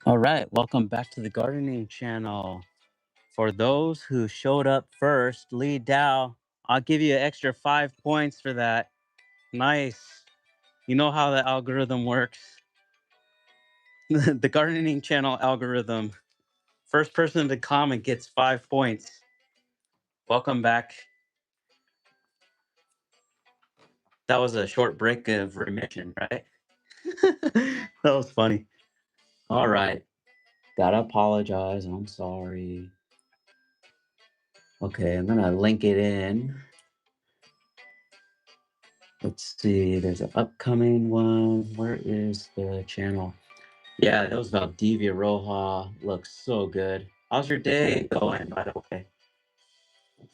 All right, welcome back to the gardening channel. For those who showed up first, Lee Dow, I'll give you an extra 5 points for that. Nice. You know how the algorithm works. The gardening channel algorithm. First person to comment gets 5 points. Welcome back. That was a short break of remission, right? That was funny. All right. Gotta apologize. I'm sorry. Okay, I'm gonna link it in. Let's see, there's an upcoming one. Where is the channel? Yeah, that was about Divya Roja. Looks so good. How's your day going, by the way?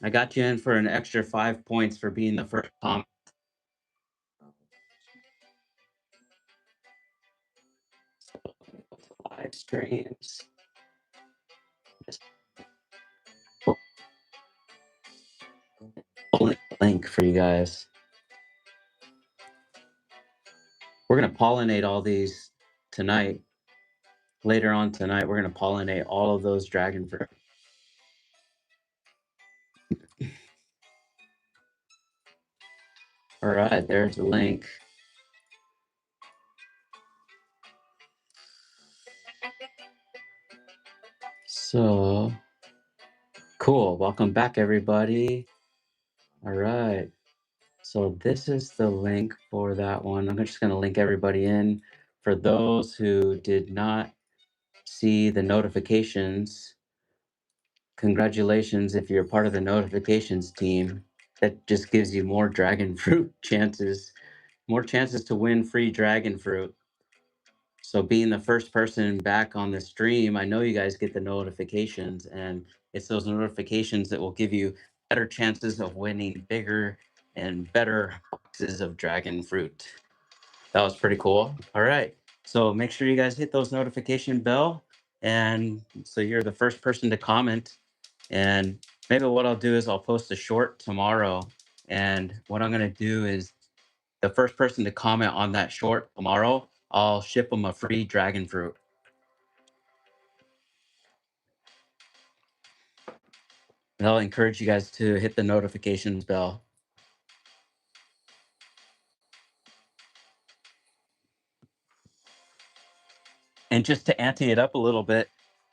I got you in for an extra 5 points for being the first comment. Live streams. Just link for you guys. We're gonna pollinate all these tonight. Later on tonight, we're gonna pollinate all of those dragon fruit. All right, there's the link. So cool. Welcome back, everybody. All right. So this is the link for that one. I'm just going to link everybody in. For those who did not see the notifications, congratulations if you're part of the notifications team. That just gives you more dragon fruit chances, more chances to win free dragon fruit. So being the first person back on the stream, I know you guys get the notifications, and it's those notifications that will give you better chances of winning bigger and better boxes of dragon fruit. That was pretty cool. All right. So make sure you guys hit those notification bell, and so you're the first person to comment. And maybe what I'll do is I'll post a short tomorrow. And what I'm going to do is the first person to comment on that short tomorrow, I'll ship them a free dragon fruit. And I'll encourage you guys to hit the notifications bell. And just to ante it up a little bit,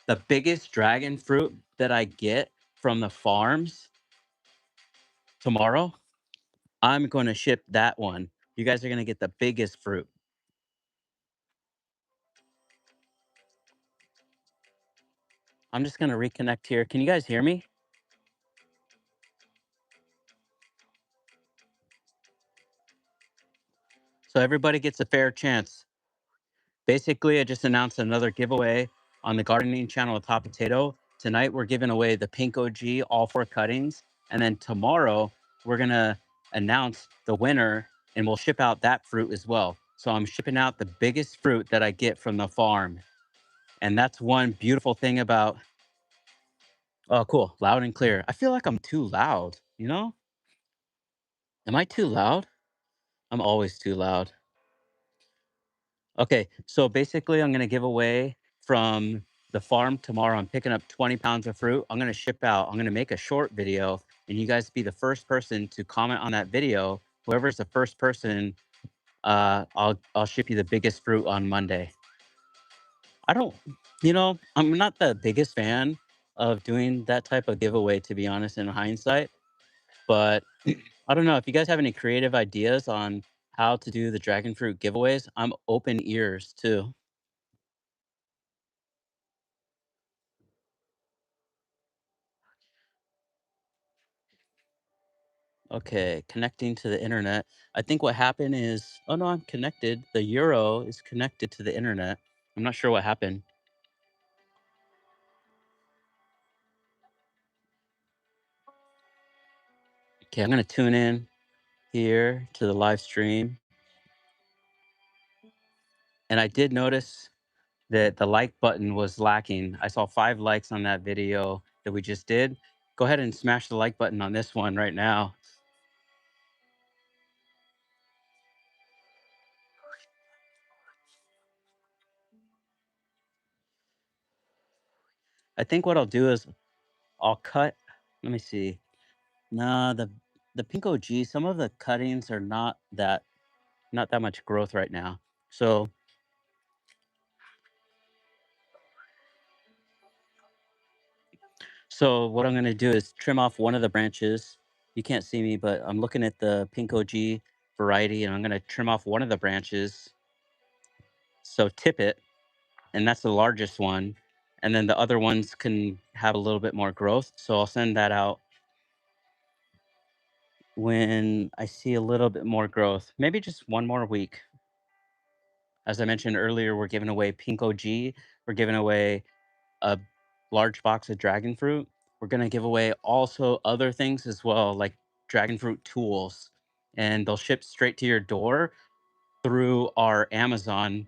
the biggest dragon fruit that I get from the farms tomorrow, I'm going to ship that one. You guys are going to get the biggest fruit. I'm just going to reconnect here. Can you guys hear me? So everybody gets a fair chance. Basically, I just announced another giveaway on the gardening channel of Top Potato. Tonight, we're giving away the Pink OG, all four cuttings. And then tomorrow, we're going to announce the winner and we'll ship out that fruit as well. So I'm shipping out the biggest fruit that I get from the farm. And that's one beautiful thing about, oh, cool, loud and clear. I feel like I'm too loud, you know? Am I too loud? I'm always too loud. Okay, so basically, I'm gonna give away from the farm tomorrow. I'm picking up 20 pounds of fruit. I'm gonna ship out. I'm gonna make a short video, and you guys be the first person to comment on that video. Whoever's the first person, I'll ship you the biggest fruit on Monday. I don't, I'm not the biggest fan of doing that type of giveaway, to be honest, in hindsight. But I don't know if you guys have any creative ideas on how to do the dragon fruit giveaways. I'm open ears too. Okay, connecting to the internet. I think what happened is, oh no, I'm connected. The Euro is connected to the internet. I'm not sure what happened. Okay, I'm going to tune in here to the live stream. And I did notice that the like button was lacking. I saw 5 likes on that video that we just did. Go ahead and smash the like button on this one right now. I think what I'll do is I'll cut, let me see. Nah, the Pink OG, some of the cuttings are not that much growth right now. So what I'm going to do is trim off one of the branches. You can't see me, but I'm looking at the Pink OG variety, and I'm going to trim off one of the branches. So tip it, and that's the largest one. And then the other ones can have a little bit more growth. So I'll send that out when I see a little bit more growth, maybe just one more week. As I mentioned earlier, we're giving away Pink OG. We're giving away a large box of dragon fruit. We're going to give away also other things as well, like dragon fruit tools, and they'll ship straight to your door through our Amazon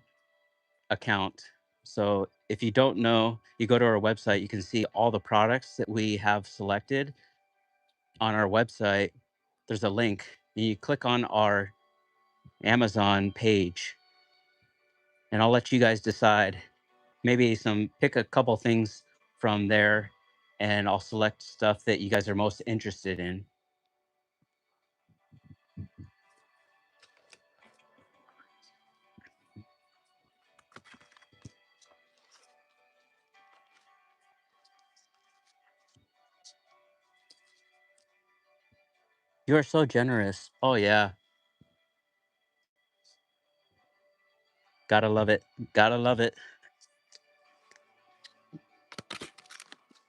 account. So if you don't know, you go to our website, you can see all the products that we have selected on our website. There's a link. You click on our Amazon page, and I'll let you guys decide. Maybe some pick a couple things from there, and I'll select stuff that you guys are most interested in. You are so generous. Oh yeah, gotta love it. Gotta love it.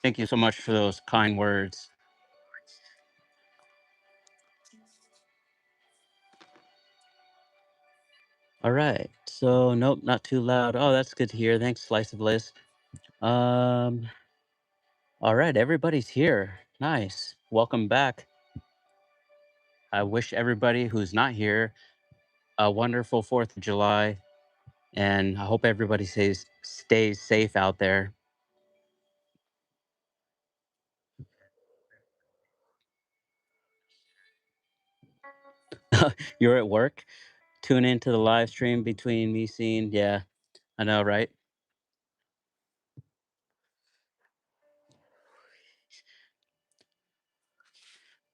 Thank you so much for those kind words. All right. So nope, not too loud. Oh, that's good to hear. Thanks, Slice of Bliss. Um. All right, everybody's here. Nice. Welcome back. I wish everybody who's not here a wonderful 4th of July, and I hope everybody stays safe out there. You're at work. Tune into the live stream between me seeing. Yeah, I know, right?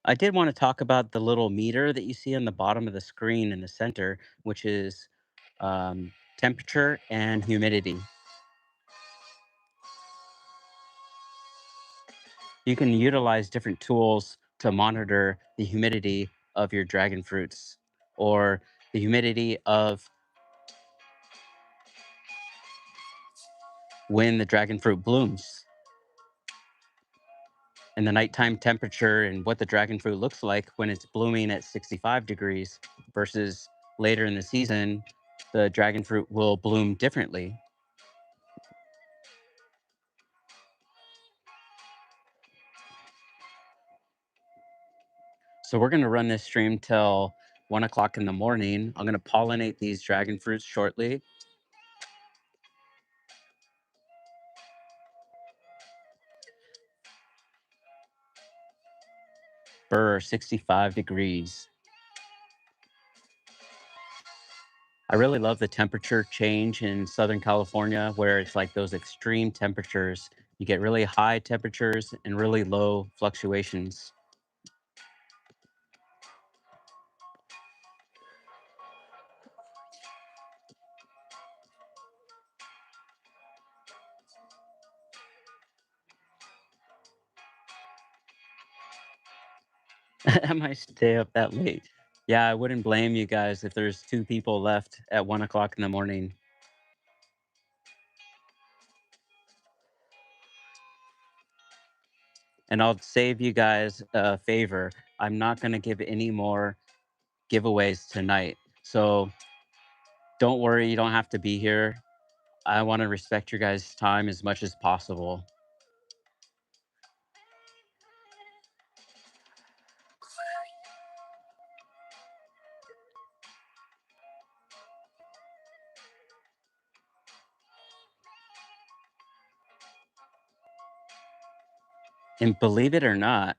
I did want to talk about the little meter that you see on the bottom of the screen in the center, which is temperature and humidity. You can utilize different tools to monitor the humidity of your dragon fruits or the humidity of when the dragon fruit blooms, and the nighttime temperature and what the dragon fruit looks like when it's blooming at 65 degrees versus later in the season, the dragon fruit will bloom differently. So we're going to run this stream till 1 o'clock in the morning. I'm going to pollinate these dragon fruits shortly for 65 degrees. I really love the temperature change in Southern California where it's like those extreme temperatures. You get really high temperatures and really low fluctuations. I might stay up that late. Yeah, I wouldn't blame you guys if there's 2 people left at 1 o'clock in the morning. And I'll save you guys a favor. I'm not going to give any more giveaways tonight. So don't worry, you don't have to be here. I want to respect your guys' time as much as possible. And believe it or not,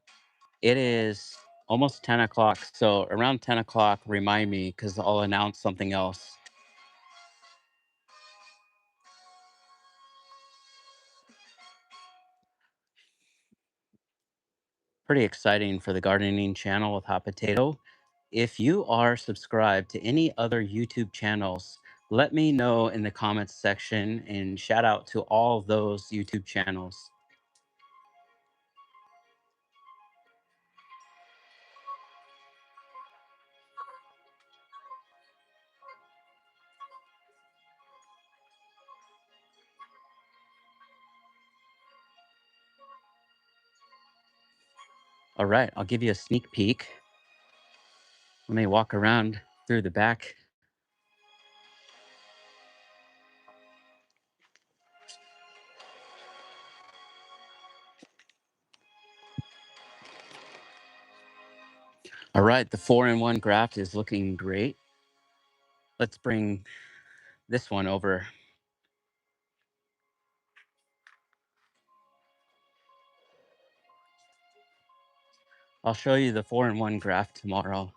it is almost 10 o'clock. So around 10 o'clock, remind me because I'll announce something else. Pretty exciting for the gardening channel with Hot Potato. If you are subscribed to any other YouTube channels, let me know in the comments section and shout out to all those YouTube channels. All right, I'll give you a sneak peek. Let me walk around through the back. All right, the 4-in-1 graft is looking great. Let's bring this one over. I'll show you the 4-in-1 graft tomorrow.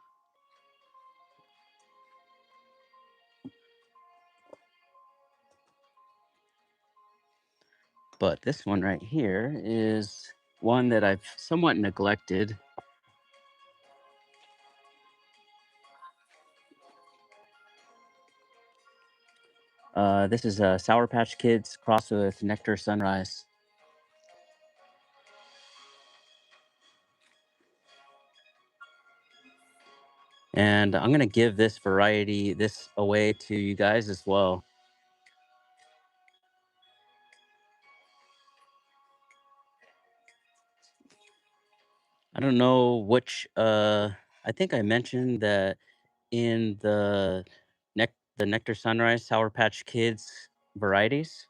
But this one right here is one that I've somewhat neglected. This is a Sour Patch Kids crossed with Nectar Sunrise. And I'm going to give this variety, this away to you guys as well. I don't know which, I think I mentioned that in the Nectar Sunrise Sour Patch Kids varieties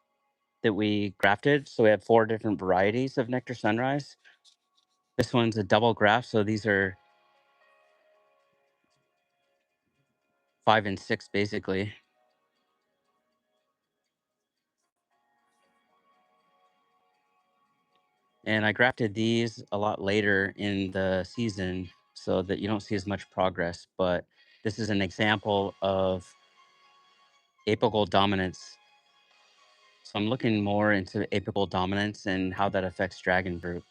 that we grafted. So we have 4 different varieties of Nectar Sunrise. This one's a double graft, so these are 5 and 6 basically. And I grafted these a lot later in the season so that you don't see as much progress. But this is an example of apical dominance. So I'm looking more into apical dominance and how that affects dragon fruit.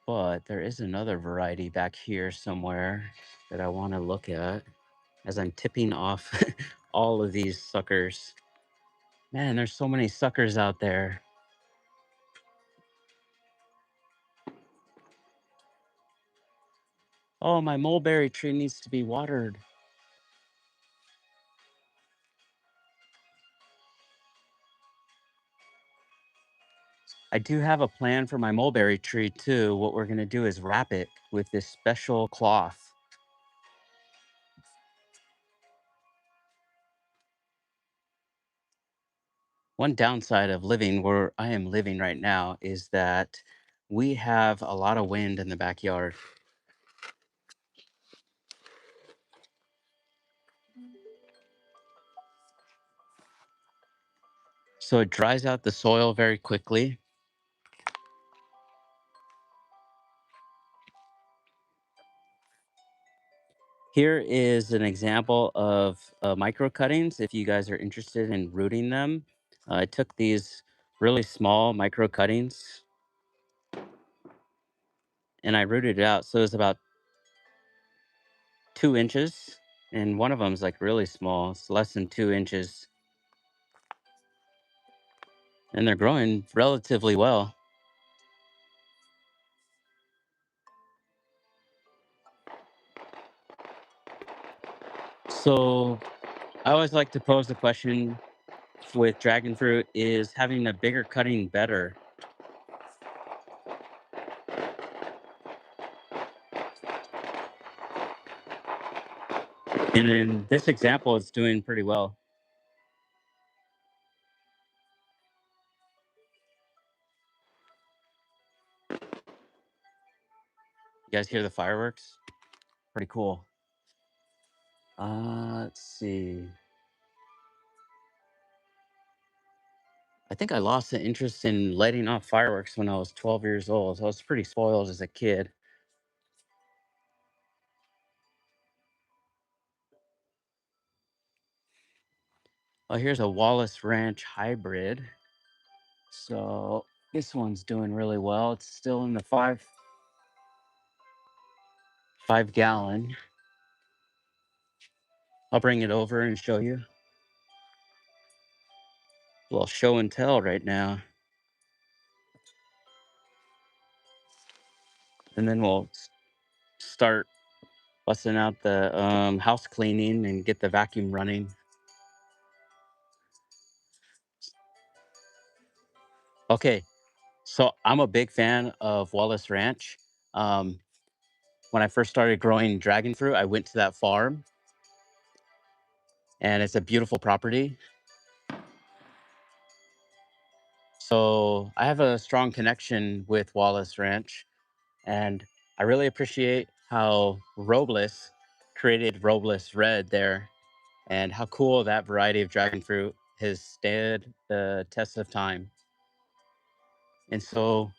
But there is another variety back here somewhere that I want to look at as I'm tipping off all of these suckers. Man, there's so many suckers out there. Oh, my mulberry tree needs to be watered. I do have a plan for my mulberry tree too. What we're going to do is wrap it with this special cloth. One downside of living where I am living right now is that we have a lot of wind in the backyard. So it dries out the soil very quickly. Here is an example of micro cuttings if you guys are interested in rooting them. I took these really small micro cuttings and I rooted it out. So it's about 2 inches, and one of them is like really small. It's less than 2 inches, and they're growing relatively well. So I always like to pose the question with dragon fruit: is having a bigger cutting better? And in this example, it's doing pretty well. You guys hear the fireworks? Pretty cool. Let's see. I think I lost the interest in lighting off fireworks when I was 12 years old. So I was pretty spoiled as a kid. Oh, here's a Wallace Ranch hybrid. So this one's doing really well. It's still in the 5 gallon. I'll bring it over and show you. A little show and tell right now. And then we'll start busting out the house cleaning and get the vacuum running. Okay, so I'm a big fan of Wallace Ranch. Um, when I first started growing dragon fruit, I went to that farm, and it's a beautiful property. So I have a strong connection with Wallace Ranch, and I really appreciate how Robles created Robles Red there, and how cool that variety of dragon fruit has stood the test of time. And so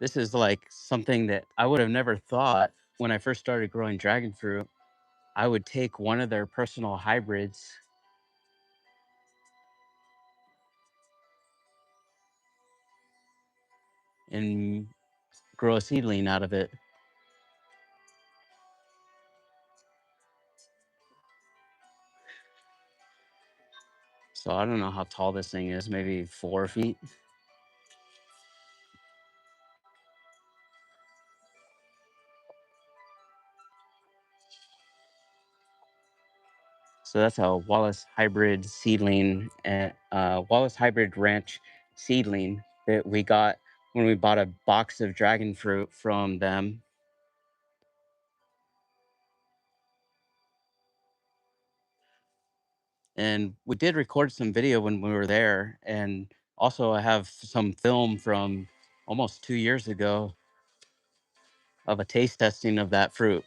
this is like something that I would have never thought when I first started growing dragon fruit. I would take one of their personal hybrids and grow a seedling out of it. So I don't know how tall this thing is, maybe 4 feet. So that's a Wallace hybrid seedling, and Wallace hybrid ranch seedling that we got when we bought a box of dragon fruit from them. And we did record some video when we were there. And also, I have some film from almost 2 years ago of a taste testing of that fruit.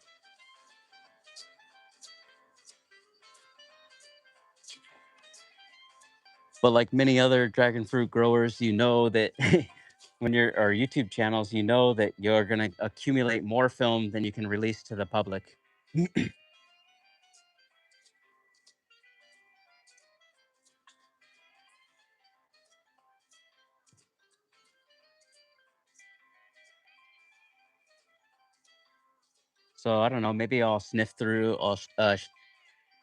But like many other dragon fruit growers, you know that when you're or YouTube channels, you know that you're going to accumulate more film than you can release to the public. So I don't know. Maybe I'll sniff through.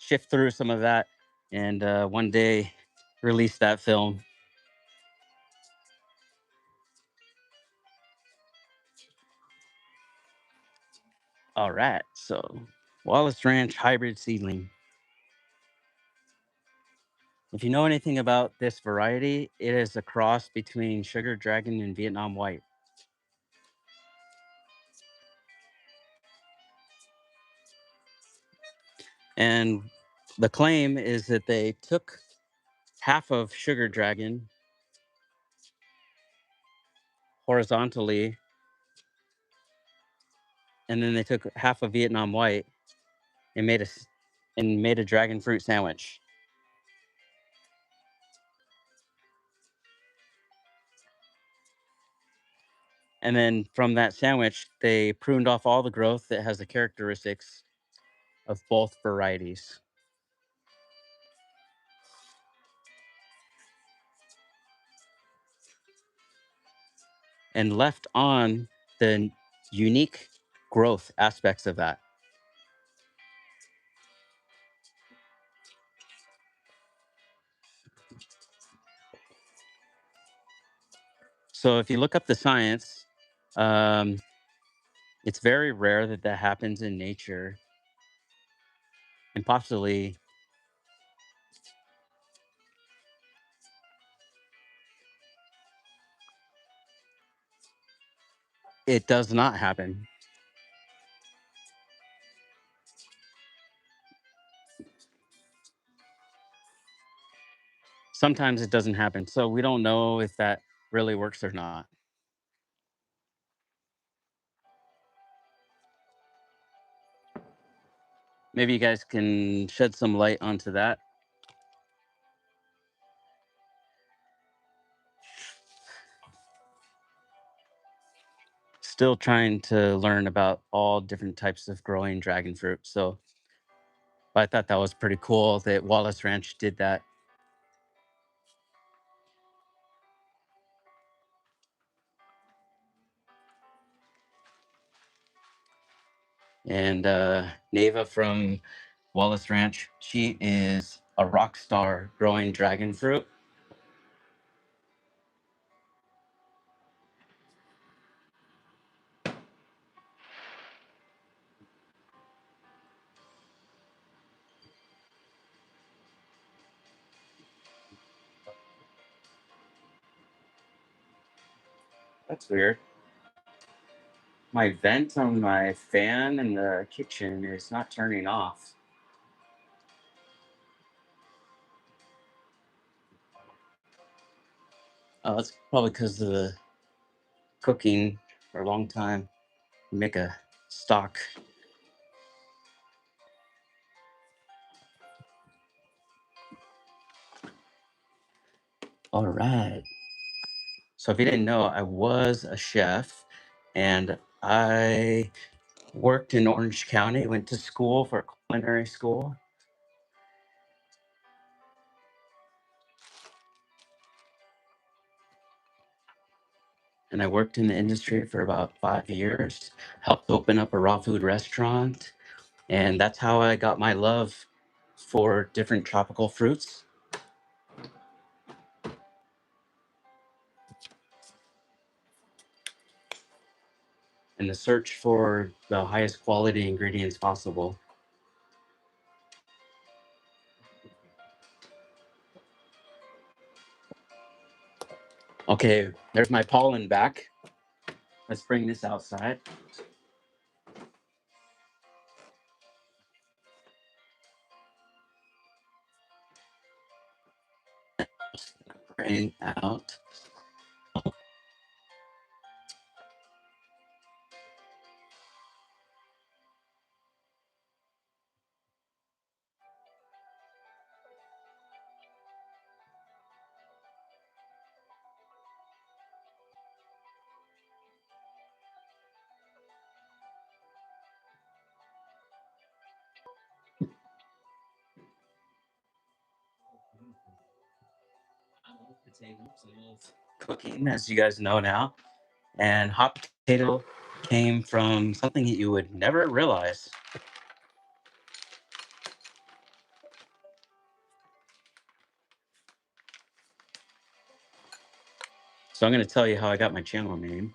Shift through some of that, and one day release that film. All right. So Wallace Ranch hybrid seedling. If you know anything about this variety, it is a cross between Sugar Dragon and Vietnam White. And the claim is that they took half of Sugar Dragon horizontally, and then they took half of Vietnam White and made a dragon fruit sandwich. And then from that sandwich, they pruned off all the growth that has the characteristics of both varieties and left on the unique growth aspects of that. So if you look up the science, um, it's very rare that that happens in nature, and possibly it does not happen. Sometimes it doesn't happen. So we don't know if that really works or not. Maybe you guys can shed some light onto that. still trying to learn about all different types of growing dragon fruit. So I thought that was pretty cool that Wallace Ranch did that. And Neva from Wallace Ranch, she is a rock star growing dragon fruit. That's weird. My vent on my fan in the kitchen is not turning off. Oh, that's probably because of the cooking for a long time. Make a stock. All right. So if you didn't know, I was a chef and I worked in Orange County, went to school for culinary school. And I worked in the industry for about 5 years, helped open up a raw food restaurant. And that's how I got my love for different tropical fruits and the search for the highest quality ingredients possible. Okay, there's my pollen back. Let's bring this outside. Bring out. Potatoes. I love cooking, as you guys know now. And hot potato came from something that you would never realize. So I'm going to tell you how I got my channel name.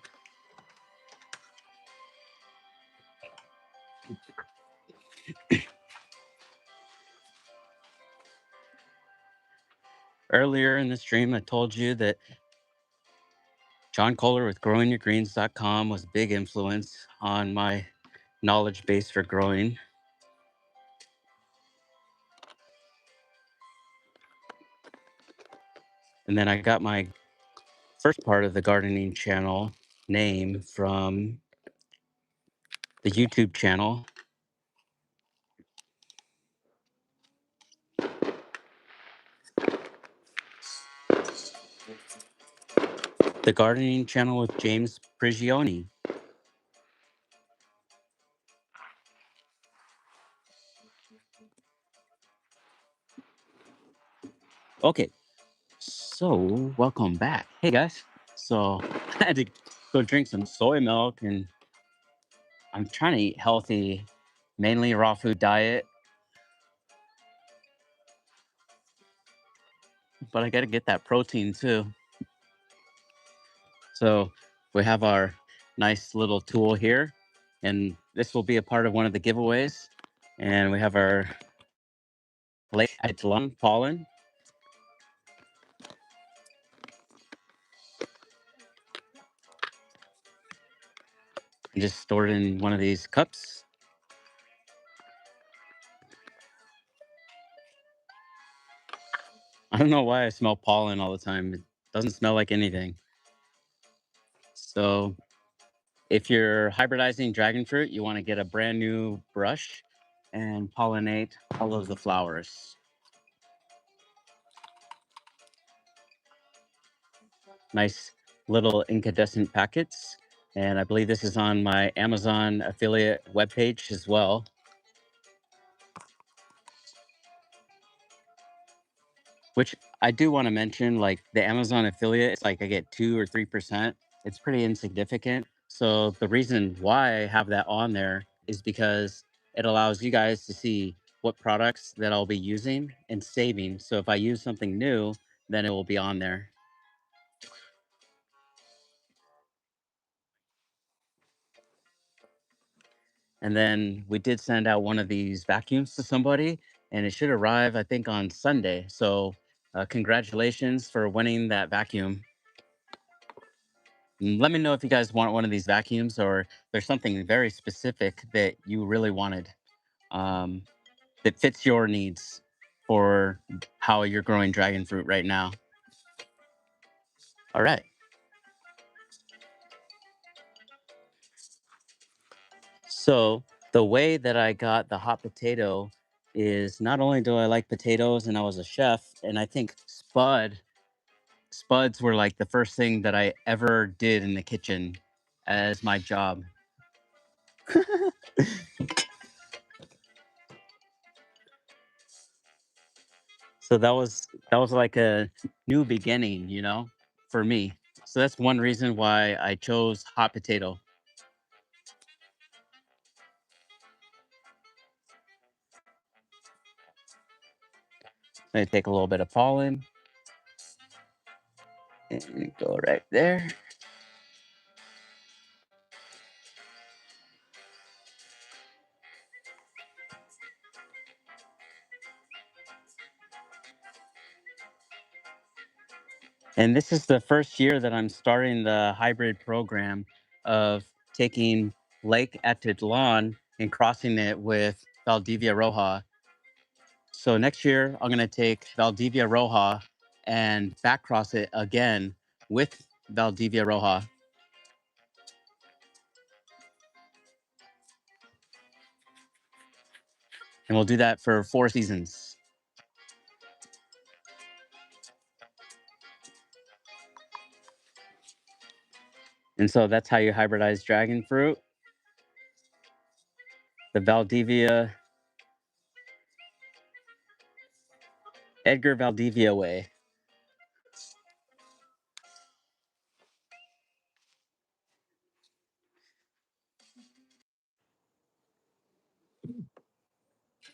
Earlier in the stream, I told you that John Kohler with growingyourgreens.com was a big influence on my knowledge base for growing. And then I got my first part of the gardening channel name from the YouTube channel. The gardening channel with James Prigioni. Okay, so welcome back. Hey guys. So I had to go drink some soy milk and I'm trying to eat healthy, mainly raw food diet, but I got to get that protein too. So we have our nice little tool here, and this will be a part of one of the giveaways. And we have our late lung pollen, and just stored in one of these cups. I don't know why I smell pollen all the time. It doesn't smell like anything. So if you're hybridizing dragon fruit, you want to get a brand new brush and pollinate all of the flowers. Nice little incandescent packets. And I believe this is on my Amazon affiliate webpage as well, which I do want to mention. Like the Amazon affiliate, it's like I get 2 or 3%. It's pretty insignificant. So the reason why I have that on there is because it allows you guys to see what products that I'll be using and saving. So if I use something new, then it will be on there. And then we did send out one of these vacuums to somebody, and it should arrive, I think, on Sunday. So, congratulations for winning that vacuum. Let me know if you guys want one of these vacuums or there's something very specific that you really wanted, um, that fits your needs for how you're growing dragon fruit right now. All right. So, the way that I got the hot potato is not only do I like potatoes and I was a chef, and I think Spuds were like the first thing that I ever did in the kitchen as my job. So that was like a new beginning, for me. So that's one reason why I chose hot potato. I take a little bit of pollen and go right there. And this is the first year that I'm starting the hybrid program of taking Lake Atitlan and crossing it with Valdivia Roja. So next year, I'm going to take Valdivia Roja and back cross it again with Valdivia Roja. And we'll do that for 4 seasons. And so that's how you hybridize dragon fruit, the Valdivia, Edgar Valdivia way.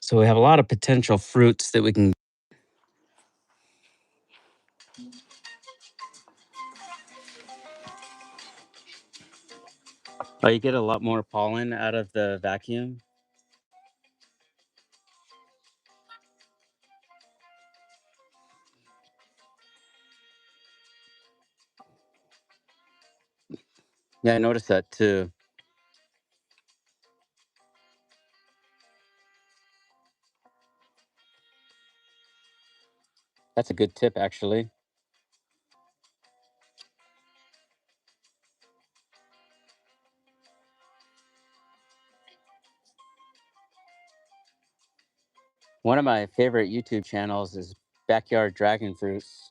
So we have a lot of potential fruits that we can. Oh, you get a lot more pollen out of the vacuum. Yeah, I noticed that too. That's a good tip, actually. One of my favorite YouTube channels is Backyard Dragon Fruits.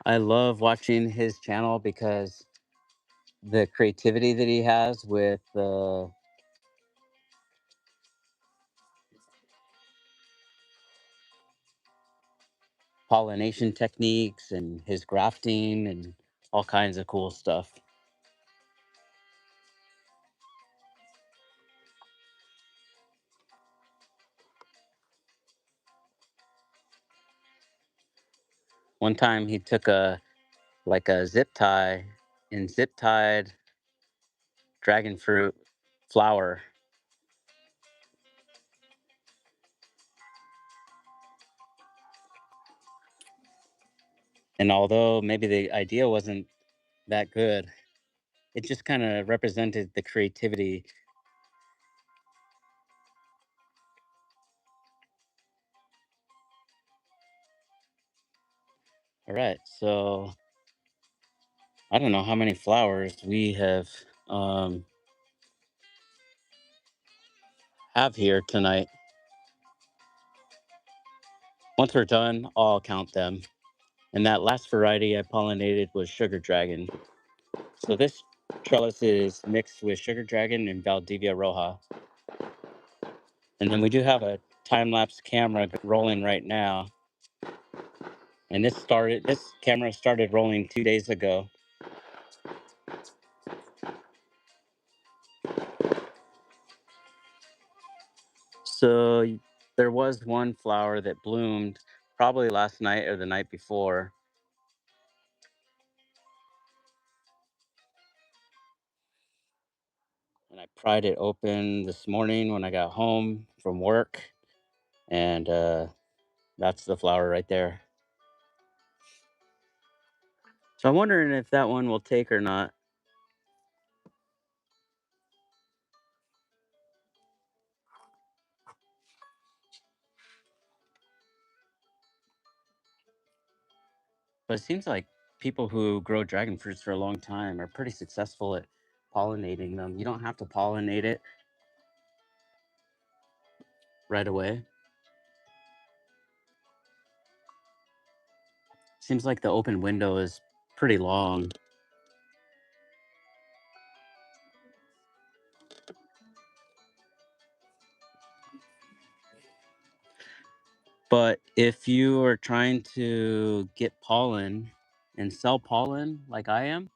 I love watching his channel because the creativity that he has with the pollination techniques and his grafting and all kinds of cool stuff. One time he took a zip tie and zip tied dragon fruit flower. And although maybe the idea wasn't that good, it just kind of represented the creativity. All right, so I don't know how many flowers we have here tonight. Once we're done, I'll count them. And that last variety I pollinated was Sugar Dragon. So this trellis is mixed with Sugar Dragon and Valdivia Roja. And then we do have a time lapse camera rolling right now. And this camera started rolling 2 days ago. So there was one flower that bloomed probably last night or the night before. And I pried it open this morning when I got home from work. And that's the flower right there. So I'm wondering if that one will take or not. But it seems like people who grow dragon fruits for a long time are pretty successful at pollinating them. You don't have to pollinate it right away. Seems like the open window is pretty long. But if you are trying to get pollen and sell pollen like I am,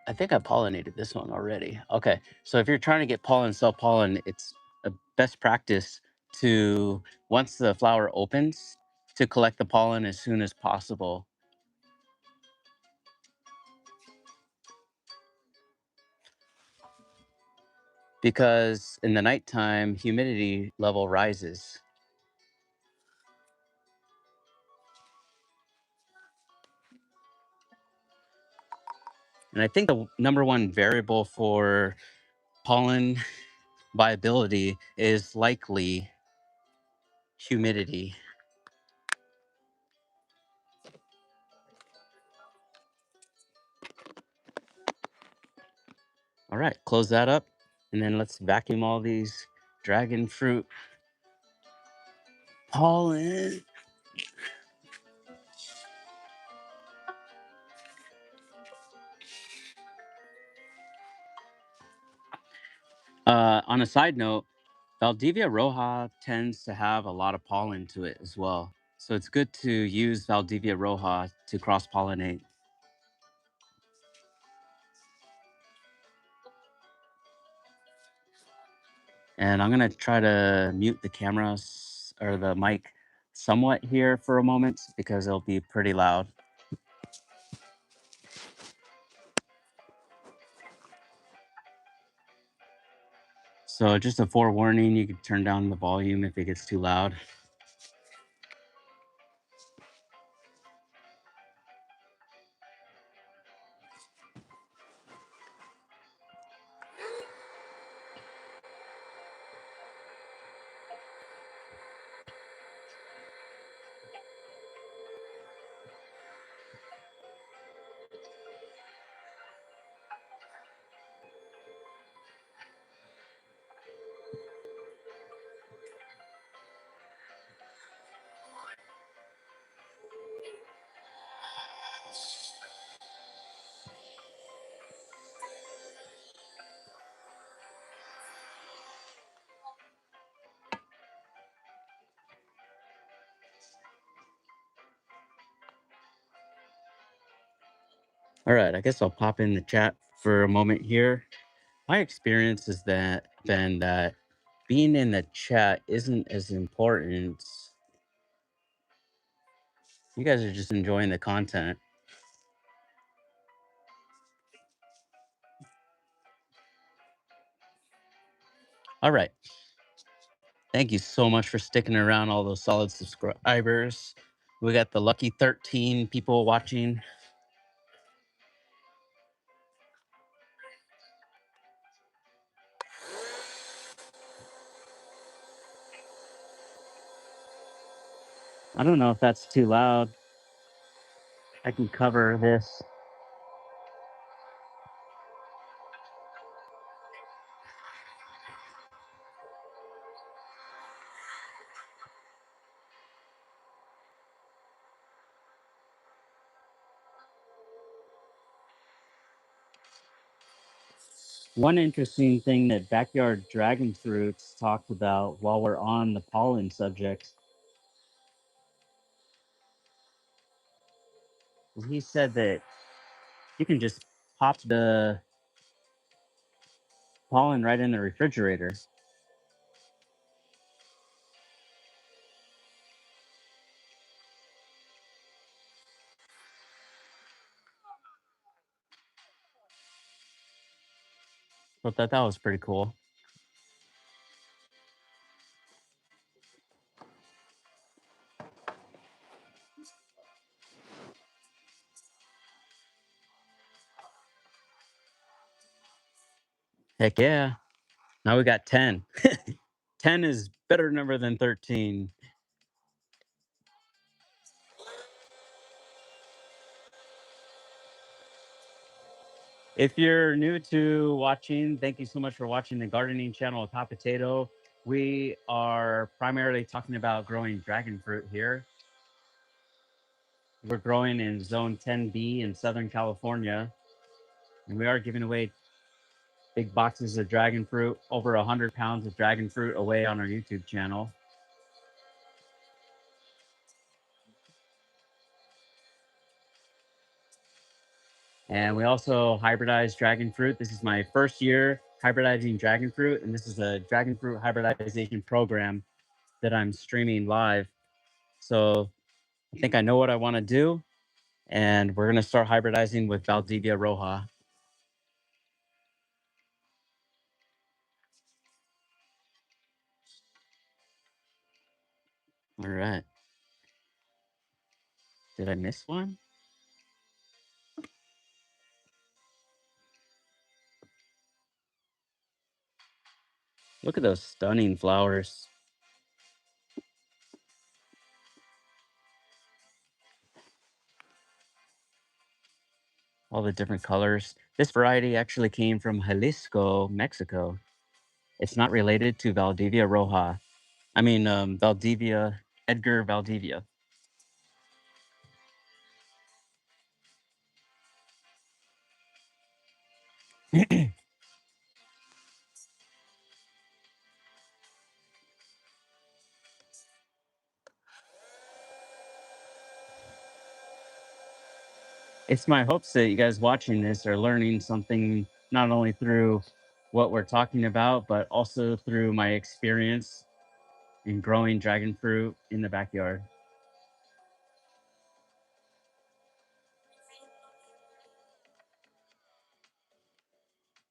I think I pollinated this one already. Okay. So if you're trying to get pollen, sell pollen, it's a best practice to, once the flower opens, to collect the pollen as soon as possible. Because in the nighttime, humidity level rises. And I think the number one variable for pollen viability is likely humidity. All right, close that up. And then let's vacuum all these dragon fruit pollen. On a side note, Valdivia Roja tends to have a lot of pollen to it as well. So it's good to use Valdivia Roja to cross pollinate. And I'm going to try to mute the cameras or the mic somewhat here for a moment because it'll be pretty loud. So just a forewarning, you can turn down the volume if it gets too loud. All right, I guess I'll pop in the chat for a moment here. My experience has been that being in the chat isn't as important. You guys are just enjoying the content. All right. Thank you so much for sticking around, all those solid subscribers. We got the lucky 13 people watching. I don't know if that's too loud. I can cover this. One interesting thing that Backyard Dragon Fruits talked about while we're on the pollen subject, he said that you can just pop the pollen right in the refrigerator. So that was pretty cool. Heck yeah. Now we got 10. 10 is better number than 13. If you're new to watching, thank you so much for watching the gardening channel of Hot Potato. We are primarily talking about growing dragon fruit here. We're growing in zone 10B in Southern California, and we are giving away big boxes of dragon fruit, over 100 pounds of dragon fruit away on our YouTube channel. And we also hybridize dragon fruit. This is my first year hybridizing dragon fruit, and this is a dragon fruit hybridization program that I'm streaming live. So I think I know what I want to do, and we're going to start hybridizing with Valdivia Roja. All right. Did I miss one? Look at those stunning flowers. All the different colors. This variety actually came from Jalisco, Mexico. It's not related to Valdivia Roja. I mean, Valdivia, Edgar Valdivia. It's my hopes that you guys watching this are learning something not only through what we're talking about, but also through my experience in growing dragon fruit in the backyard.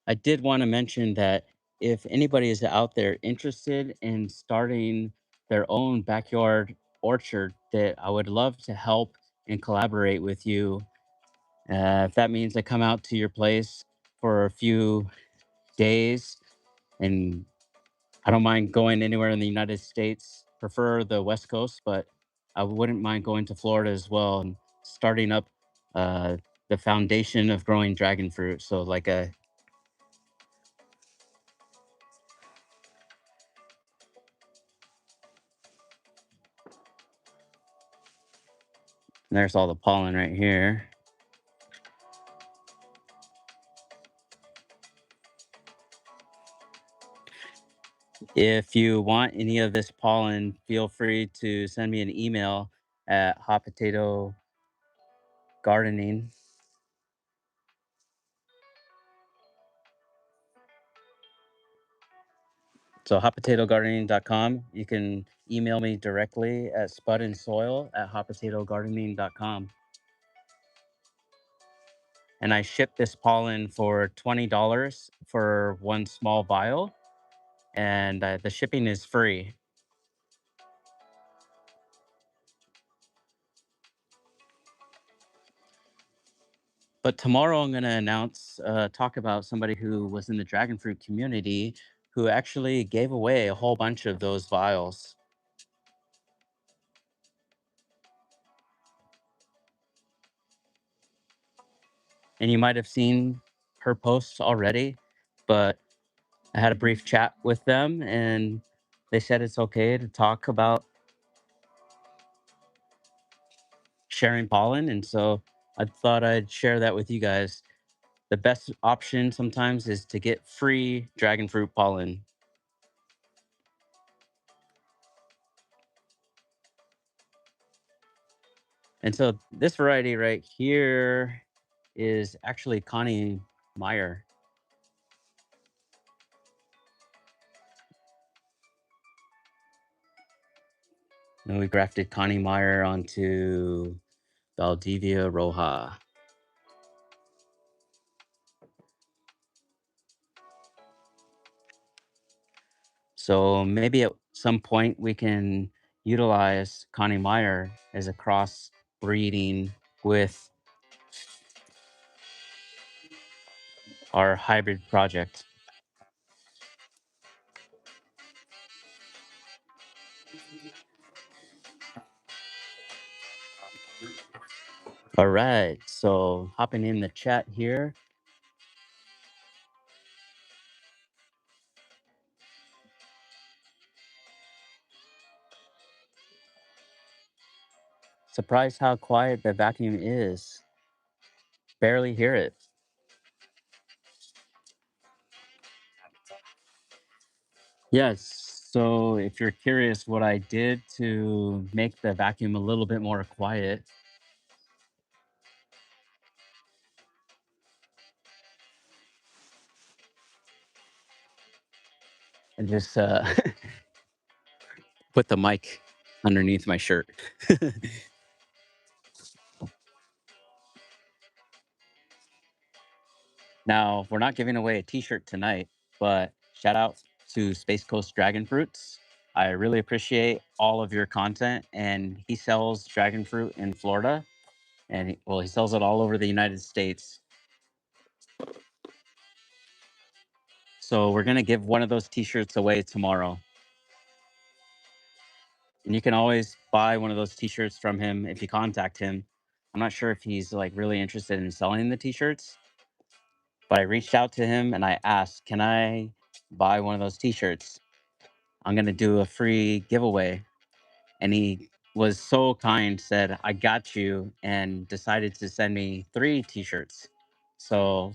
I did want to mention that if anybody is out there interested in starting their own backyard orchard, that I would love to help and collaborate with you. If that means I come out to your place for a few days, and I don't mind going anywhere in the United States, prefer the West Coast, but I wouldn't mind going to Florida as well and starting up uh, the foundation of growing dragon fruit. So, like a there's all the pollen right here. If you want any of this pollen, feel free to send me an email at hot potato gardening. So hotpotatogardening.com. You can email me directly at spudandsoil at hotpotatogardening.com. And I ship this pollen for $20 for one small vial, and the shipping is free. But tomorrow I'm going to talk about somebody who was in the dragon fruit community who actually gave away a whole bunch of those vials. And you might have seen her posts already, but I had a brief chat with them, and they said it's okay to talk about sharing pollen. And so I thought I'd share that with you guys. the best option sometimes is to get free dragon fruit pollen. And so this variety right here is actually Connie Meyer. And we grafted Connie Meyer onto Valdivia Roja. So maybe at some point we can utilize Connie Meyer as a cross breeding with our hybrid project. All right. So hopping in the chat here. Surprised how quiet the vacuum is. Barely hear it. Yes. So if you're curious what I did to make the vacuum a little bit more quiet, and just put the mic underneath my shirt. Now, we're not giving away a t-shirt tonight, but shout out to Space Coast Dragon Fruits. I really appreciate all of your content, and he sells dragon fruit in Florida, and well, he sells it all over the United States. So we're gonna give one of those t-shirts away tomorrow. And you can always buy one of those t-shirts from him if you contact him. I'm not sure if he's like really interested in selling the t-shirts, but I reached out to him and I asked, "Can I buy one of those t-shirts? I'm going to do a free giveaway." And he was so kind, said, "I got you," and decided to send me 3 t-shirts. So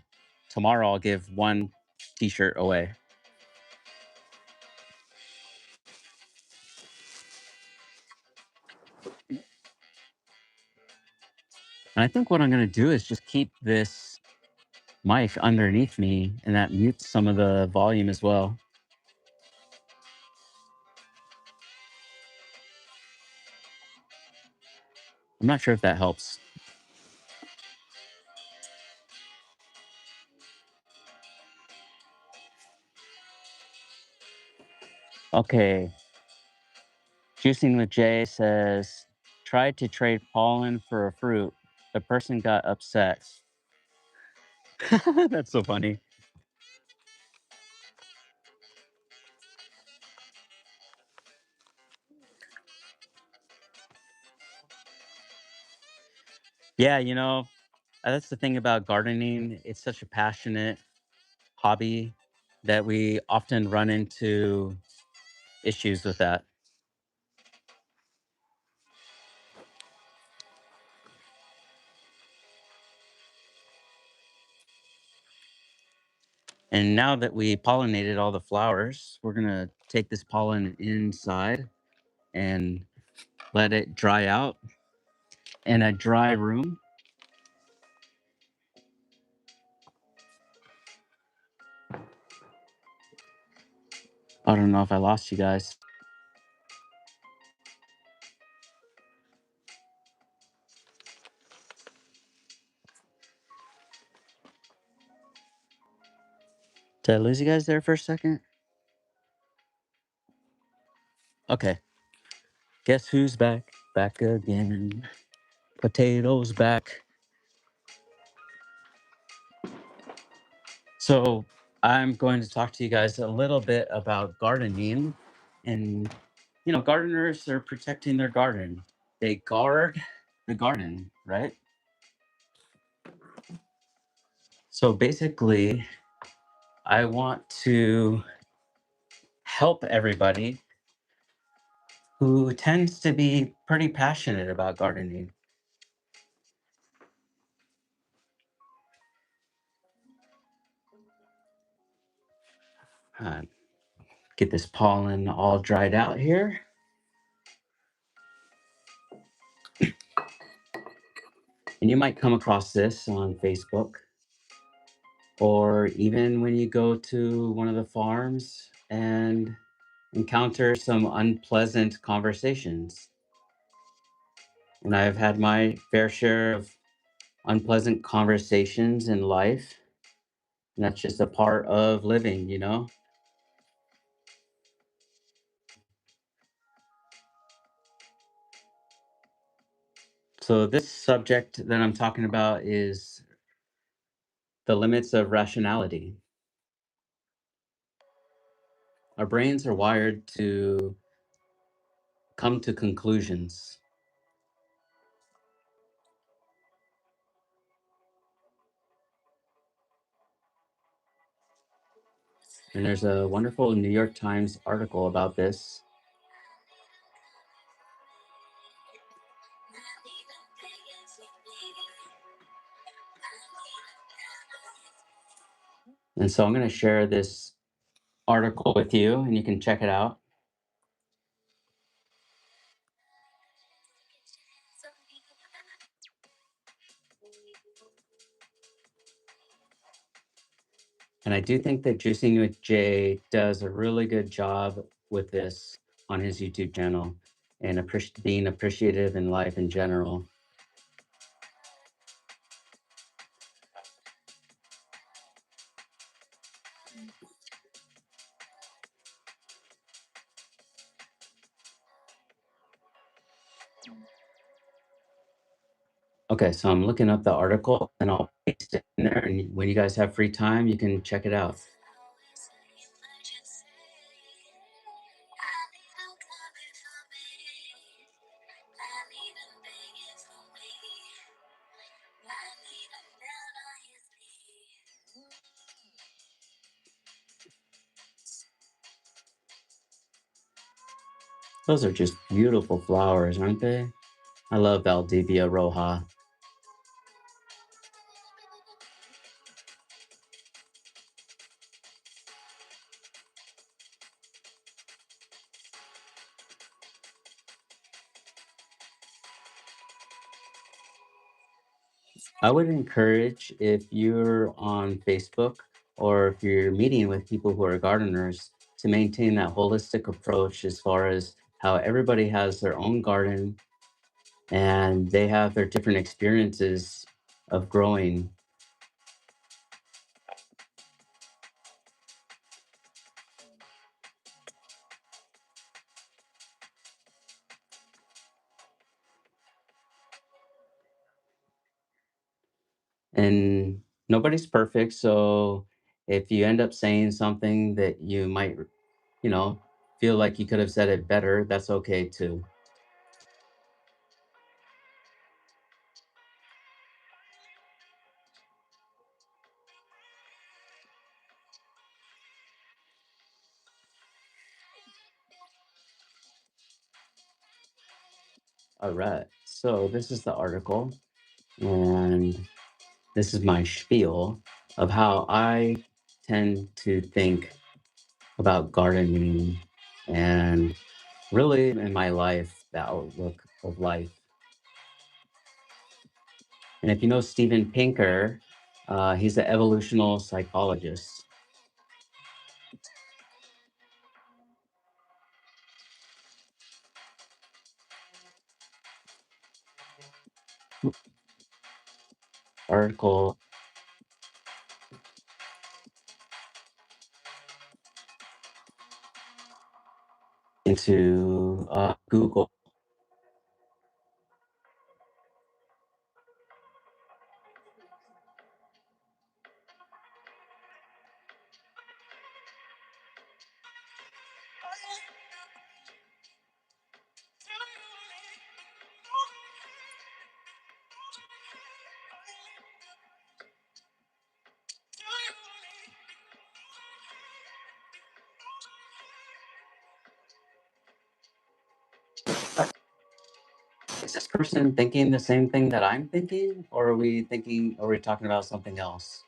tomorrow I'll give one t-shirt away. And I think what I'm going to do is just keep this mic underneath me, and that mutes some of the volume as well. I'm not sure if that helps. Okay. Juicing with Jay says, tried to trade pollen for a fruit. The person got upset. That's so funny. Yeah, that's the thing about gardening. It's such a passionate hobby that we often run into issues with that. And now that we pollinated all the flowers, we're going to take this pollen inside and let it dry out in a dry room. I don't know if I lost you guys. Did I lose you guys there for a second? Okay. Guess who's back? Back again. Potatoes back. So, I'm going to talk to you guys a little bit about gardening. And, gardeners are protecting their garden. They guard the garden, right? So, basically, I want to help everybody who tends to be pretty passionate about gardening. Uh, get this pollen all dried out here. And you might come across this on Facebook or even when you go to one of the farms and encounter some unpleasant conversations. And I've had my fair share of unpleasant conversations in life. And that's just a part of living, you know? So, this subject that I'm talking about is the limits of rationality. Our brains are wired to come to conclusions. And there's a wonderful New York Times article about this. And so I'm going to share this article with you and you can check it out. And I do think that Juicing with Jay does a really good job with this on his YouTube channel and being appreciative in life in general. Okay, so I'm looking up the article and I'll paste it in there. And when you guys have free time, you can check it out. Those are just beautiful flowers, aren't they? I love Valdivia Roja. I would encourage if you're on Facebook or if you're meeting with people who are gardeners to maintain that holistic approach as far as how everybody has their own garden and they have their different experiences of growing. And nobody's perfect. So if you end up saying something that you might, you know, feel like you could have said it better, that's okay too. All right. So this is the article. And this is my spiel of how I tend to think about gardening and really in my life, the outlook of life. And if you know Steven Pinker, he's an evolutional psychologist. Article into Google. Is this person thinking the same thing that I'm thinking, or are we talking about something else?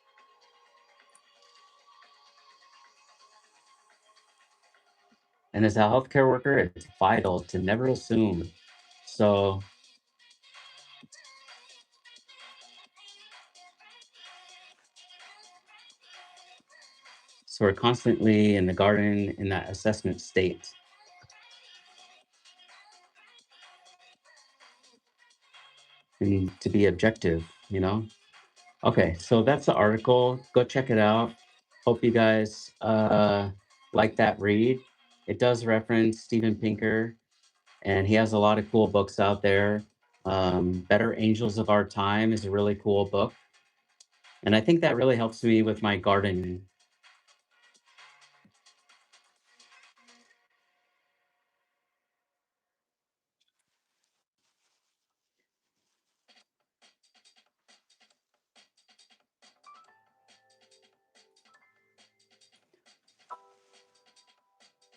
And as a healthcare worker, it's vital to never assume. So, so we're constantly in the garden in that assessment state and to be objective, you know? Okay, so that's the article. Go check it out. Hope you guys like that read. It does reference Steven Pinker, and he has a lot of cool books out there. Better Angels of Our Time is a really cool book. And I think that really helps me with my gardening.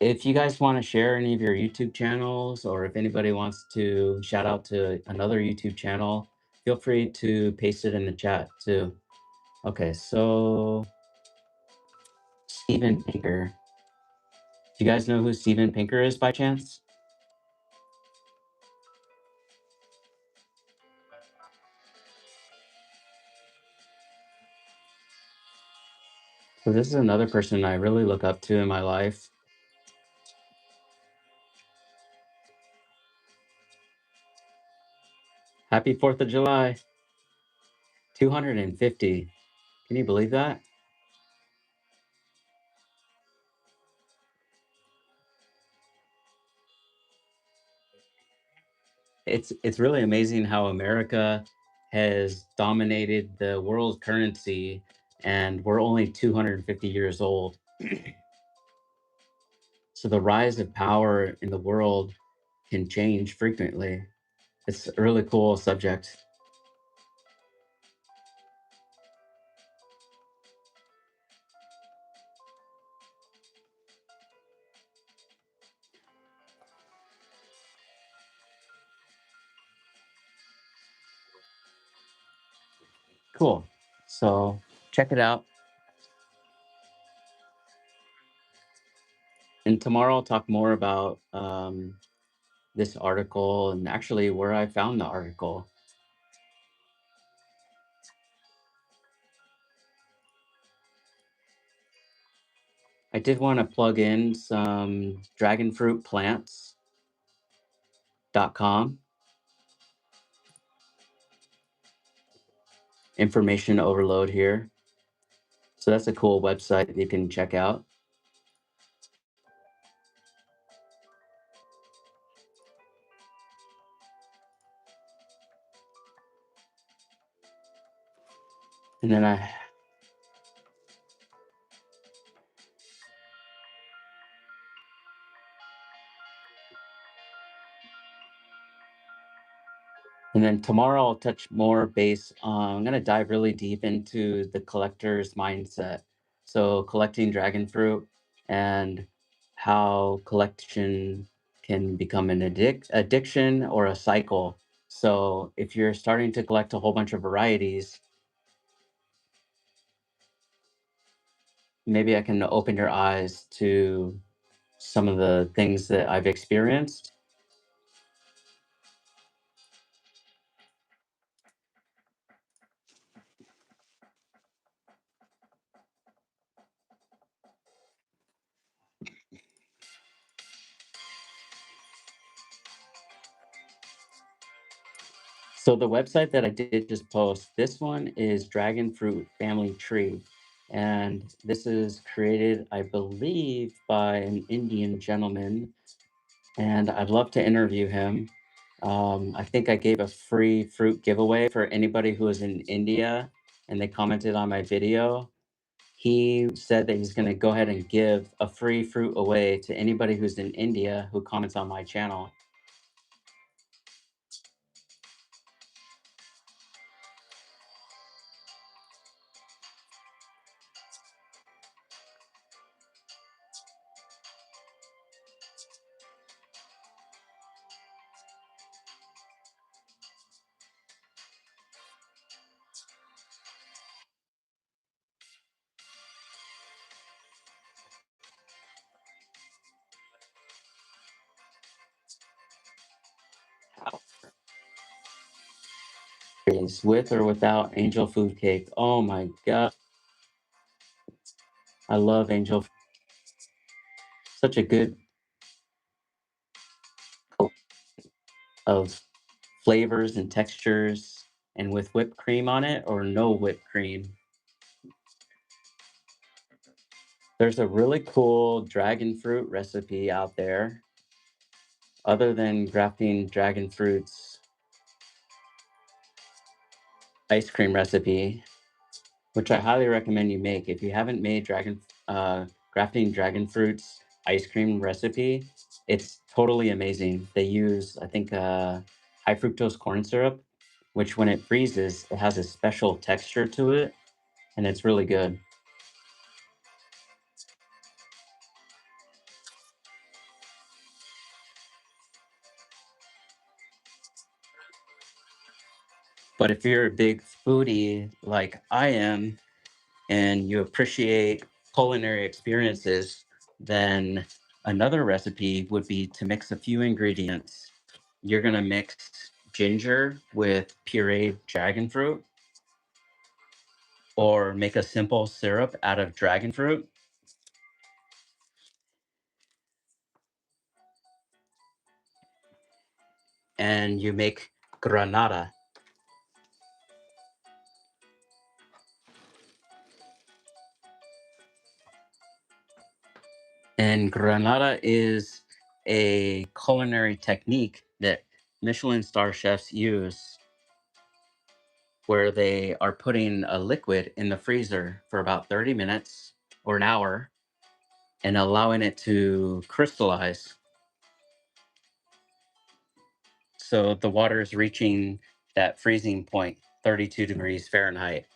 If you guys want to share any of your YouTube channels, or if anybody wants to shout out to another YouTube channel, feel free to paste it in the chat too. Okay, so Steven Pinker. Do you guys know who Steven Pinker is by chance? So this is another person I really look up to in my life. Happy 4th of July. 250. Can you believe that? It's really amazing how America has dominated the world currency and we're only 250 years old. So the rise of power in the world can change frequently. It's a really cool subject. Cool. So check it out. And tomorrow I'll talk more about this article and actually where I found the article. I did want to plug in some dragonfruitplants.com information overload here. So that's a cool website that you can check out. And then I and then tomorrow I'll touch more base on, I'm going to dive really deep into the collector's mindset. So collecting dragon fruit and how collection can become an addiction or a cycle. So if you're starting to collect a whole bunch of varieties, maybe I can open your eyes to some of the things that I've experienced. So the website that I did just post, this one is Dragon Fruit Family Tree. And this is created, I believe, by an Indian gentleman. And I'd love to interview him. I think I gave a free fruit giveaway for anybody who was in India and they commented on my video. He said that he's going to go ahead and give a free fruit away to anybody who's in India who comments on my channel. guys, with or without angel food cake. Oh my god, I love angel. Such a good of flavors and textures, and with whipped cream on it or no whipped cream. There's a really cool dragon fruit recipe out there, other than grafting dragon fruits ice cream recipe, which I highly recommend you make. If you haven't made grafting dragon fruits ice cream recipe, it's totally amazing. They use, I think, high fructose corn syrup, which when it freezes, it has a special texture to it, and it's really good. But if you're a big foodie like I am, and you appreciate culinary experiences, then another recipe would be to mix a few ingredients. You're going to mix ginger with pureed dragon fruit, or make a simple syrup out of dragon fruit, and you make granada. And granada is a culinary technique that Michelin star chefs use, where they are putting a liquid in the freezer for about 30 minutes or an hour and allowing it to crystallize. So the water is reaching that freezing point, 32 degrees Fahrenheit.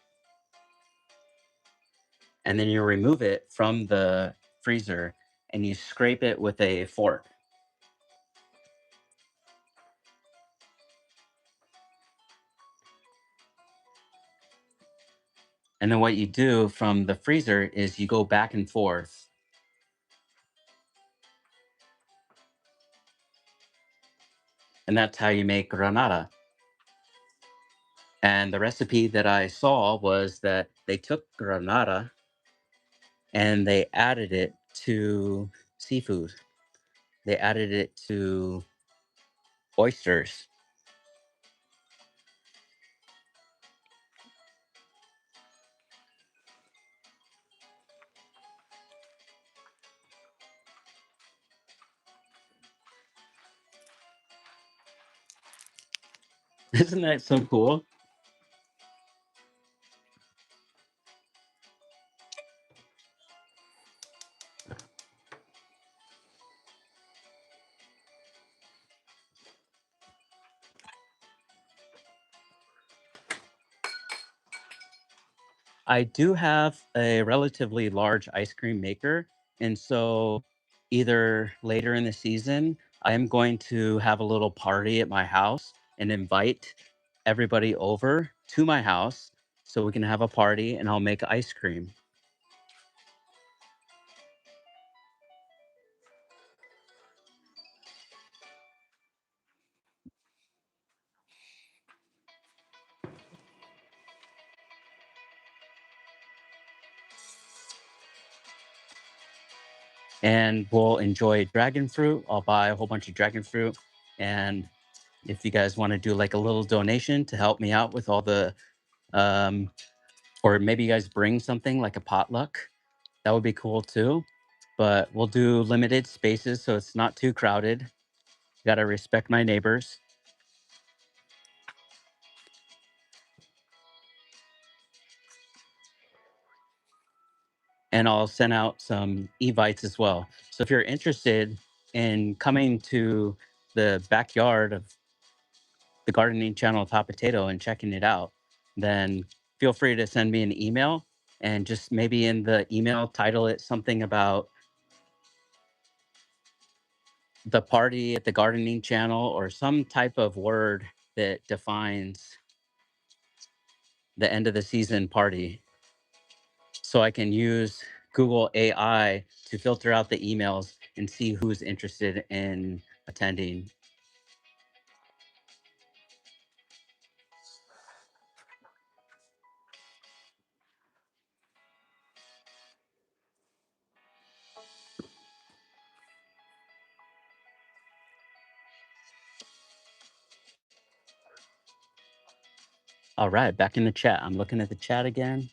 And then you remove it from the freezer and you scrape it with a fork. And then what you do from the freezer is you go back and forth. And that's how you make granada. And the recipe that I saw was that they took granada and they added it to seafood. They added it to oysters. Isn't that so cool? I do have a relatively large ice cream maker. And so, either later in the season, I am going to have a little party at my house and invite everybody over to my house so we can have a party and I'll make ice cream. And we'll enjoy dragon fruit. I'll buy a whole bunch of dragon fruit. And if you guys want to do like a little donation to help me out with all the, um, or maybe you guys bring something like a potluck, that would be cool too. But we'll do limited spaces so it's not too crowded. Got to respect my neighbors. And I'll send out some evites as well. So if you're interested in coming to the backyard of the gardening channel of Hot Potato and checking it out, then feel free to send me an email, and just maybe in the email title it something about the party at the gardening channel, or some type of word that defines the end of the season party, so I can use Google AI to filter out the emails and see who's interested in attending. All right, back in the chat. I'm looking at the chat again.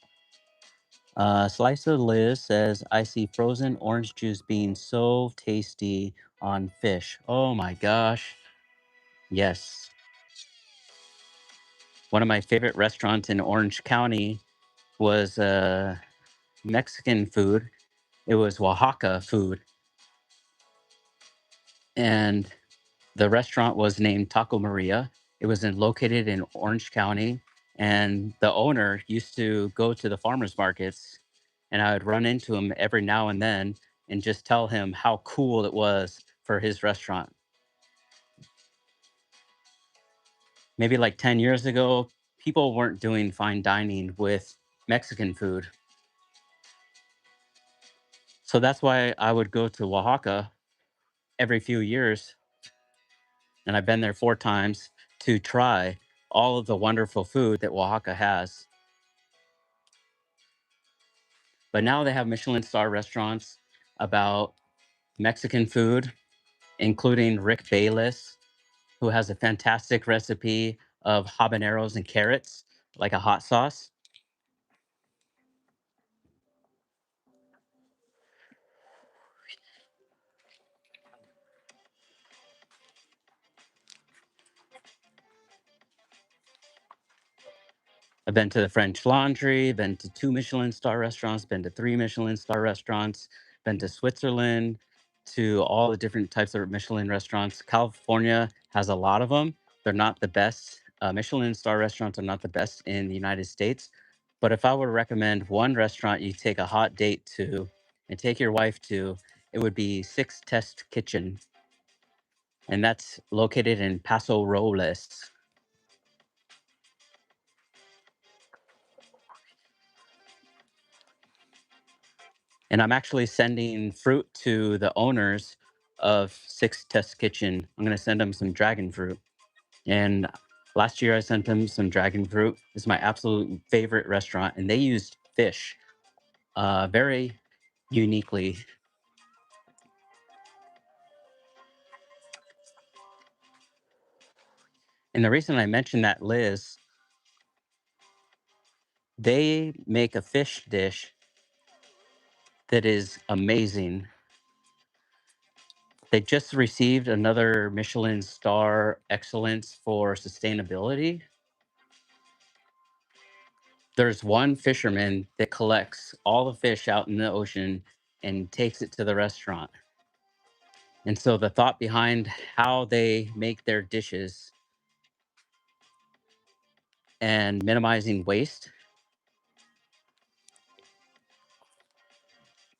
Slice of Liz says, I see frozen orange juice being so tasty on fish. Oh my gosh. Yes. One of my favorite restaurants in Orange County was Mexican food. It was Oaxaca food. And the restaurant was named Taco Maria. It was located in Orange County. And the owner used to go to the farmers markets, and I would run into him every now and then and just tell him how cool it was for his restaurant. Maybe like 10 years ago, people weren't doing fine dining with Mexican food. So that's why I would go to Oaxaca every few years, and I've been there 4 times to try all of the wonderful food that Oaxaca has. But now they have Michelin star restaurants about Mexican food, including Rick Bayless, who has a fantastic recipe of habaneros and carrots, like a hot sauce. I've been to the French Laundry, been to 2 Michelin star restaurants, been to 3 Michelin star restaurants, been to Switzerland, to all the different types of Michelin restaurants. California has a lot of them. They're not the best. Michelin star restaurants are not the best in the United States. But if I were to recommend one restaurant you take a hot date to and take your wife to, it would be Six Test Kitchen. And that's located in Paso Robles. And I'm actually sending fruit to the owners of Six Test Kitchen. I'm going to send them some dragon fruit. And last year I sent them some dragon fruit. It's my absolute favorite restaurant, and they used fish very uniquely. And the reason I mentioned that, Liz, they make a fish dish that is amazing. They just received another Michelin star excellence for sustainability. There's one fisherman that collects all the fish out in the ocean and takes it to the restaurant. And so the thought behind how they make their dishes and minimizing waste.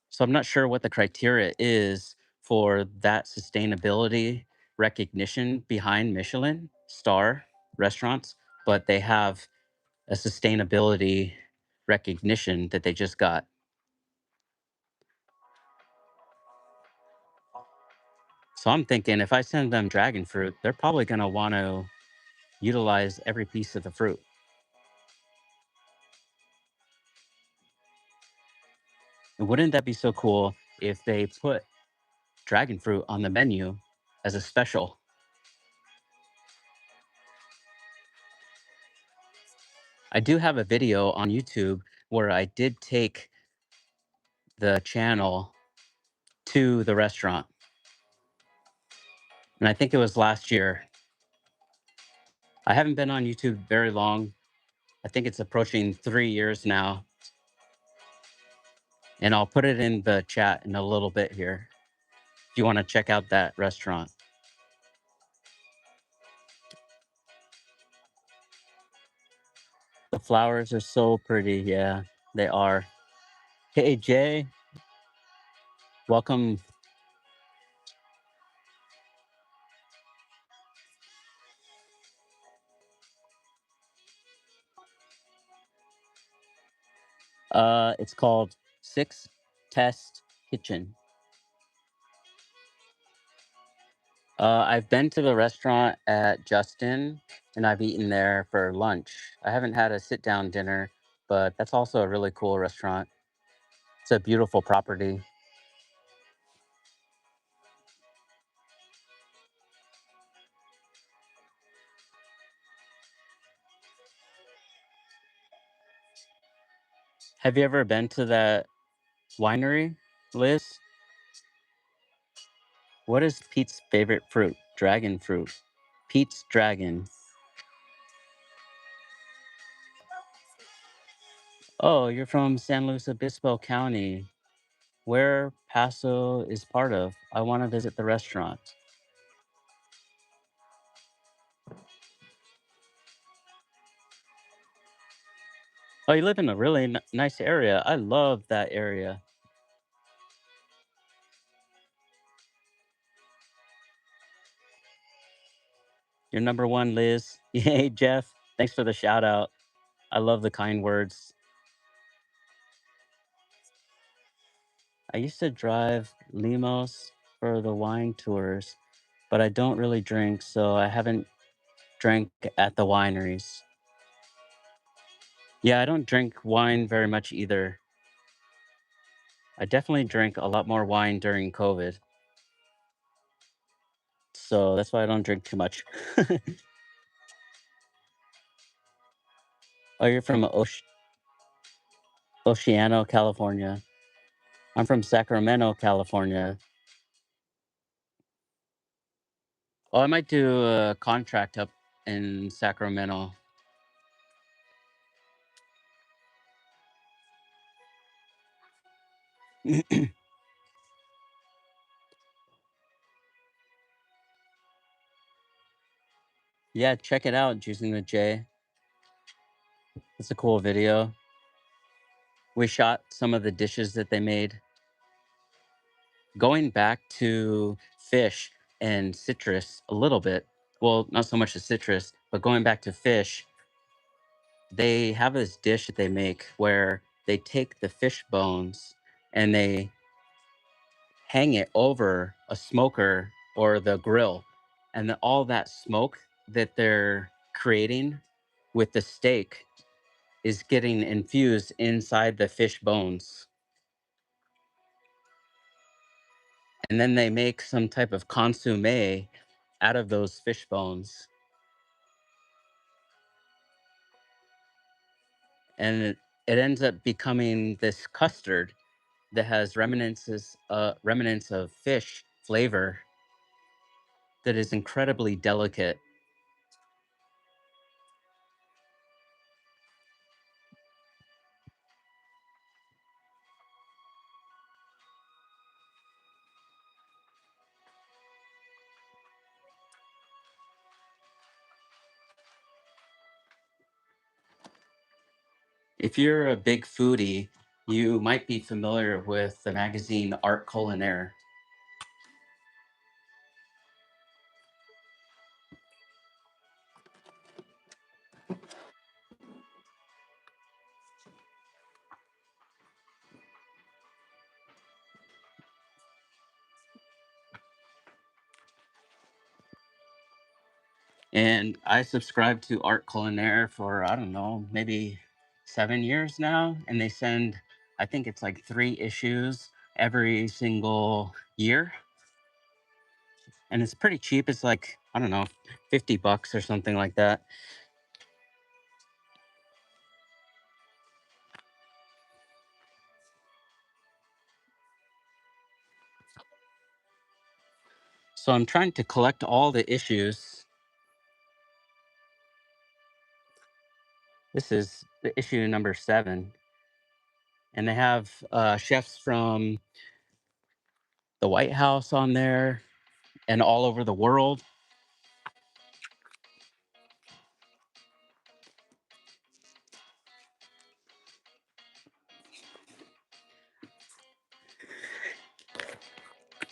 So I'm not sure what the criteria is for that sustainability recognition behind Michelin star restaurants, but they have a sustainability recognition that they just got. So I'm thinking if I send them dragon fruit, they're probably going to want to utilize every piece of the fruit. And wouldn't that be so cool if they put dragon fruit on the menu as a special? I do have a video on YouTube where I did take the channel to the restaurant. And I think it was last year. I haven't been on YouTube very long. I think it's approaching 3 years now. And I'll put it in the chat in a little bit here if you want to check out that restaurant. The flowers are so pretty. Yeah, they are. Hey, Jay, welcome. It's called Six Test Kitchen. I've been to the restaurant at Justin, and I've eaten there for lunch. I haven't had a sit down dinner, but that's also a really cool restaurant. It's a beautiful property. Have you ever been to that winery, Liz? What is Pete's favorite fruit? Dragon fruit. Pete's Dragon. Oh, you're from San Luis Obispo County, where Paso is part of. I want to visit the restaurant. Oh, you live in a really nice area. I love that area. You're number one, Liz. Hey, Jeff. Thanks for the shout out. I love the kind words. I used to drive limos for the wine tours, but I don't really drink, so I haven't drank at the wineries. Yeah, I don't drink wine very much either. I definitely drank a lot more wine during COVID, so that's why I don't drink too much. Oh, you're from Oceano, California. I'm from Sacramento, California. Oh, I might do a contract up in Sacramento. Yeah, check it out, Juicing with Jay. It's a cool video. We shot some of the dishes that they made. Going back to fish and citrus a little bit. Well, not so much the citrus, but going back to fish, they have this dish that they make where they take the fish bones and they hang it over a smoker or the grill. And then all that smoke that they're creating with the steak is getting infused inside the fish bones. And then they make some type of consomme out of those fish bones. And it ends up becoming this custard that has remnants of fish flavor that is incredibly delicate. If you're a big foodie, you might be familiar with the magazine Art Culinaire. And I subscribe to Art Culinaire for, I don't know, maybe 7 years now. And they send, I think it's like 3 issues every single year. And it's pretty cheap. It's like, I don't know, $50 or something like that. So I'm trying to collect all the issues. This is the issue number 7. And they have chefs from the White House on there and all over the world.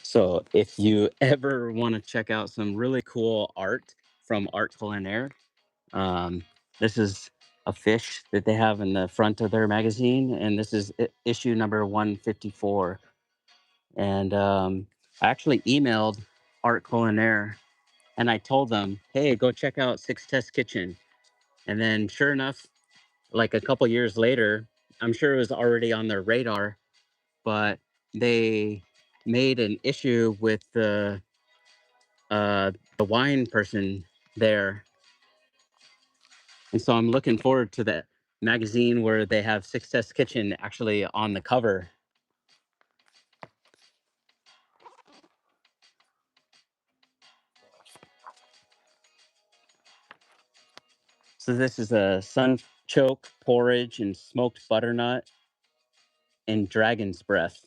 So if you ever want to check out some really cool art from Art Culinaire, um, this is a fish that they have in the front of their magazine, and this is issue number 154. And I actually emailed Art Culinaire and I told them, hey, go check out Six Test Kitchen. And then sure enough, like a couple years later, I'm sure it was already on their radar, but they made an issue with the wine person there, and so I'm looking forward to that magazine where they have Success Kitchen actually on the cover. So this is a sunchoke porridge and smoked butternut and dragon's breath.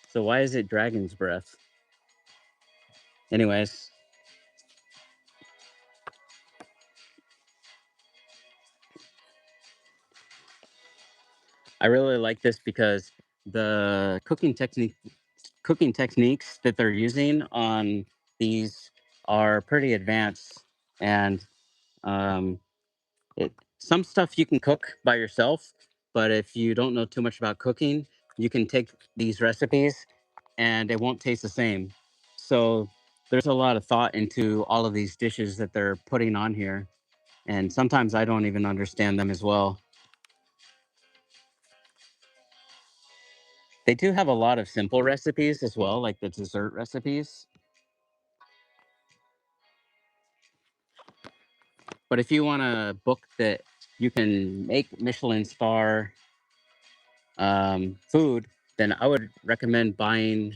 So why is it dragon's breath? Anyways, I really like this because the cooking techniques that they're using on these are pretty advanced, and um, some stuff you can cook by yourself, but if you don't know too much about cooking, you can take these recipes and it won't taste the same. So there's a lot of thought into all of these dishes that they're putting on here, and sometimes I don't even understand them as well. They do have a lot of simple recipes as well, like the dessert recipes. But if you want a book that you can make Michelin star food, then I would recommend buying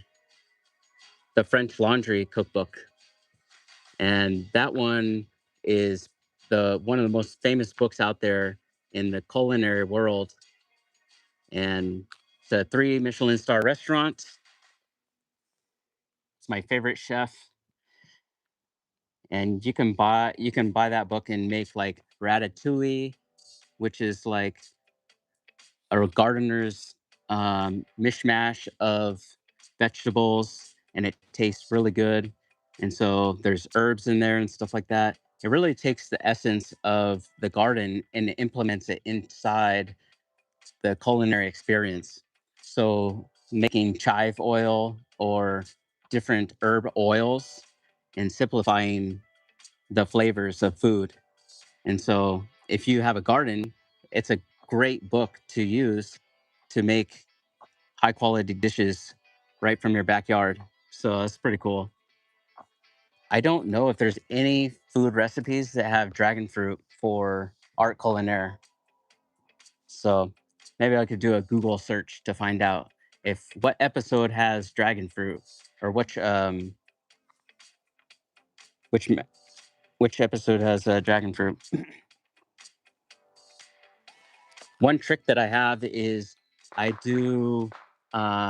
the French Laundry Cookbook. And that one is the one of the most famous books out there in the culinary world. And it's a three Michelin star restaurant. It's my favorite chef. And you can buy that book and make like ratatouille, which is like a gardener's mishmash of vegetables, and it tastes really good. And so there's herbs in there and stuff like that. It really takes the essence of the garden and implements it inside the culinary experience. So making chive oil or different herb oils and simplifying the flavors of food. And so, if you have a garden, it's a great book to use to make high quality dishes right from your backyard. So, that's pretty cool. I don't know if there's any food recipes that have dragon fruit for art culinaire. So, maybe I could do a Google search to find out if what episode has dragon fruit or which me- which episode has dragon fruit. One trick that I have is I do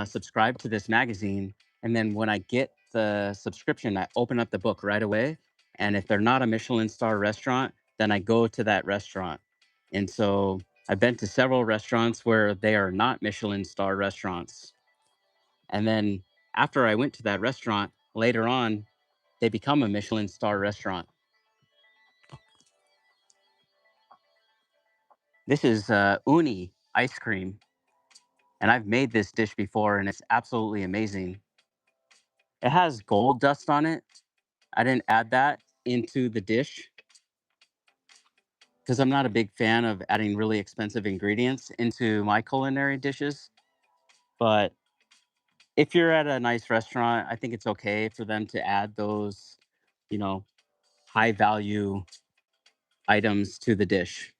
subscribe to this magazine, and then when I get the subscription, I open up the book right away. And if they're not a Michelin star restaurant, then I go to that restaurant. And so I've been to several restaurants where they are not Michelin star restaurants. And then after I went to that restaurant, later on, they become a Michelin star restaurant. This is uni ice cream, and I've made this dish before, and it's absolutely amazing. It has gold dust on it. I didn't add that into the dish because I'm not a big fan of adding really expensive ingredients into my culinary dishes. But if you're at a nice restaurant, I think it's okay for them to add those, you know, high value items to the dish.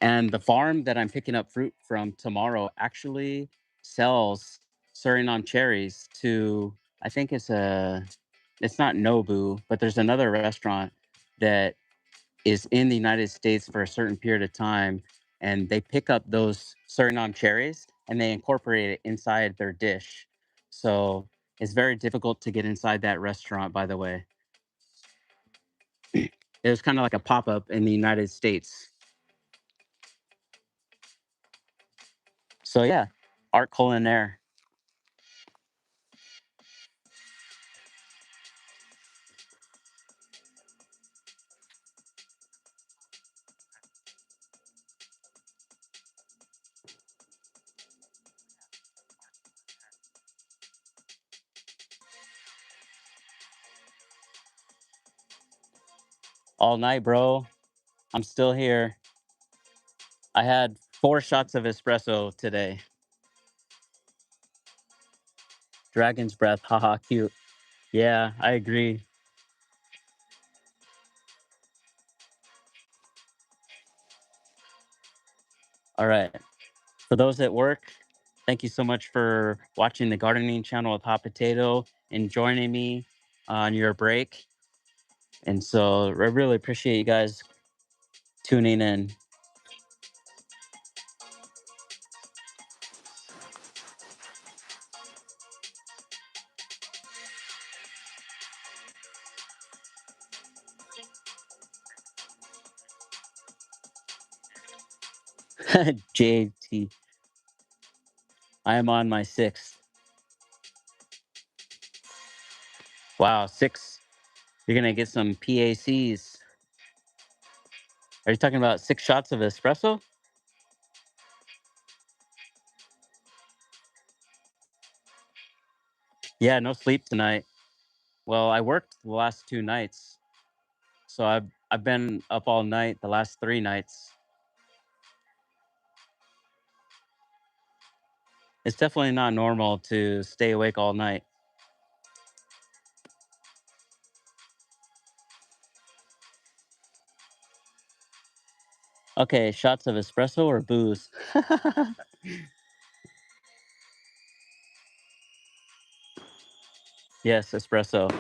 And the farm that I'm picking up fruit from tomorrow actually sells Suriname cherries to, I think it's not Nobu, but there's another restaurant that is in the United States for a certain period of time, and they pick up those Suriname cherries and they incorporate it inside their dish. So it's very difficult to get inside that restaurant, by the way. It was kind of like a pop up in the United States. So yeah, art culinaire all night, bro. I'm still here. I had 4 shots of espresso today. Dragon's breath. Haha, cute. Yeah, I agree. All right. For those at work, thank you so much for watching the gardening channel with Hot Potato and joining me on your break. And so I really appreciate you guys tuning in. JT, I am on my sixth. Wow, six. You're going to get some PACs. Are you talking about 6 shots of espresso? Yeah, no sleep tonight. Well, I worked the last 2 nights. So I've been up all night the last 3 nights. It's definitely not normal to stay awake all night. Okay, shots of espresso or booze? Yes, espresso.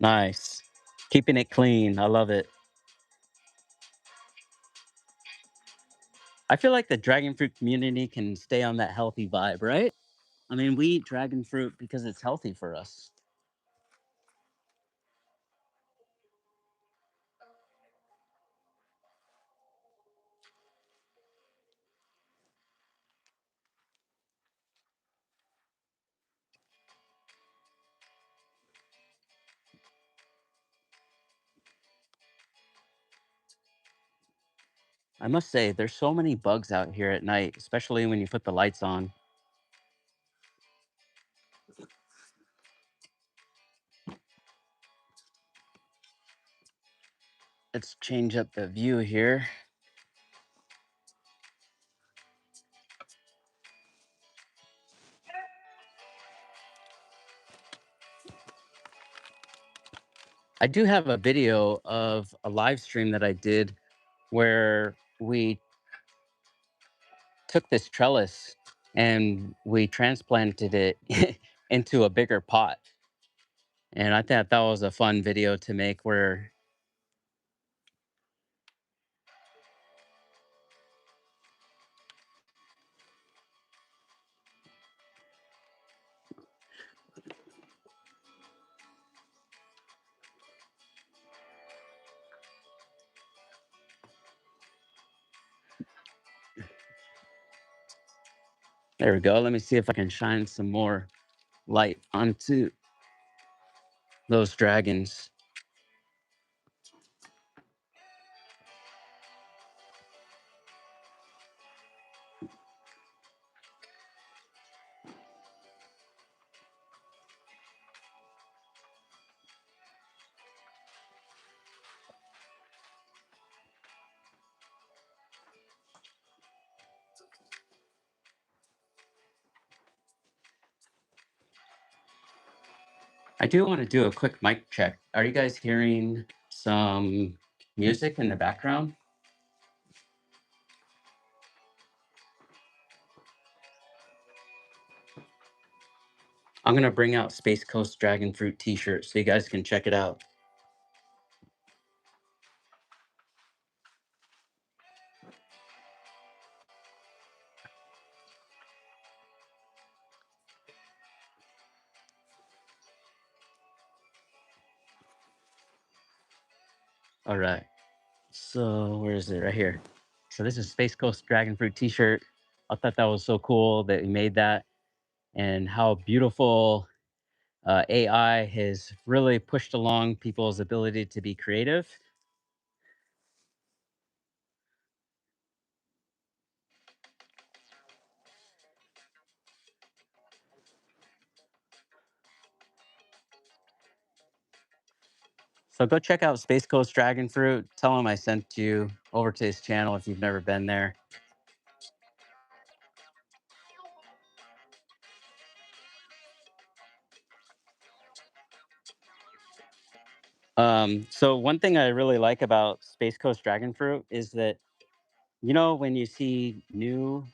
Nice. Keeping it clean. I love it. I feel like the dragon fruit community can stay on that healthy vibe, right? I mean, we eat dragon fruit because it's healthy for us. I must say, there's so many bugs out here at night, especially when you put the lights on. Let's change up the view here. I do have a video of a live stream that I did where we took this trellis and we transplanted it into a bigger pot. And I thought that was a fun video to make where there we go. Let me see if I can shine some more light onto those dragons. I do want to do a quick mic check. Are you guys hearing some music in the background? I'm going to bring out Space Coast Dragon Fruit t shirt so you guys can check it out. All right. So where is it? Right here. So this is Space Coast Dragon Fruit T-shirt. I thought that was so cool that he made that, and how beautiful AI has really pushed along people's ability to be creative. So go check out Space Coast Dragon Fruit. Tell him I sent you over to his channel if you've never been there. So one thing I really like about Space Coast Dragon Fruit is that, when you see new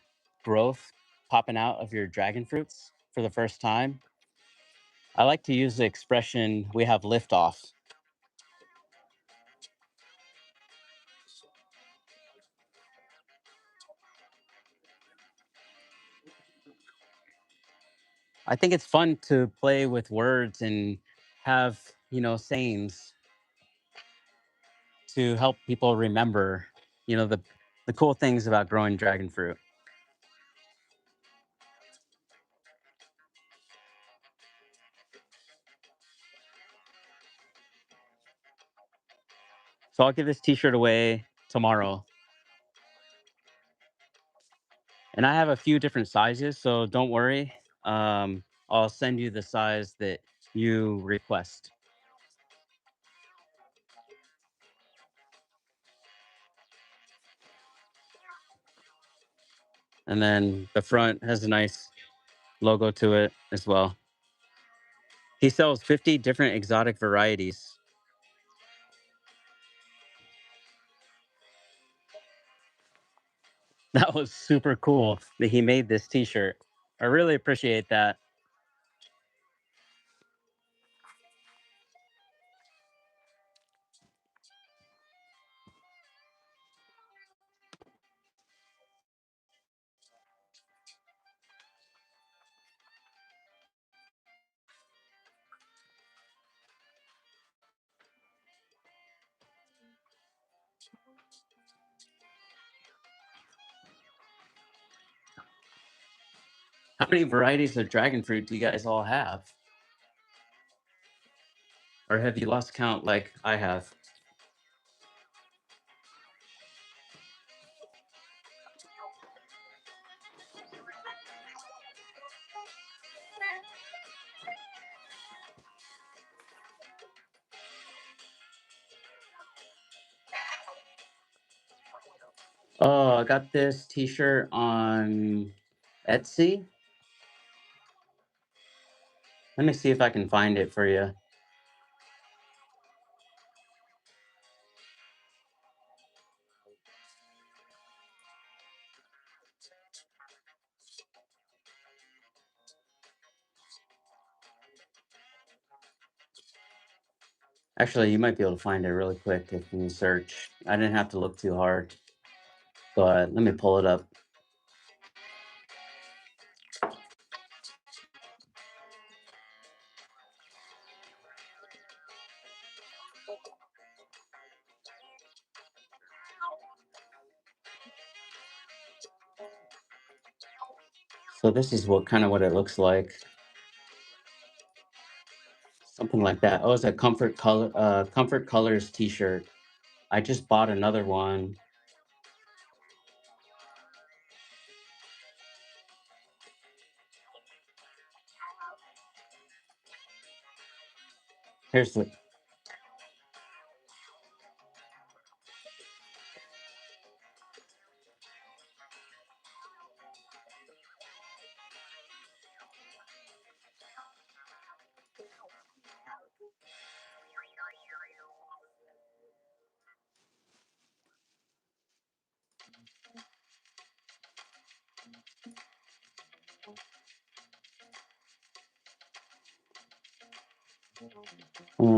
growth popping out of your dragon fruits for the first time, I like to use the expression "we have liftoff." I think it's fun to play with words and have, sayings to help people remember, the cool things about growing dragon fruit. So I'll give this t-shirt away tomorrow. And I have a few different sizes, so don't worry. I'll send you the size that you request. And then the front has a nice logo to it as well. He sells 50 different exotic varieties. That was super cool that he made this t-shirt. I really appreciate that. How many varieties of dragon fruit do you guys all have? Or have you lost count like I have? Oh, I got this t-shirt on Etsy. Let me see if I can find it for you. Actually, you might be able to find it really quick if you search. I didn't have to look too hard, but let me pull it up. So this is what it looks like. Something like that. Oh, it's a Comfort Colors t-shirt. I just bought another one. Here's the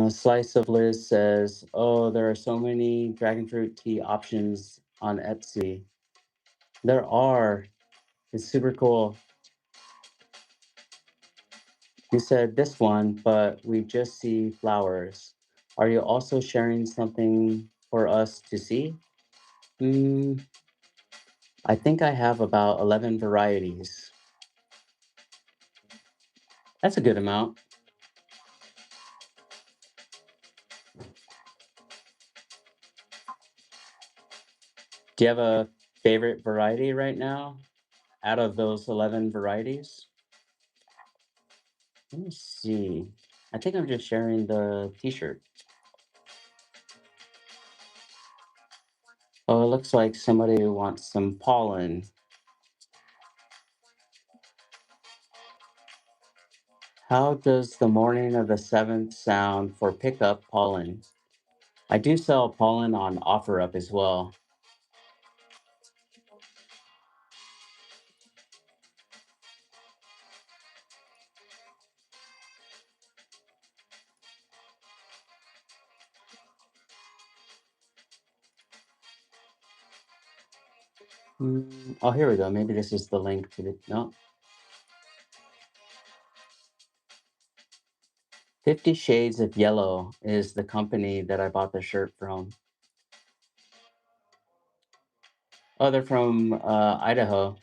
Slice of Liz says, "Oh, there are so many dragon fruit tea options on Etsy. There are. It's super cool. You said this one, but we just see flowers. Are you also sharing something for us to see?" Mm, I think I have about 11 varieties. That's a good amount. Do you have a favorite variety right now out of those 11 varieties? Let me see. I think I'm just sharing the t-shirt. Oh, it looks like somebody wants some pollen. How does the morning of the 7th sound for pickup pollen? I do sell pollen on OfferUp as well. Oh, here we go. Maybe this is the link to the no. 50 Shades of Yellow is the company that I bought the shirt from. Oh, they're from Idaho.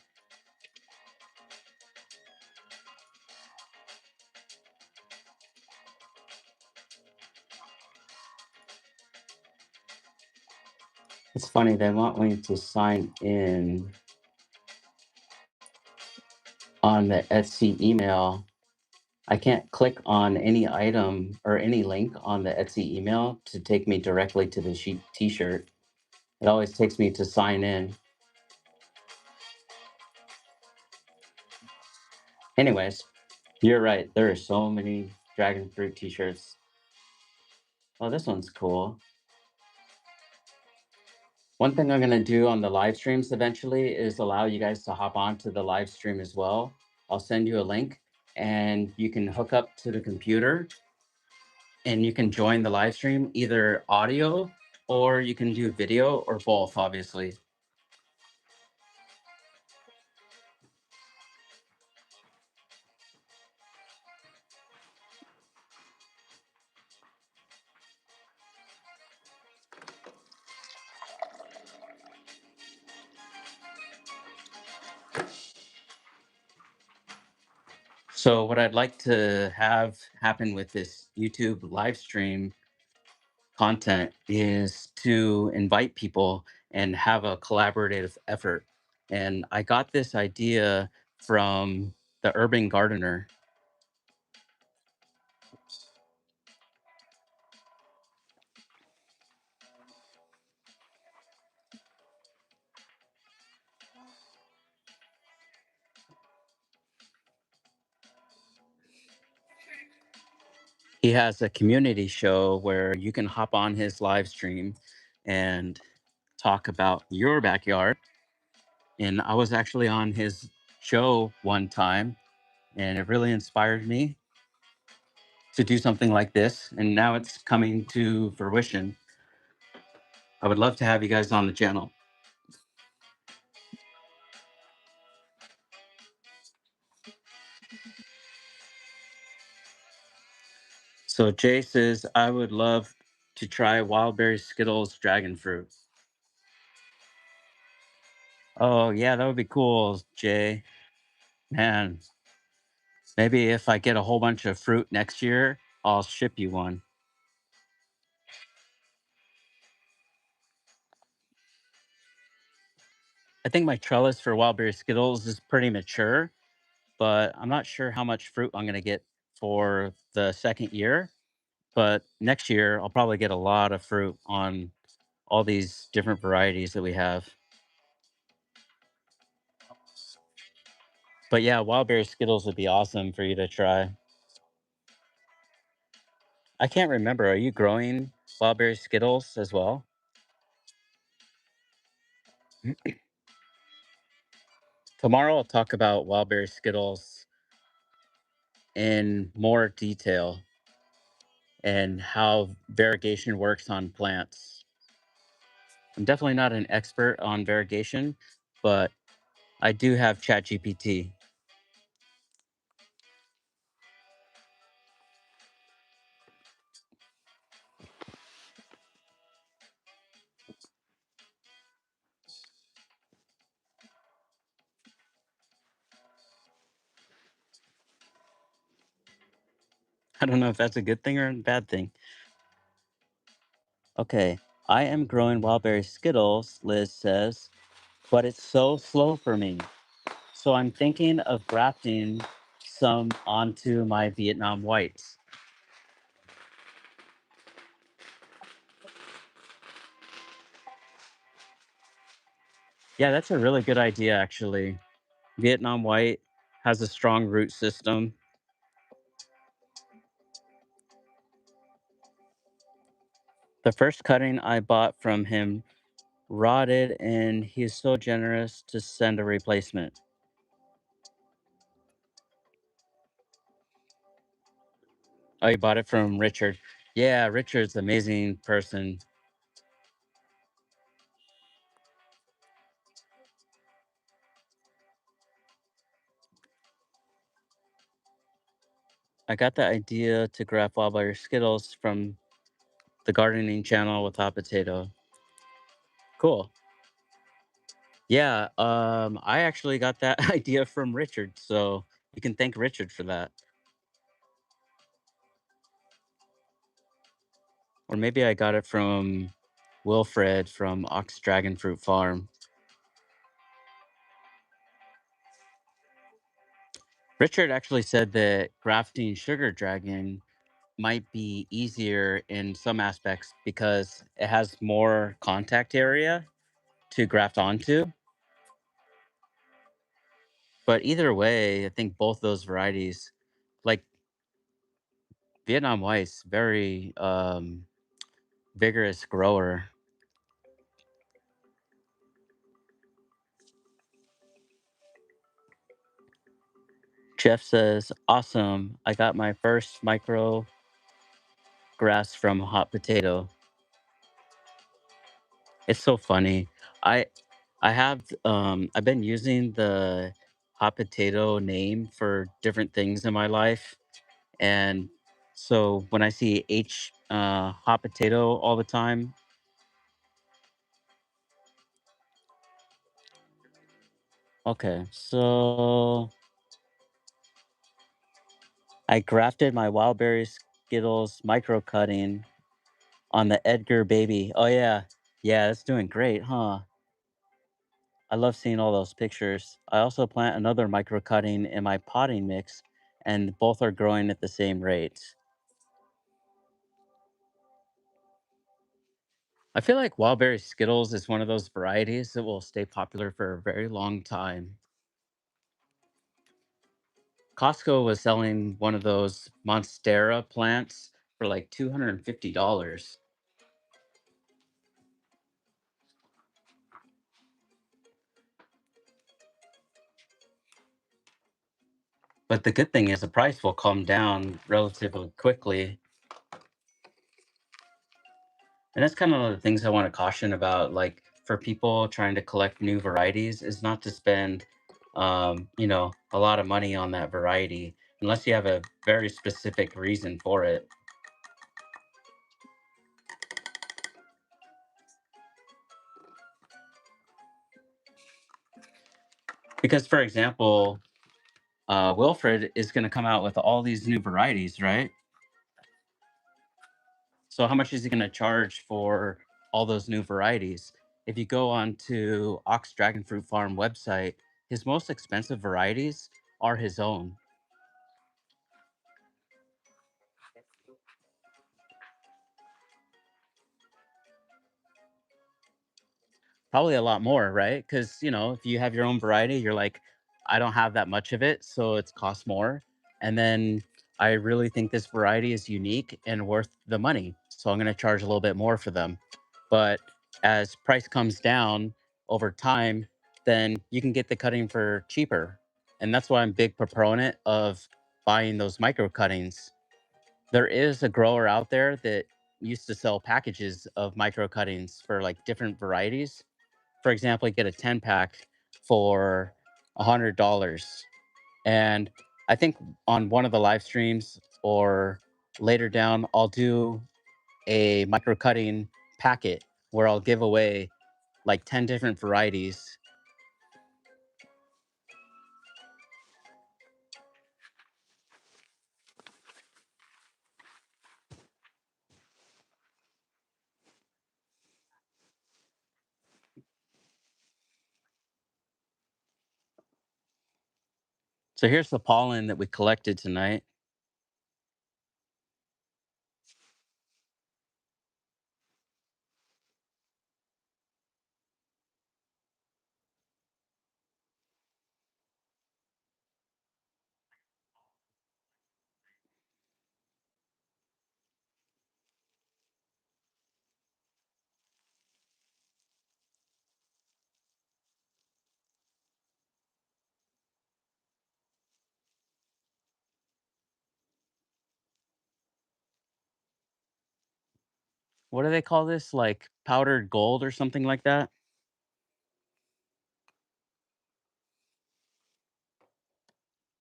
It's funny, they want me to sign in on the Etsy email. I can't click on any item or any link on the Etsy email to take me directly to the t-shirt. It always takes me to sign in. Anyways, you're right. There are so many dragon fruit t-shirts. Oh, this one's cool. One thing I'm gonna do on the live streams eventually is allow you guys to hop on to the live stream as well. I'll send you a link and you can hook up to the computer and you can join the live stream, either audio or you can do video or both, obviously. So what I'd like to have happen with this YouTube live stream content is to invite people and have a collaborative effort. And I got this idea from the Urban Gardener. He has a community show where you can hop on his live stream and talk about your backyard. And I was actually on his show one time, and it really inspired me to do something like this. And now it's coming to fruition. I would love to have you guys on the channel. So Jay says, I would love to try Wildberry Skittles dragon fruit. Oh, yeah, that would be cool, Jay. Man, maybe if I get a whole bunch of fruit next year, I'll ship you one. I think my trellis for Wildberry Skittles is pretty mature, but I'm not sure how much fruit I'm going to get for the second year. But next year, I'll probably get a lot of fruit on all these different varieties that we have. But yeah, Wildberry Skittles would be awesome for you to try. I can't remember. Are you growing Wildberry Skittles as well? Tomorrow, I'll talk about Wildberry Skittles in more detail and how variegation works on plants. I'm definitely not an expert on variegation, but I do have ChatGPT. I don't know if that's a good thing or a bad thing. Okay, I am growing Wildberry Skittles, Liz says, but it's so slow for me. So I'm thinking of grafting some onto my Vietnam whites. Yeah, that's a really good idea, actually. Vietnam white has a strong root system. The first cutting I bought from him rotted, and he is so generous to send a replacement. Oh, you bought it from Richard. Yeah, Richard's an amazing person. I got the idea to graft wildfire Skittles from the gardening channel with hot potato. Cool. Yeah, I actually got that idea from Richard, so you can thank Richard for that. Or maybe I got it from Wilfred from Ox Dragon Fruit Farm. Richard actually said that grafting sugar dragon might be easier in some aspects because it has more contact area to graft onto. But either way, I think both those varieties, like Vietnam White's, very vigorous grower. Jeff says, "Awesome! I got my first micro grass from hot potato." It's so funny. I I've been using the hot potato name for different things in my life. And so when I see hot potato all the time, okay, so I grafted my wild berry Skittles micro cutting on the Edgar baby. Oh yeah. Yeah, it's doing great, huh? I love seeing all those pictures. I also plant another micro cutting in my potting mix, and both are growing at the same rate. I feel like Wildberry Skittles is one of those varieties that will stay popular for a very long time. Costco was selling one of those Monstera plants for like $250. But the good thing is the price will come down relatively quickly. And that's kind of the things I want to caution about, like for people trying to collect new varieties, is not to spend, a lot of money on that variety unless you have a very specific reason for it. Because, for example, Wilfred is going to come out with all these new varieties, right? So how much is he going to charge for all those new varieties? If you go on to Ox Dragon Fruit Farm website, his most expensive varieties are his own. Probably a lot more, right? Because, if you have your own variety, you're like, I don't have that much of it, so it's cost more. And then I really think this variety is unique and worth the money. So I'm going to charge a little bit more for them. But as price comes down over time, then you can get the cutting for cheaper. And that's why I'm a big proponent of buying those micro cuttings. There is a grower out there that used to sell packages of micro cuttings for like different varieties. For example, you get a 10 pack for $100. And I think on one of the live streams or later down, I'll do a micro cutting packet where I'll give away like 10 different varieties. So here's the pollen that we collected tonight. What do they call this? Like powdered gold or something like that?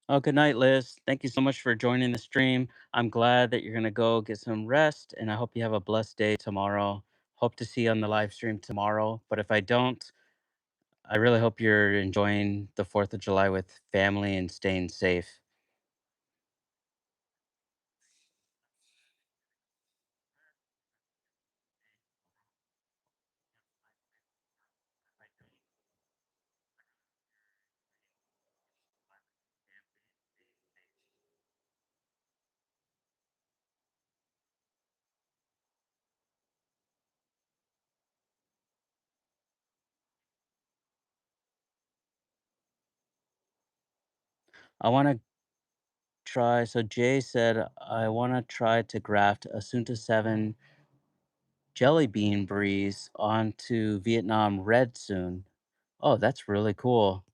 Oh, good night, Liz. Thank you so much for joining the stream. I'm glad that you're going to go get some rest, and I hope you have a blessed day tomorrow. Hope to see you on the live stream tomorrow. But if I don't, I really hope you're enjoying the 4th of July with family and staying safe. I want to try. So Jay said, I want to try to graft Asunta 7 Jelly Bean Breeze onto Vietnam Red soon. Oh, that's really cool.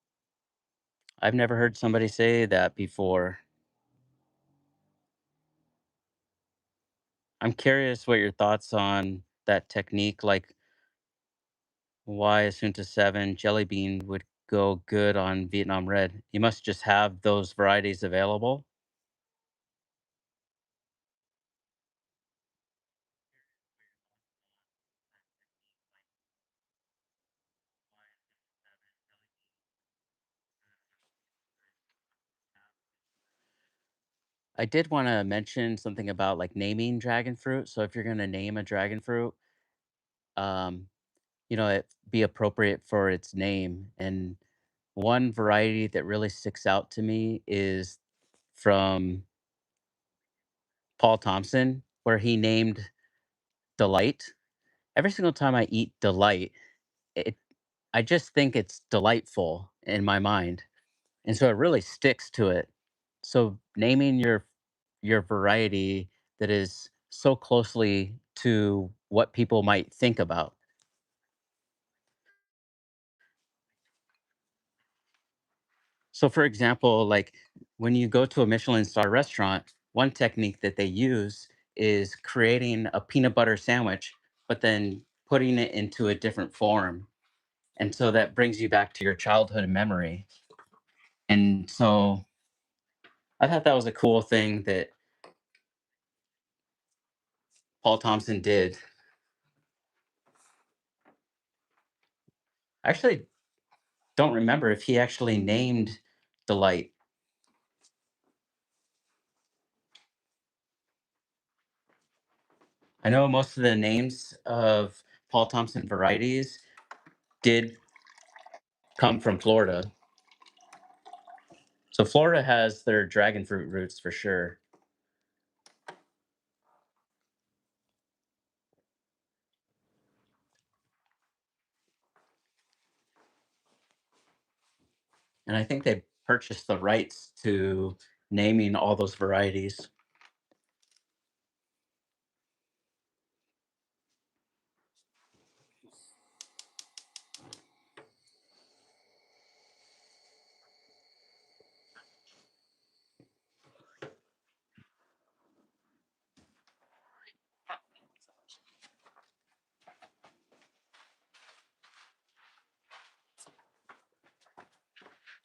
I've never heard somebody say that before. I'm curious what your thoughts on that technique, like why Asunta 7 Jelly Bean would go good on Vietnam Red. You must just have those varieties available. I did want to mention something about like naming dragon fruit. So if you're going to name a dragon fruit, um, it be appropriate for its name. And one variety that really sticks out to me is from Paul Thompson, where he named Delight. Every single time I eat Delight, it I just think it's delightful in my mind, and so it really sticks to it. So naming your variety that is so closely to what people might think about. So, for example, like when you go to a Michelin star restaurant, one technique that they use is creating a peanut butter sandwich, but then putting it into a different form. And so that brings you back to your childhood memory. And so I thought that was a cool thing that Paul Thompson did. I actually don't remember if he actually named Delight. I know most of the names of Paul Thompson varieties did come from Florida. So Florida has their dragon fruit roots for sure. And I think they purchased the rights to naming all those varieties.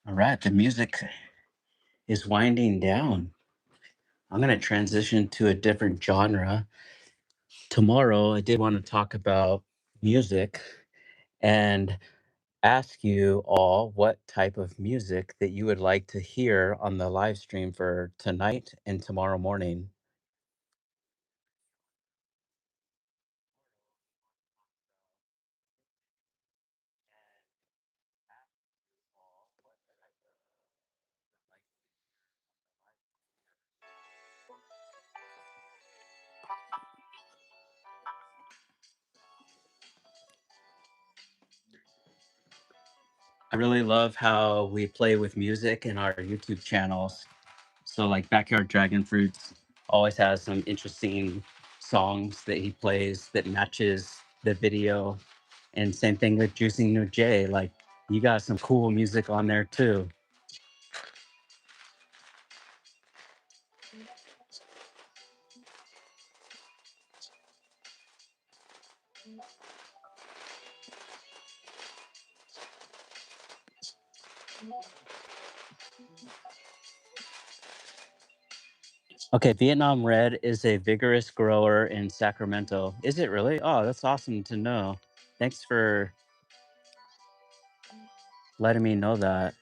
All right, the music is winding down. I'm going to transition to a different genre. Tomorrow, I did want to talk about music and ask you all what type of music that you would like to hear on the live stream for tonight and tomorrow morning. I really love how we play with music in our YouTube channels. So, like Backyard Dragon Fruits always has some interesting songs that he plays that matches the video. And same thing with Juicing New J. Like, you got some cool music on there too. Okay, Vietnam Red is a vigorous grower in Sacramento. Is it really? Oh, that's awesome to know. Thanks for letting me know that.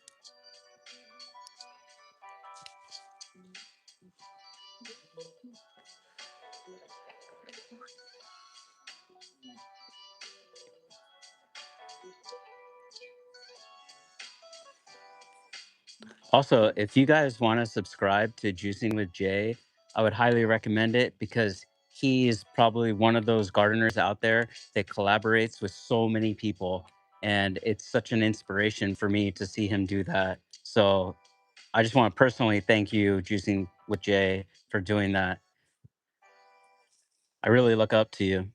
Also, if you guys want to subscribe to Juicing with Jay, I would highly recommend it because he is probably one of those gardeners out there that collaborates with so many people. And it's such an inspiration for me to see him do that. So I just want to personally thank you, Juicing with Jay, for doing that. I really look up to you.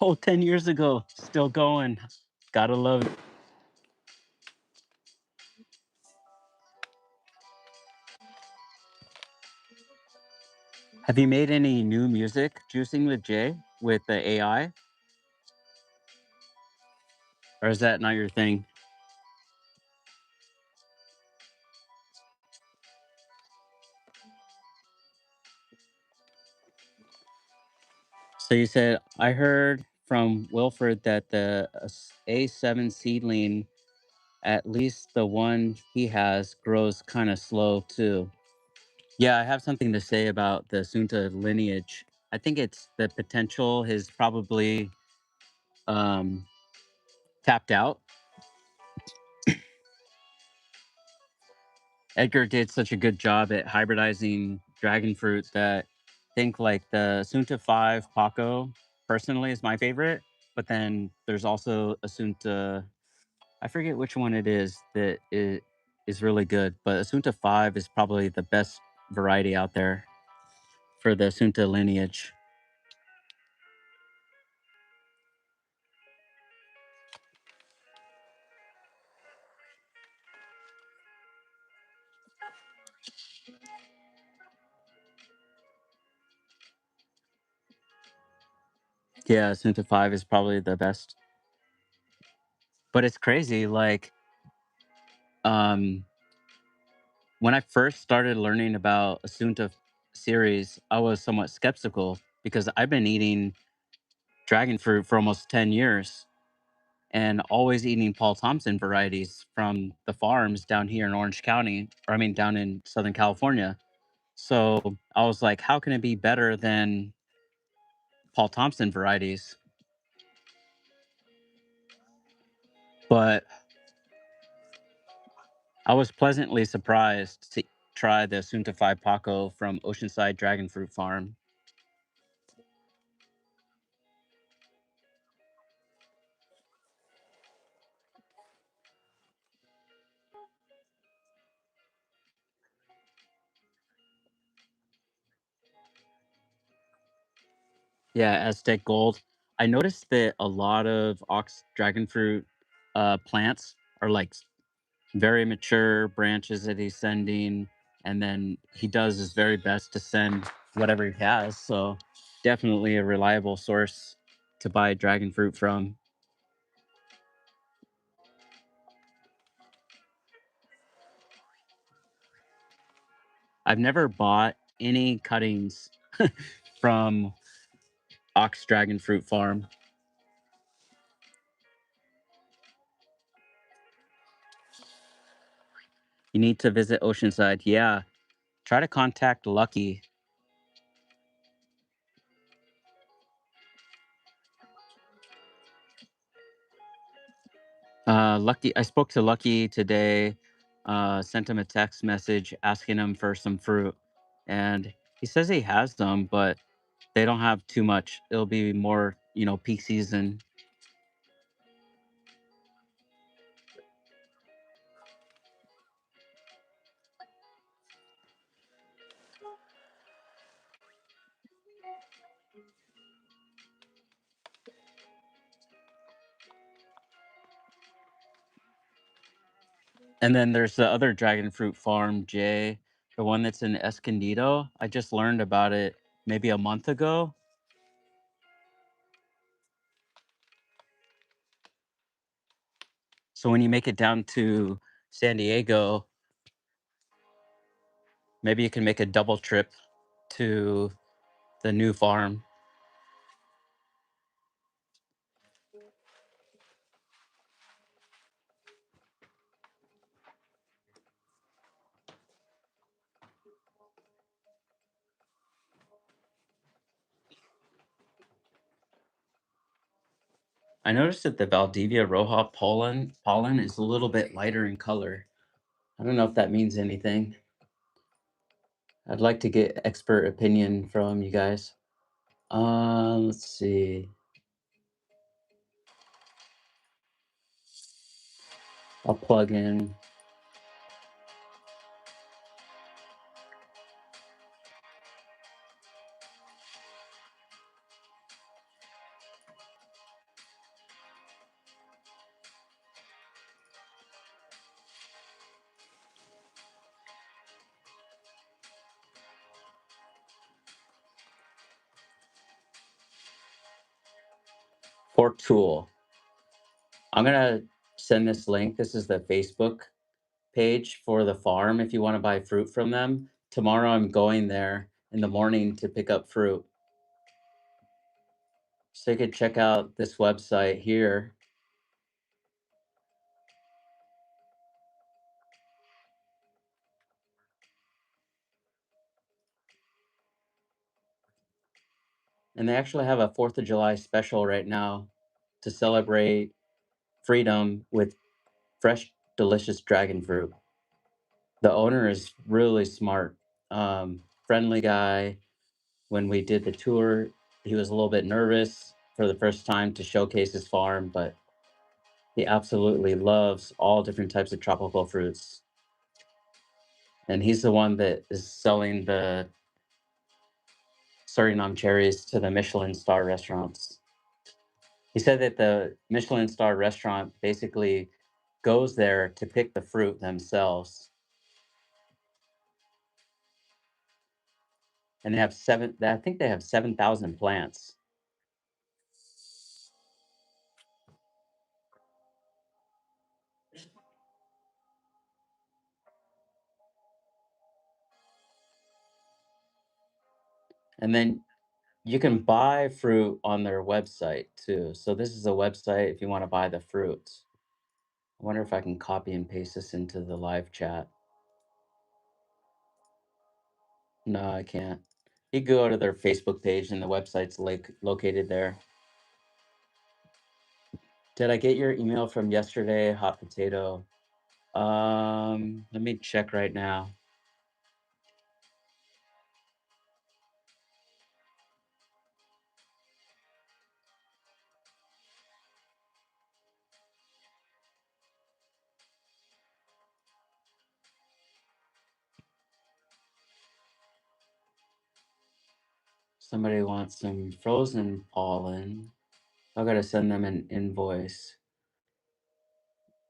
Oh, 10 years ago, still going. Gotta love it. Have you made any new music, Juicing with Jay, with the AI? Or is that not your thing? So you said, I heard from Wilford that the A7 seedling, at least the one he has, grows kind of slow too. Yeah, I have something to say about the Sunta lineage. I think it's the potential is probably um, tapped out. Edgar did such a good job at hybridizing dragon fruit that I think like the Sunta 5 Paco personally is my favorite. But then there's also a Sunta, I forget which one it is that it is really good, but Asunta 5 is probably the best variety out there for the Asunta lineage. Yeah, Asunta 5 is probably the best. But it's crazy, like, um, when I first started learning about Asunta series, I was somewhat skeptical because I've been eating dragon fruit for almost 10 years and always eating Paul Thompson varieties from the farms down here in Orange County, or I mean, down in Southern California. So I was like, how can it be better than Paul Thompson varieties? But I was pleasantly surprised to try the Sunta 5 Paco from Oceanside Dragon Fruit Farm. Yeah, Aztec Gold. I noticed that a lot of ox dragon fruit plants are like very mature branches that he's sending, and then he does his very best to send whatever he has. So definitely a reliable source to buy dragon fruit from. I've never bought any cuttings from Ox Dragon Fruit Farm. You need to visit Oceanside. Yeah, try to contact Lucky. Lucky. I spoke to Lucky today. Sent him a text message asking him for some fruit, and he says he has some, but they don't have too much. It'll be more, peak season. And then there's the other dragon fruit farm, Jay, the one that's in Escondido. I just learned about it maybe a month ago. So when you make it down to San Diego, maybe you can make a double trip to the new farm. I noticed that the Valdivia Roja pollen is a little bit lighter in color. I don't know if that means anything. I'd like to get expert opinion from you guys. Let's see. I'll plug in. For Tool. I'm gonna send this link. This is the Facebook page for the farm if you want to buy fruit from them. Tomorrow I'm going there in the morning to pick up fruit. So you could check out this website here. And they actually have a 4th of July special right now to celebrate freedom with fresh, delicious dragon fruit. The owner is really smart, friendly guy. When we did the tour, he was a little bit nervous for the first time to showcase his farm, but he absolutely loves all different types of tropical fruits. And he's the one that is selling the Suriname cherries to the Michelin star restaurants. He said that the Michelin star restaurant basically goes there to pick the fruit themselves. And they have I think they have 7,000 plants. And then you can buy fruit on their website too. So this is a website if you want to buy the fruits. I wonder if I can copy and paste this into the live chat. No, I can't. You go to their Facebook page and the website's located there. Did I get your email from yesterday, hot potato? Let me check right now. Somebody wants some frozen pollen. I gotta send them an invoice.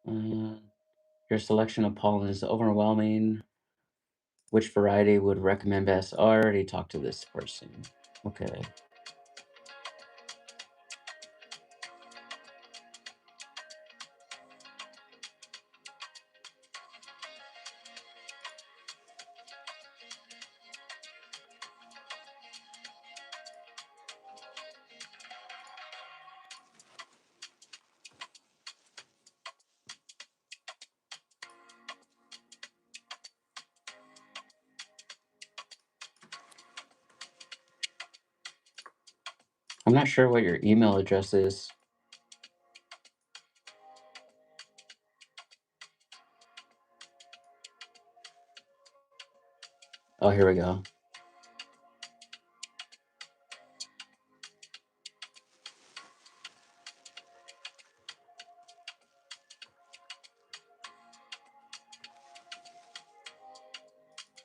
Uh, your selection of pollen is overwhelming. Which variety would recommend best? Oh, I already talked to this person. Okay. I'm not sure what your email address is. Oh, here we go.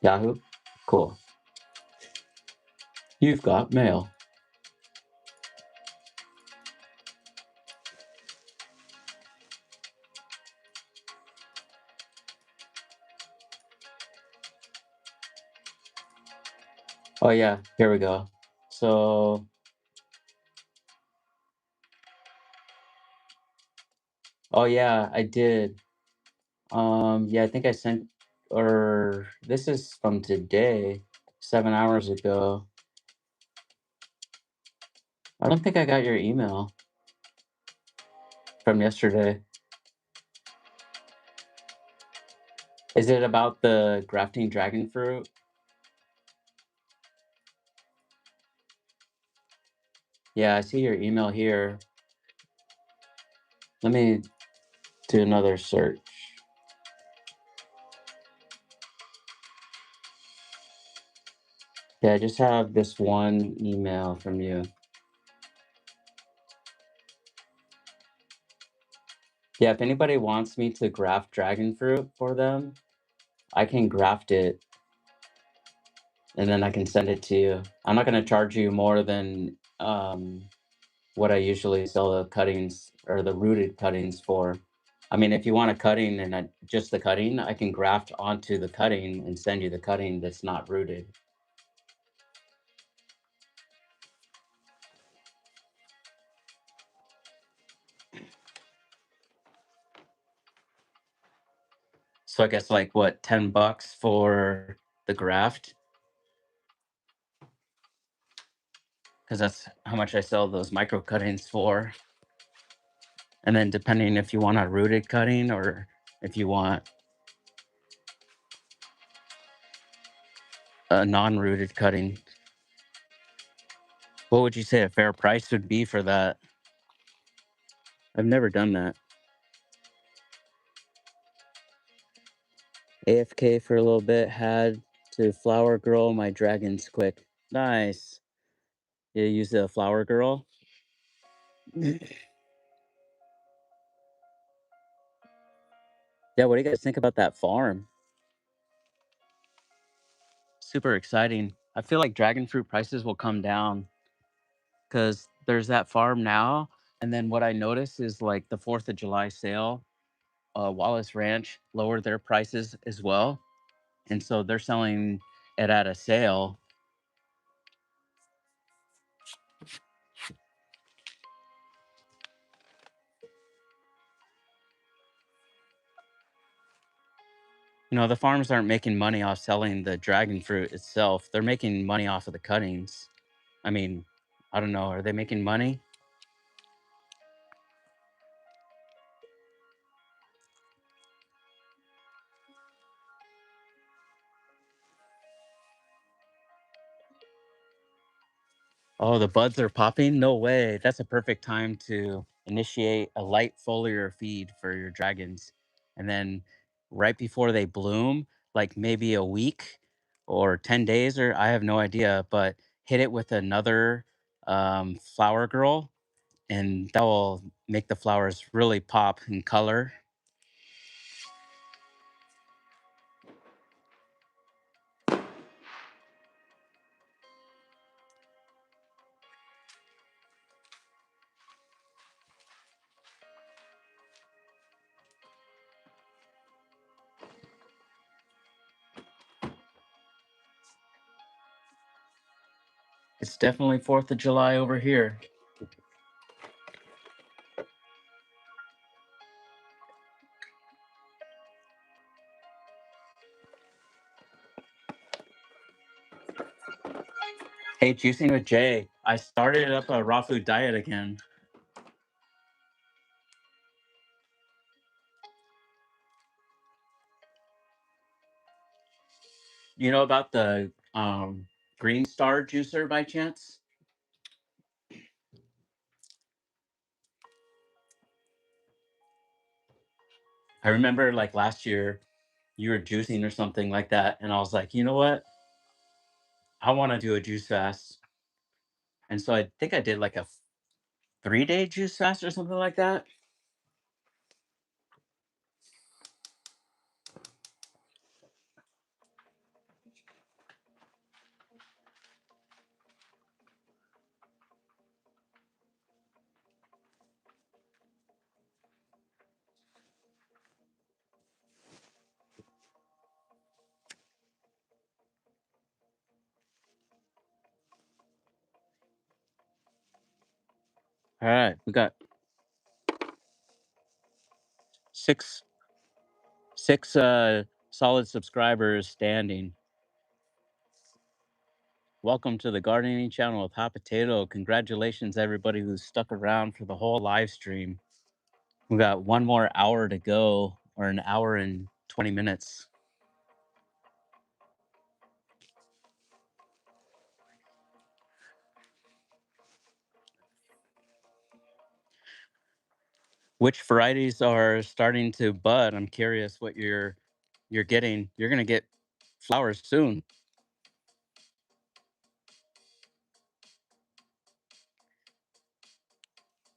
Yahoo? Cool. You've got mail. Oh yeah, here we go. So, oh yeah, I did. Yeah, I think I sent, or this is from today, 7 hours ago. I don't think I got your email from yesterday. Is it about the grafting dragon fruit? Yeah, I see your email here. Let me do another search. Yeah, I just have this one email from you. Yeah, if anybody wants me to graft dragon fruit for them, I can graft it and then I can send it to you. I'm not going to charge you more than what I usually sell the cuttings or the rooted cuttings for. I mean, if you want a cutting and just the cutting, I can graft onto the cutting and send you the cutting that's not rooted. So I guess like what, $10 for the graft? Because that's how much I sell those micro cuttings for. And then depending if you want a rooted cutting or if you want a non-rooted cutting, what would you say a fair price would be for that? I've never done that. AFK for a little bit, had to flower girl my dragons quick. Nice. You use the flower girl? Yeah, what do you guys think about that farm? Super exciting. I feel like dragon fruit prices will come down because there's that farm now. And then what I noticed is like the 4th of July sale, Wallace Ranch lowered their prices as well. And so they're selling it at a sale. You know, the farms aren't making money off selling the dragon fruit itself. They're making money off of the cuttings. I mean, I don't know. Are they making money? Oh, the buds are popping? No way. That's a perfect time to initiate a light foliar feed for your dragons. And then right before they bloom, like maybe a week or 10 days, or I have no idea, but hit it with another flower girl, and that will make the flowers really pop in color. It's definitely 4th of July over here. Hey, juicing with Jay. I started up a raw food diet again. You know about the Green Star juicer by chance? I remember like last year you were juicing or something like that, and I was like, you know what? I want to do a juice fast. And so I think I did like a 3-day juice fast or something like that. All right, we got six six solid subscribers standing. Welcome to the gardening channel with Hot Potato. Congratulations, everybody who's stuck around for the whole live stream. We got one more hour to go, or an hour and 20 minutes. Which varieties are starting to bud? I'm curious what you're getting. You're gonna get flowers soon.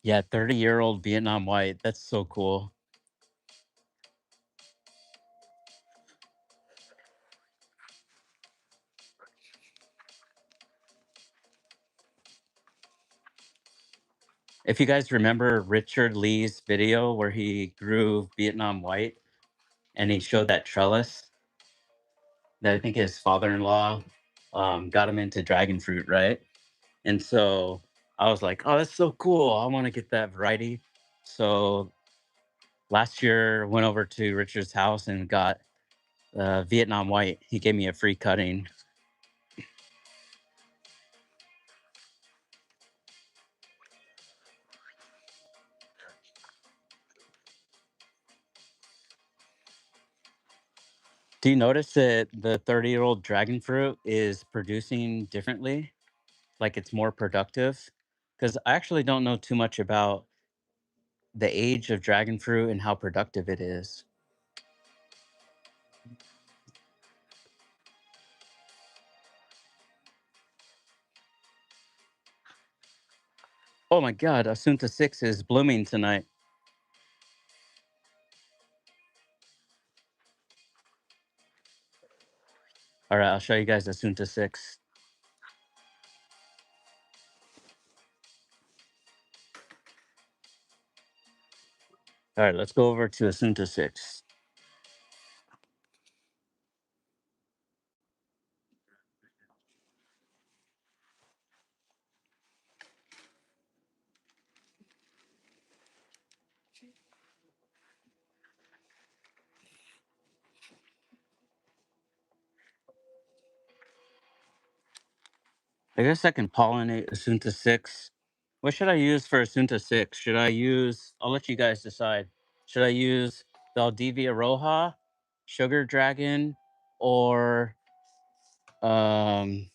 Yeah, 30-year-old Vietnam white. That's so cool. If you guys remember Richard Lee's video where he grew Vietnam white and he showed that trellis, that I think his father-in-law got him into dragon fruit, right? And so I was like, oh, that's so cool. I want to get that variety. So last year went over to Richard's house and got Vietnam white. He gave me a free cutting. Do you notice that the 30-year-old dragon fruit is producing differently? Like it's more productive? Because I actually don't know too much about the age of dragon fruit and how productive it is. Oh my God, Asunta 6 is blooming tonight. All right, I'll show you guys Asunta 6. All right, let's go over to Asunta 6. I guess I can pollinate Asunta 6. What should I use for Asunta 6? Should I use, I'll let you guys decide. Should I use Valdivia Roja, Sugar Dragon, or um,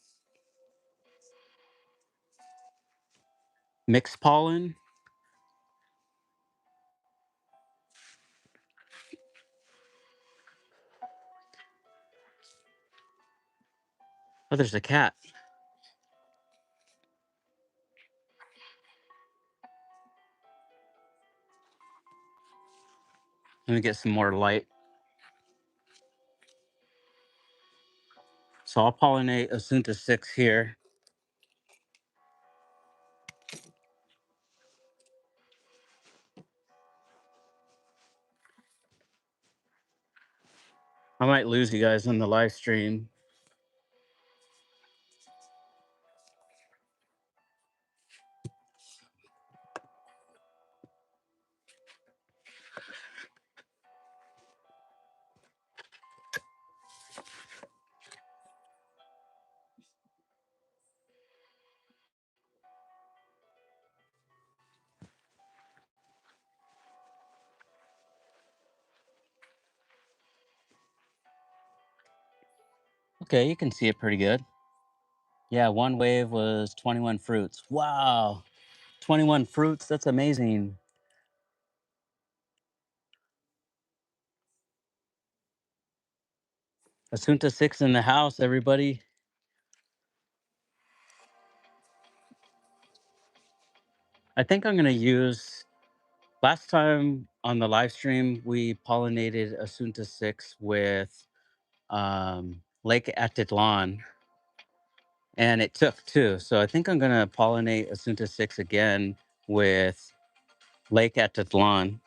mixed pollen? Oh, there's a cat. Let me get some more light. So I'll pollinate Asunta 6 here. I might lose you guys on the live stream. Okay, you can see it pretty good. Yeah, one wave was 21 fruits. Wow, 21 fruits. That's amazing. Asunta 6 in the house, everybody. I think I'm going to use, last time on the live stream, we pollinated Asunta 6 with Lake Atitlan, and it took too. So I think I'm going to pollinate Asunta 6 again with Lake Atitlan.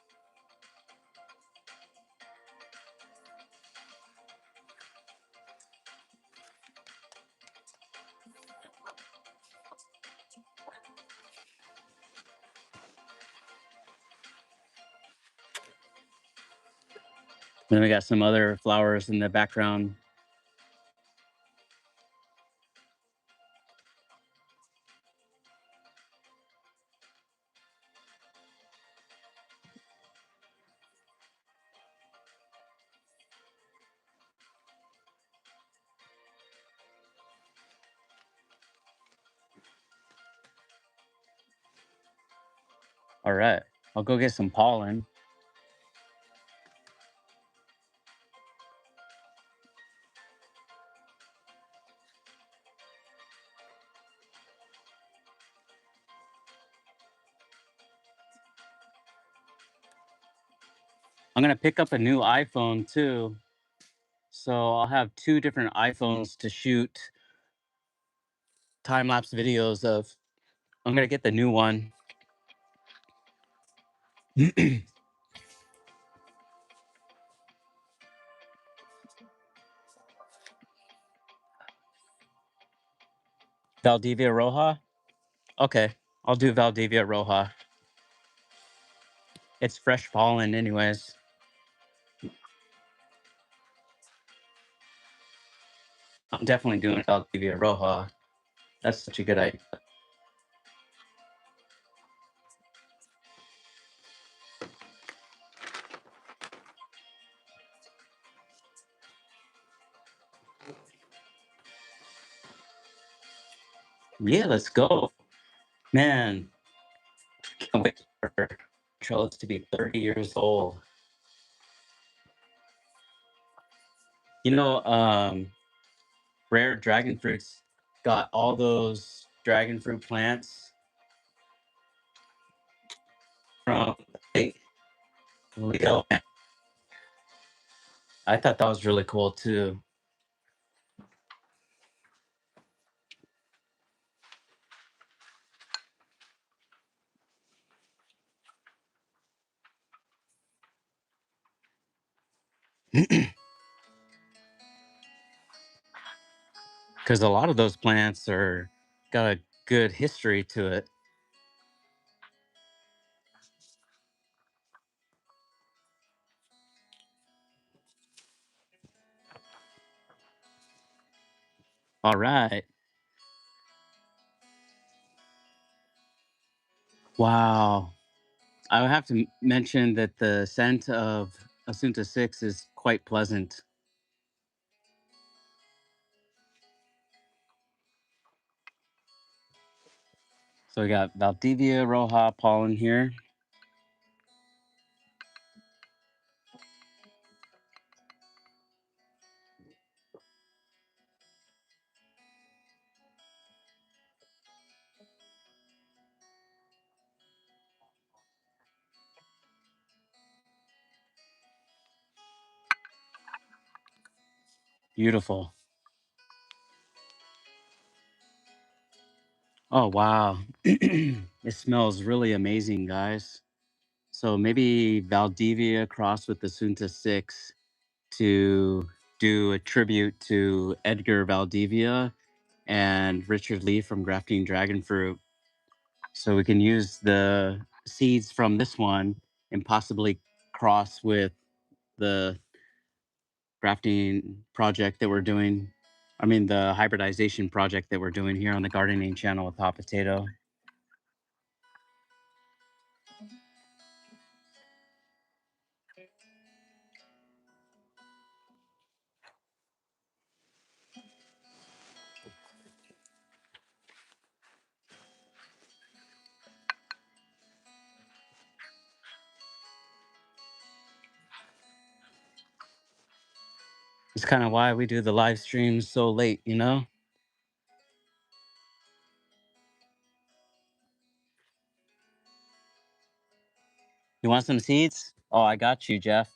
Then we got some other flowers in the background. All right. I'll go get some pollen. I'm going to pick up a new iPhone too. So I'll have two different iPhones to shoot time lapse videos of. I'm going to get the new one. Valdivia Roja? Okay. I'll do Valdivia Roja. It's fresh pollen, anyways. I'm definitely doing Valdivia Roja. That's such a good idea. Yeah, let's go. Man, can't wait for Trellis to be 30 years old. You know, Rare Dragon Fruits got all those dragon fruit plants from like, Leo. I thought that was really cool too. Because a lot of those plants are got a good history to it. All right. Wow. I would have to mention that the scent of Asunta 6 is quite pleasant. So we got Valdivia Roja pollen here. Beautiful. Oh, wow. It smells really amazing, guys. So maybe Valdivia crossed with the Sunta 6 to do a tribute to Edgar Valdivia and Richard Lee from Grafting Dragon Fruit. So we can use the seeds from this one and possibly cross with the grafting project that we're doing. I mean, the hybridization project that we're doing here on the gardening channel with Hot Potato. It's kind of why we do the live streams so late, you know? You want some seeds? Oh, I got you, Jeff.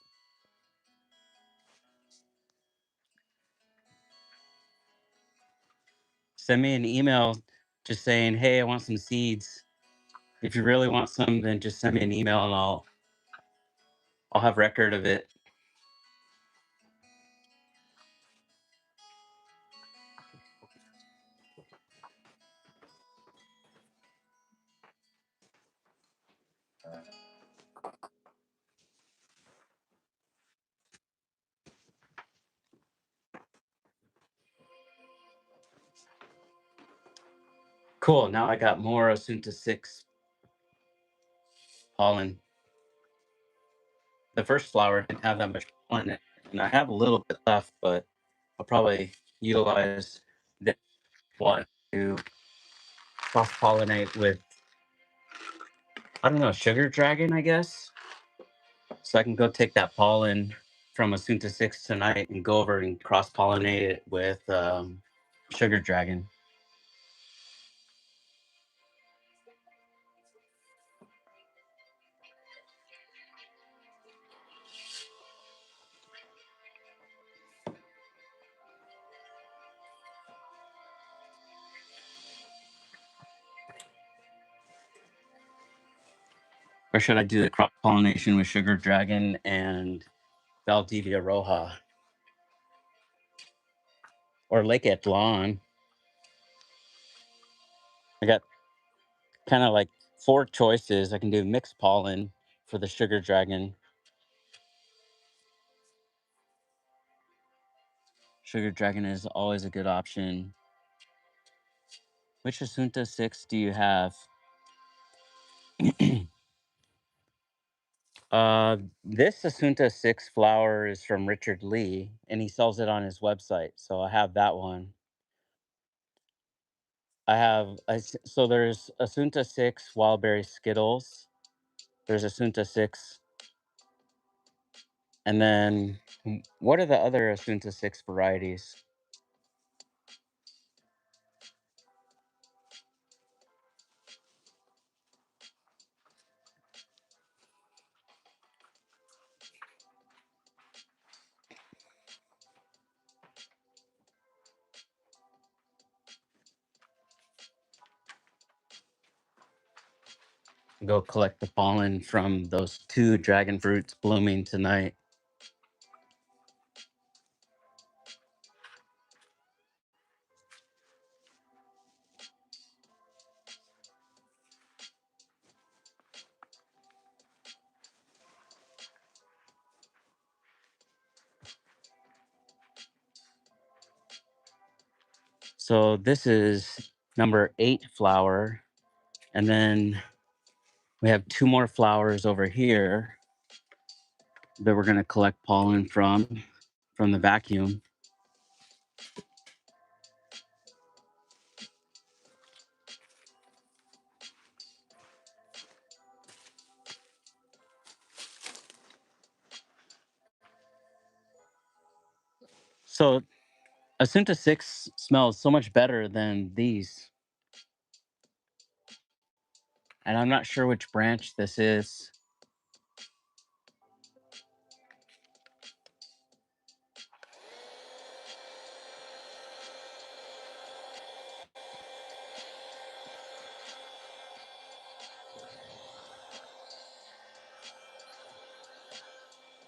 Send me an email just saying, hey, I want some seeds. If you really want some, then just send me an email and I'll have record of it. Cool. Now I got more Asunta 6 pollen. The first flower didn't have that much pollen in it, and I have a little bit left, but I'll probably utilize this one to cross pollinate with, I don't know, sugar dragon, I guess. So I can go take that pollen from Asunta 6 tonight and go over and cross pollinate it with sugar dragon. Or should I do the cross pollination with sugar dragon and Valdivia roja or Lake Etlan? I got kind of like four choices. I can do mixed pollen for the sugar dragon. Sugar dragon is always a good option. Which Asunta 6 do you have? This Asunta 6 flower is from Richard Lee, and he sells it on his website. So I have that one. So there's Asunta 6 Wildberry Skittles. There's Asunta 6. And then what are the other Asunta 6 varieties? Go collect the pollen from those two dragon fruits blooming tonight. So this is number 8 flower. And then we have two more flowers over here that we're going to collect pollen from the vacuum. So Asunta 6 smells so much better than these. And I'm not sure which branch this is.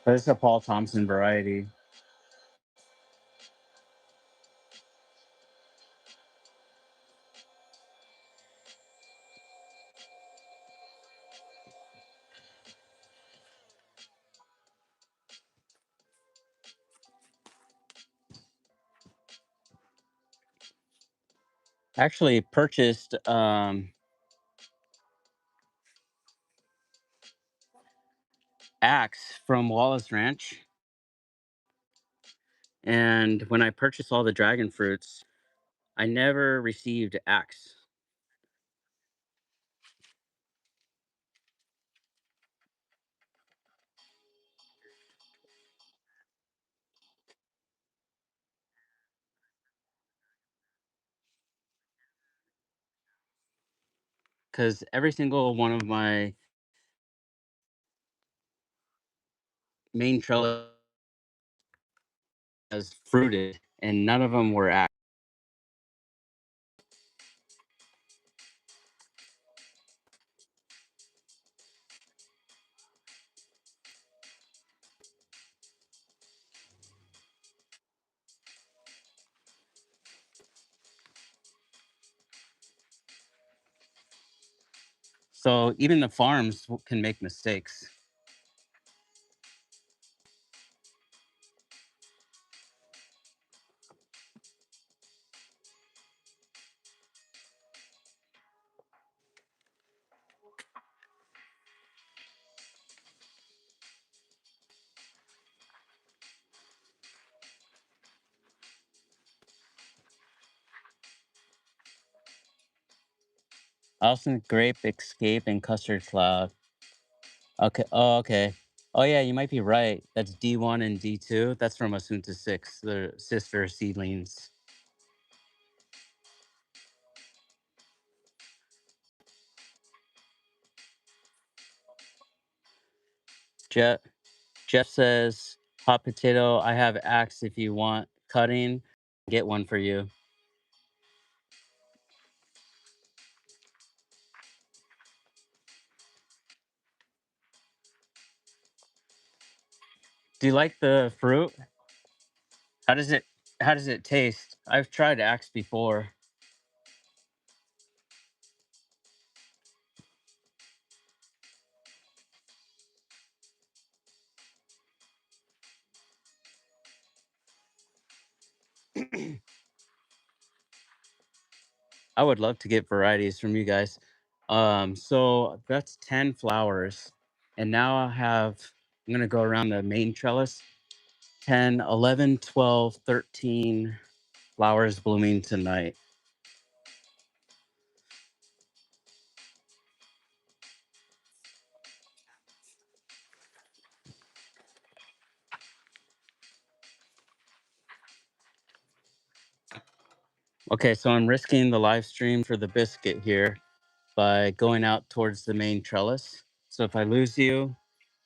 But it's a Paul Thompson variety. Actually purchased Axe from Wallace Ranch. And when I purchased all the dragon fruits, I never received Axe. Because every single one of my main trellis has fruited, and none of them were Axe. So even the farms can make mistakes. Alston Grape, Escape, and Custard Cloud. Okay. Oh, okay. Oh, yeah, you might be right. That's D1 and D2. That's from Asunta 6, the sister seedlings. Jeff, Jeff says, hot potato, I have axe if you want cutting. Get one for you. Do you like the fruit? How does it how does it taste? I've tried axe before. I would love to get varieties from you guys. So that's 10 flowers. And now I'm gonna go around the main trellis. 10, 11, 12, 13 flowers blooming tonight. Okay, so I'm risking the live stream for the biscuit here by going out towards the main trellis. So if I lose you,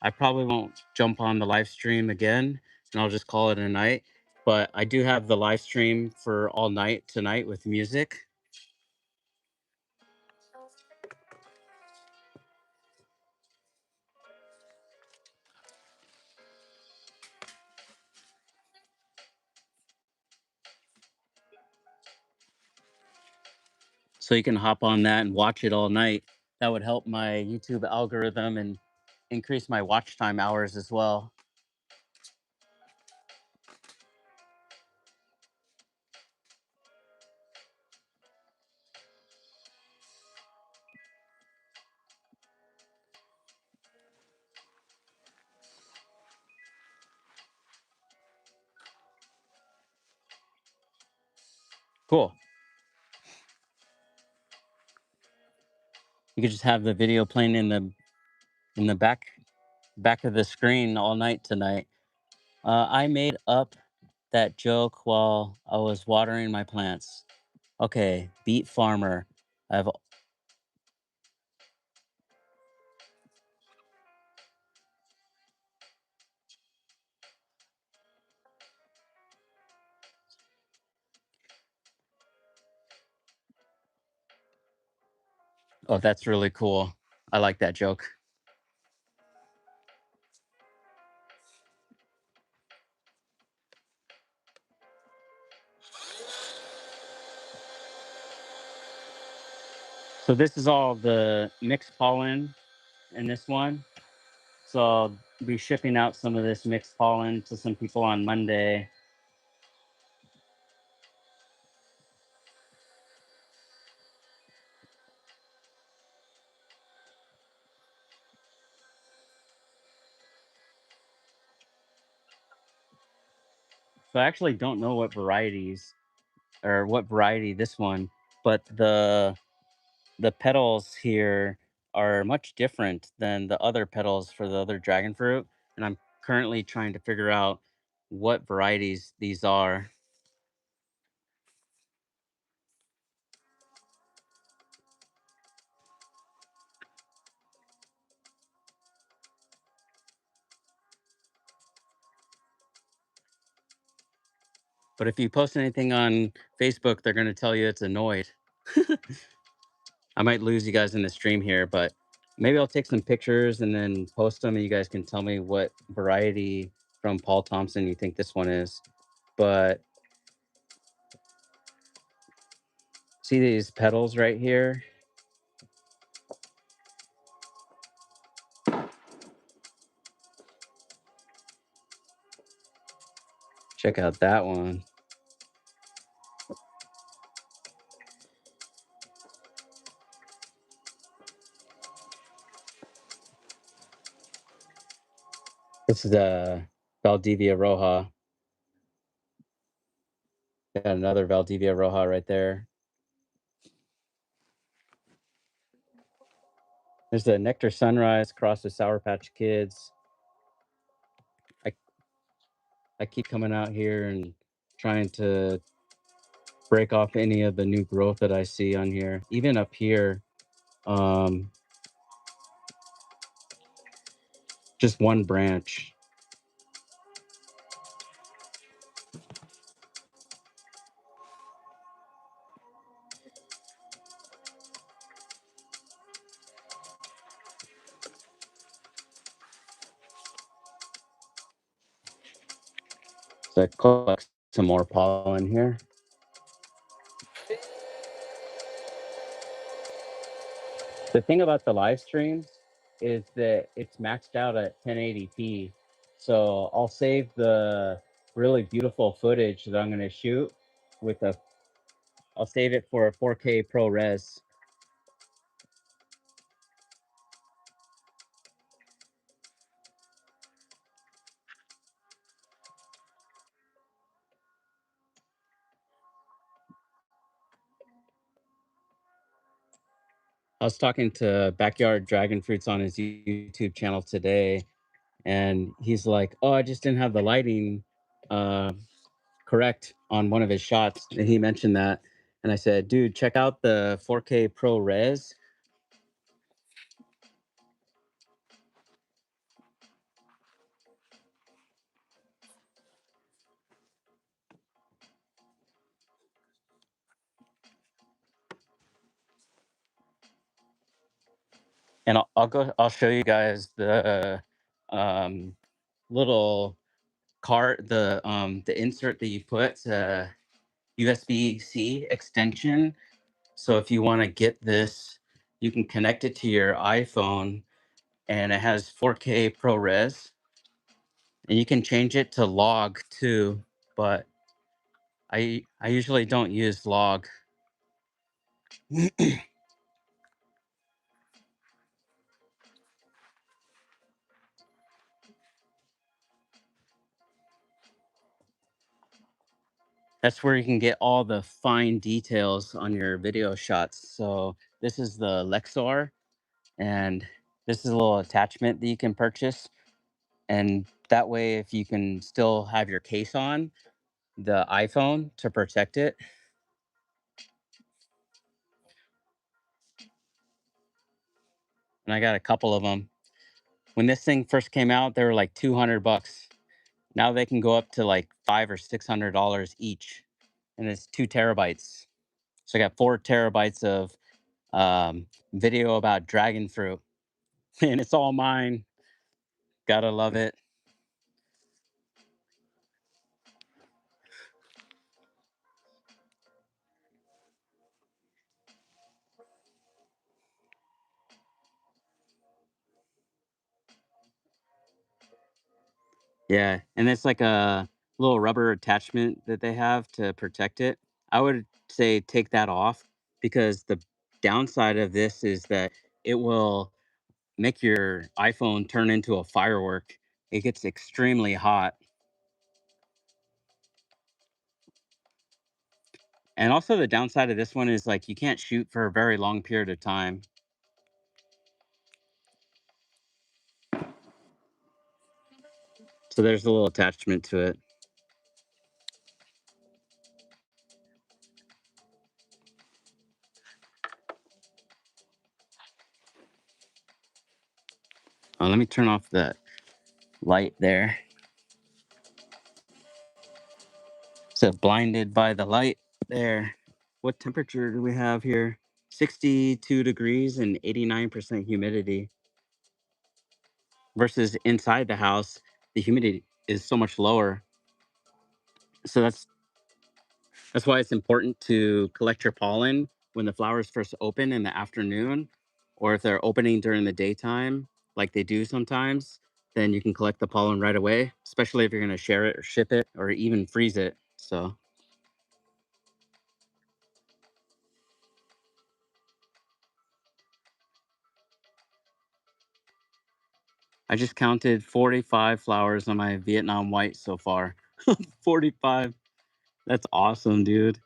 I probably won't jump on the live stream again and I'll just call it a night. But I do have the live stream for all night tonight with music. So you can hop on that and watch it all night. That would help my YouTube algorithm and increase my watch time hours as well. Cool. You could just have the video playing in the back of the screen all night tonight. I made up that joke while I was watering my plants. Okay, beet farmer. I've Oh, that's really cool. I like that joke. So this is all the mixed pollen in this one. So I'll be shipping out some of this mixed pollen to some people on Monday. So I actually don't know what varieties or what variety this one, but the petals here are much different than the other petals for the other dragon fruit, and I'm currently trying to figure out what varieties these are. But if you post anything on Facebook, they're going to tell you it's annoyed. I might lose you guys in the stream here, but maybe I'll take some pictures and then post them, and you guys can tell me what variety from Paul Thompson you think this one is. But see these petals right here? Check out that one. This is Valdivia Roja. Got another Valdivia Roja right there. There's the Nectar Sunrise across the Sour Patch Kids. I I keep coming out here and trying to break off any of the new growth that I see on here. Even up here, um, just one branch. So I collect some more pollen here. The thing about the live streams is that it's maxed out at 1080p. So I'll save the really beautiful footage that I'm going to shoot with a, I'll save it for a 4K ProRes. I was talking to Backyard Dragon Fruits on his YouTube channel today, and he's like, "Oh, I just didn't have the lighting uh, correct on one of his shots." And he mentioned that, and I said, "Dude, check out the 4K ProRes." And I'll go. I'll show you guys the um, little cart, the insert that you put USB-C extension. So if you want to get this, you can connect it to your iPhone, and it has 4K ProRes, and you can change it to log too. But I usually don't use log. That's where you can get all the fine details on your video shots. So this is the Lexar, and this is a little attachment that you can purchase, and that way if you can still have your case on the iPhone to protect it. And I got a couple of them. When this thing first came out, they were like 200 bucks. Now they can go up to like $500 or $600 each, and it's 2 terabytes. So I got 4 terabytes of video about dragon fruit, and it's all mine. Gotta love it. Yeah, and it's like a little rubber attachment that they have to protect it. I would say take that off, because the downside of this is that it will make your iPhone turn into a firework. It gets extremely hot. And also the downside of this one is like you can't shoot for a very long period of time. So there's a little attachment to it. Let me turn off that light there. So blinded by the light there. What temperature do we have here? 62 degrees and 89% humidity. Versus inside the house, the humidity is so much lower. So that's why it's important to collect your pollen when the flowers first open in the afternoon, or if they're opening during the daytime, like they do sometimes, then you can collect the pollen right away, especially if you're going to share it or ship it or even freeze it. So I just counted 45 flowers on my Vietnam white so far. 45. That's awesome, dude.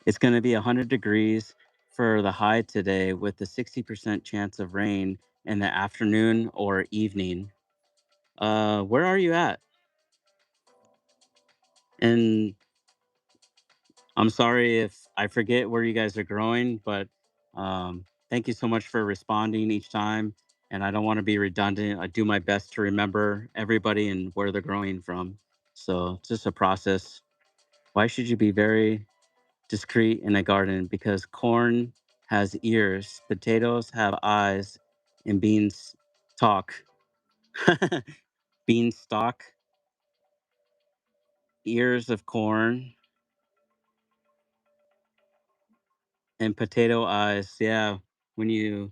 It's going to be 100 degrees for the high today with a 60% chance of rain in the afternoon or evening. Where are you at? And I'm sorry if I forget where you guys are growing, but thank you so much for responding each time. And I don't want to be redundant. I do my best to remember everybody and where they're growing from. So it's just a process. Why should you be very discreet in a garden? Because corn has ears, potatoes have eyes, and beans talk. Beanstalk, ears of corn, and potato eyes. Yeah, when you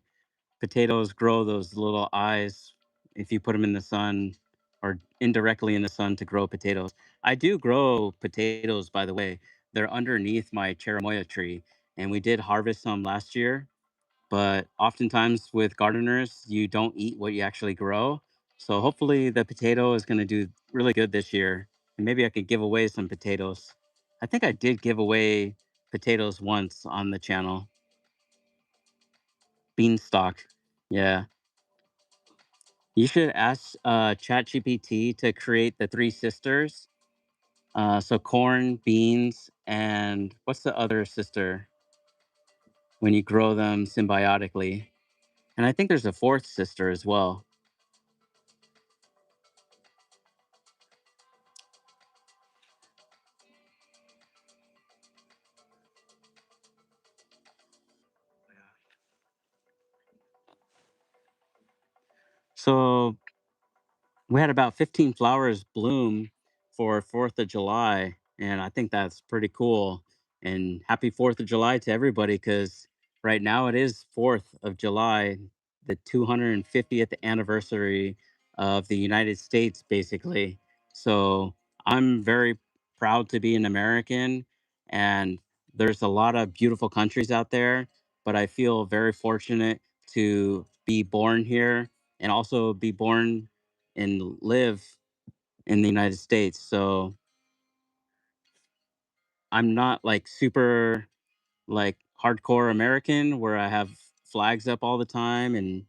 potatoes grow those little eyes if you put them in the sun or indirectly in the sun to grow potatoes. I do grow potatoes, by the way. They're underneath my cherimoya tree, and we did harvest some last year. But oftentimes with gardeners, you don't eat what you actually grow. So hopefully the potato is going to do really good this year. And maybe I could give away some potatoes. I think I did give away potatoes once on the channel. Beanstalk. Yeah. You should ask ChatGPT to create the three sisters. So corn, beans, and what's the other sister when you grow them symbiotically? And I think there's a fourth sister as well. So we had about 15 flowers bloom for 4th of July. And I think that's pretty cool. And happy 4th of July to everybody because right now it is 4th of July, the 250th anniversary of the United States, basically. So I'm very proud to be an American. And there's a lot of beautiful countries out there, but I feel very fortunate to be born here and also be born and live in the United States. So I'm not like super like hardcore American where I have flags up all the time and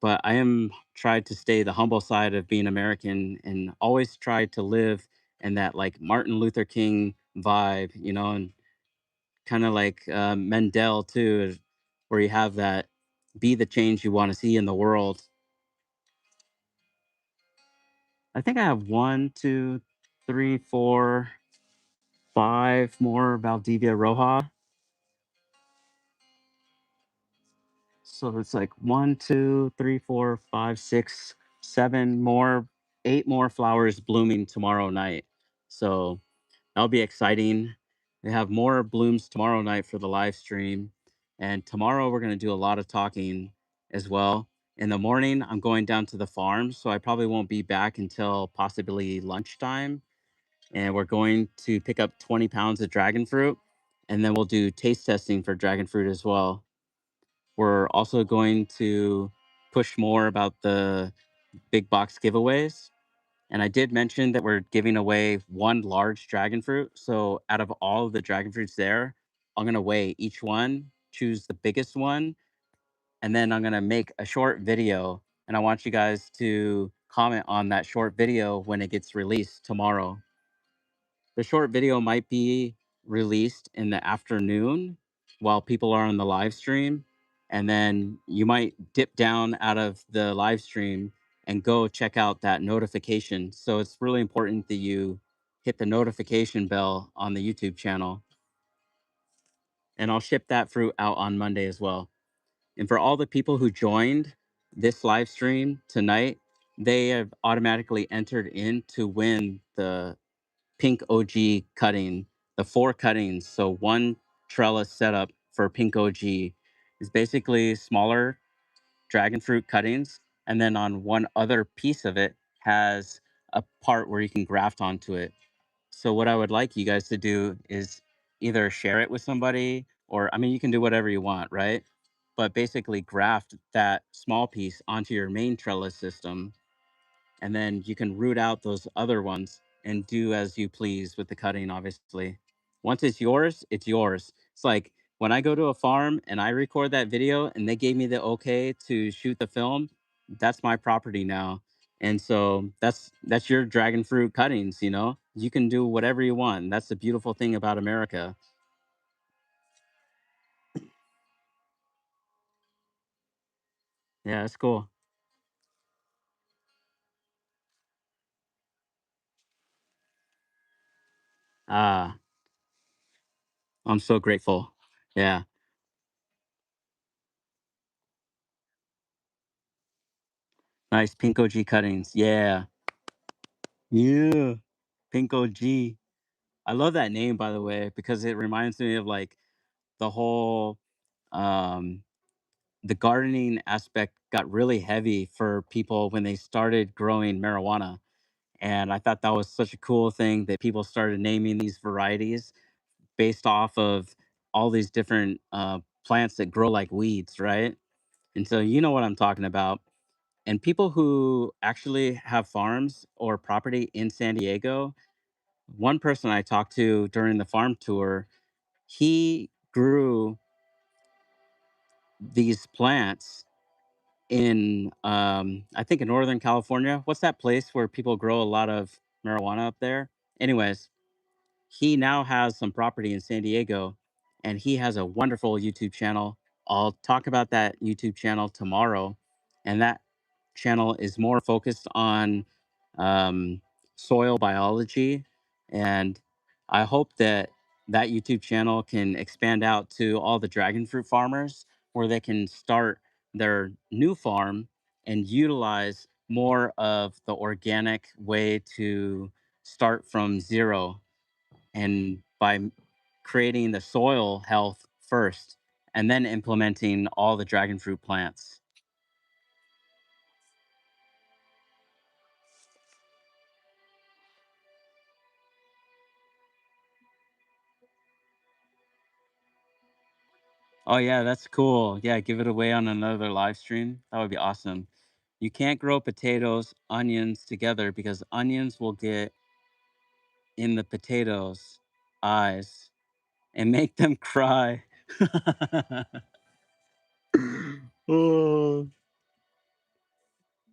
but I am tried to stay the humble side of being American and always try to live in that like Martin Luther King vibe, and kind of like Mendel too, where you have that be the change you want to see in the world. I think I have one, two, three, four, five more Valdivia Roja. So it's like one, two, three, four, five, six, seven more, eight more flowers blooming tomorrow night. So that'll be exciting. We have more blooms tomorrow night for the live stream. And tomorrow we're going to do a lot of talking as well. In the morning, I'm going down to the farm. So I probably won't be back until possibly lunchtime. And we're going to pick up 20 pounds of dragon fruit. And then we'll do taste testing for dragon fruit as well. We're also going to push more about the big box giveaways. And I did mention that we're giving away one large dragon fruit. So out of all of the dragon fruits there, I'm going to weigh each one, choose the biggest one, and then I'm going to make a short video. And I want you guys to comment on that short video when it gets released tomorrow. The short video might be released in the afternoon while people are on the live stream. And then you might dip down out of the live stream and go check out that notification. So it's really important that you hit the notification bell on the YouTube channel. And I'll ship that fruit out on Monday as well. And for all the people who joined this live stream tonight, they have automatically entered in to win the Pink OG cutting, the four cuttings. So one trellis setup for Pink OG is basically smaller dragon fruit cuttings. And then on one other piece of it has a part where you can graft onto it. So what I would like you guys to do is either share it with somebody or I mean you can do whatever you want, right? But basically graft that small piece onto your main trellis system and then you can root out those other ones and do as you please with the cutting obviously. Once it's yours, it's yours. It's like When I go to a farm and I record that video and they gave me the okay to shoot the film, that's my property now. And so that's your dragon fruit cuttings, you know. You can do whatever you want. That's the beautiful thing about America. Yeah, that's cool. Ah, I'm so grateful. Yeah. Nice pink OG cuttings. Yeah. Yeah. Pink OG. I love that name, by the way, because it reminds me of like the whole um the gardening aspect got really heavy for people when they started growing marijuana. And I thought that was such a cool thing that people started naming these varieties based off of all these different plants that grow like weeds, right? And so you know what I'm talking about. And people who actually have farms or property in San Diego, one person I talked to during the farm tour, he grew these plants in I think in Northern California. What's that place where people grow a lot of marijuana up there? Anyways, he now has some property in San Diego and he has a wonderful YouTube channel. I'll talk about that YouTube channel tomorrow. And that channel is more focused on um, soil biology. And I hope that that YouTube channel can expand out to all the dragon fruit farmers where they can start their new farm and utilize more of the organic way to start from zero and by creating the soil health first and then implementing all the dragon fruit plants. Oh yeah, that's cool. Yeah, give it away on another live stream. That would be awesome. You can't grow potatoes, onions together because onions will get in the potatoes' eyes and make them cry. Oh,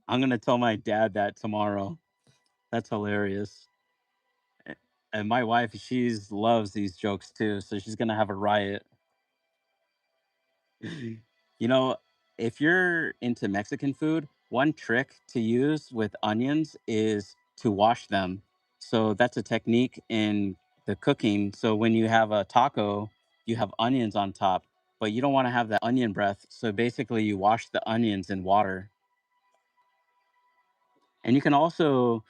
I'm gonna tell my dad that tomorrow. That's hilarious. A- And my wife, she's loves these jokes too, so she's gonna have a riot. You know, if you're into Mexican food, one trick to use with onions is to wash them. So that's a technique in the cooking. So when you have a taco, you have onions on top, but you don't want to have that onion breath. So basically, you wash the onions in water. And you can also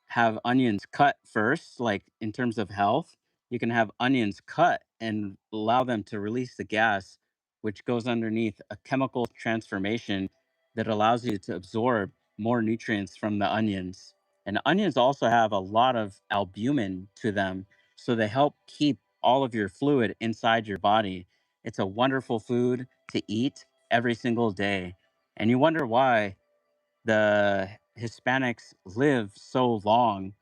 have onions cut first, like in terms of health, you can have onions cut and allow them to release the gas, which goes underneath a chemical transformation that allows you to absorb more nutrients from the onions. And onions also have a lot of albumin to them, so they help keep all of your fluid inside your body. It's a wonderful food to eat every single day. And you wonder why the Hispanics live so long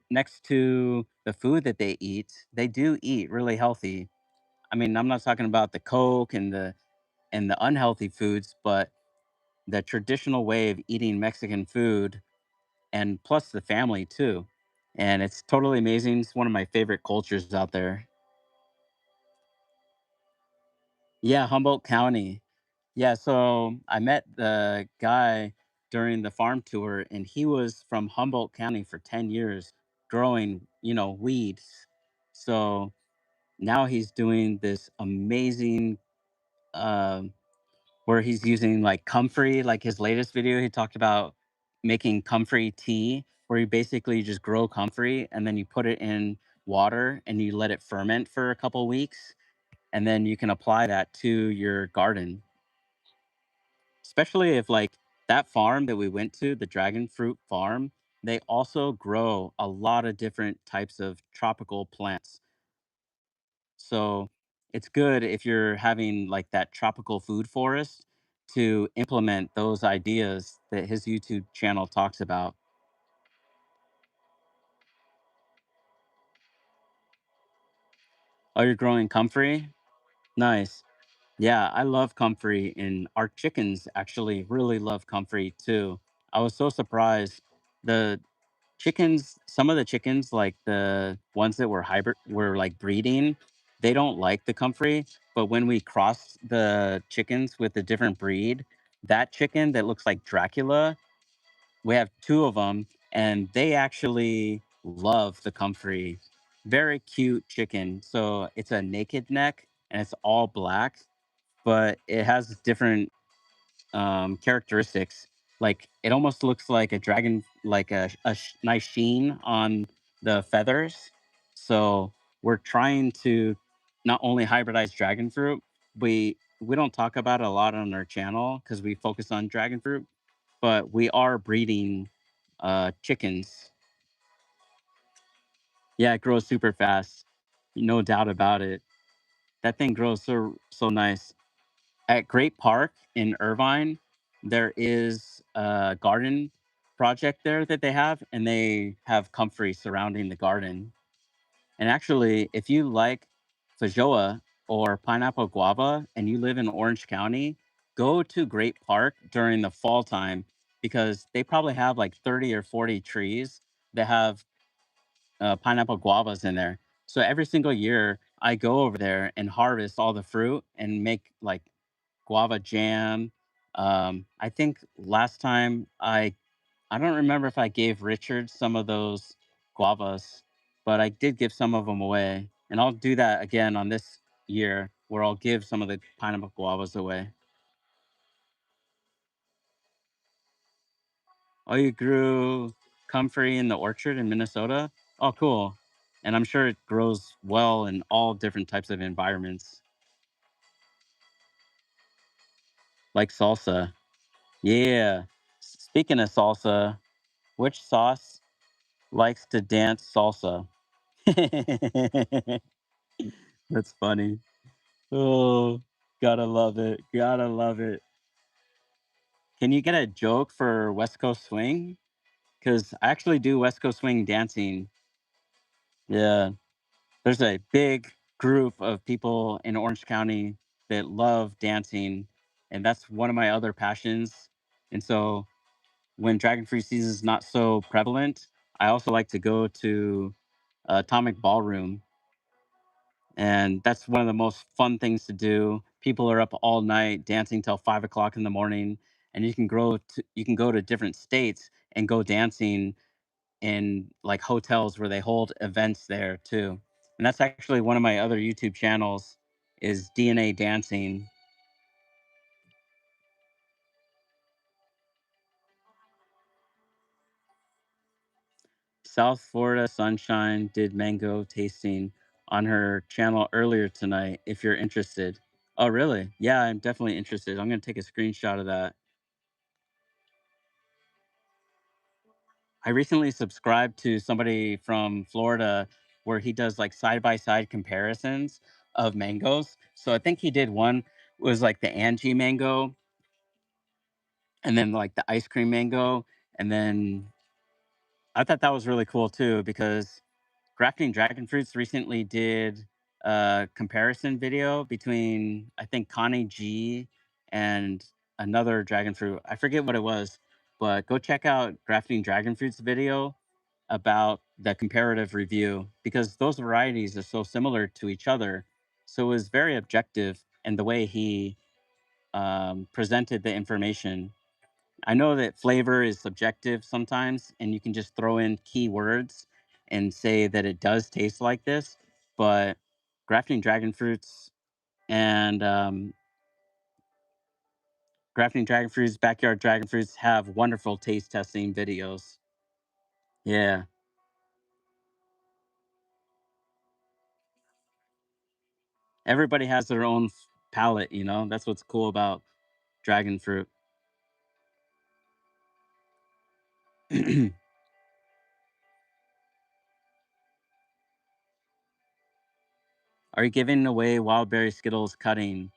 next to the food that they eat. They do eat really healthy. I mean, I'm not talking about the Coke and the unhealthy foods, but the traditional way of eating Mexican food and plus the family too. And it's totally amazing. It's one of my favorite cultures out there. Yeah, Humboldt County. Yeah, so I met the guy during the farm tour, and he was from Humboldt County for 10 years growing, you know, weeds. So now he's doing this amazing, um, where he's using like comfrey, like his latest video, he talked about making comfrey tea, where you basically just grow comfrey and then you put it in water and you let it ferment for a couple weeks. And then you can apply that to your garden. Especially if like that farm that we went to, the dragon fruit farm, they also grow a lot of different types of tropical plants. So it's good if you're having like that tropical food forest to implement those ideas that his YouTube channel talks about. Oh, you're growing comfrey? Nice. Yeah, I love comfrey, and our chickens actually really love comfrey too. I was so surprised. The chickens, some of the chickens, like the ones that were like breeding, they don't like the comfrey. But when we cross the chickens with a different breed, that chicken that looks like Dracula, we have two of them, and they actually love the comfrey. Very cute chicken. So it's a naked neck and it's all black, but it has different characteristics. Like it almost looks like a dragon, like nice sheen on the feathers. So we're trying to not only hybridize dragon fruit, we don't talk about it a lot on our channel because we focus on dragon fruit, but we are breeding chickens. Yeah, it grows super fast, no doubt about it. That thing grows so nice. At Great Park in Irvine, there is a garden project there that they have, and they have comfrey surrounding the garden. And actually, if you like feijoa or pineapple guava and you live in Orange County, go to Great Park during the fall time because they probably have like 30 or 40 trees that have pineapple guavas in there. So every single year, I go over there and harvest all the fruit and make like guava jam. I think last time I don't remember if I gave Richard some of those guavas, but I did give some of them away, and I'll do that again on this year where I'll give some of the pineapple guavas away. Oh, you grew comfrey in the orchard in Minnesota? Oh, cool. And I'm sure it grows well in all different types of environments, like salsa. Yeah. Speaking of salsa, which sauce likes to dance salsa? That's funny. Oh, gotta love it. Gotta love it. Can you get a joke for West Coast swing? Because I actually do West Coast swing dancing. Yeah. There's a big group of people in Orange County that love dancing, and that's one of my other passions. And so when Dragon Free season is not so prevalent, I also like to go to Atomic Ballroom, and that's one of the most fun things to do. People are up all night dancing till 5 o'clock in the morning, and you can go to different states and go dancing in like hotels where they hold events there too. And that's actually one of my other YouTube channels is DNA Dancing. South Florida Sunshine did mango tasting on her channel earlier tonight if you're interested. Oh, really? Yeah, I'm definitely interested. I'm going to take a screenshot of that. I recently subscribed to somebody from Florida where he does like side by side comparisons of mangoes. So I think he did one was like the Angie mango and then like the ice cream mango. And then I thought that was really cool too because Grafting Dragon Fruits recently did a comparison video between I think Connie G and another dragon fruit. I forget what it was, but go check out Grafting Dragon Fruits video about the comparative review because those varieties are so similar to each other. So it was very objective in the way he presented the information. I know that flavor is subjective sometimes, and you can just throw in keywords and say that it does taste like this. But grafting dragon fruits and grafting dragon fruits, backyard dragon fruits have wonderful taste testing videos. Yeah, everybody has their own palate. You know, that's what's cool about dragon fruit. Are you giving away wild berry Skittles cutting?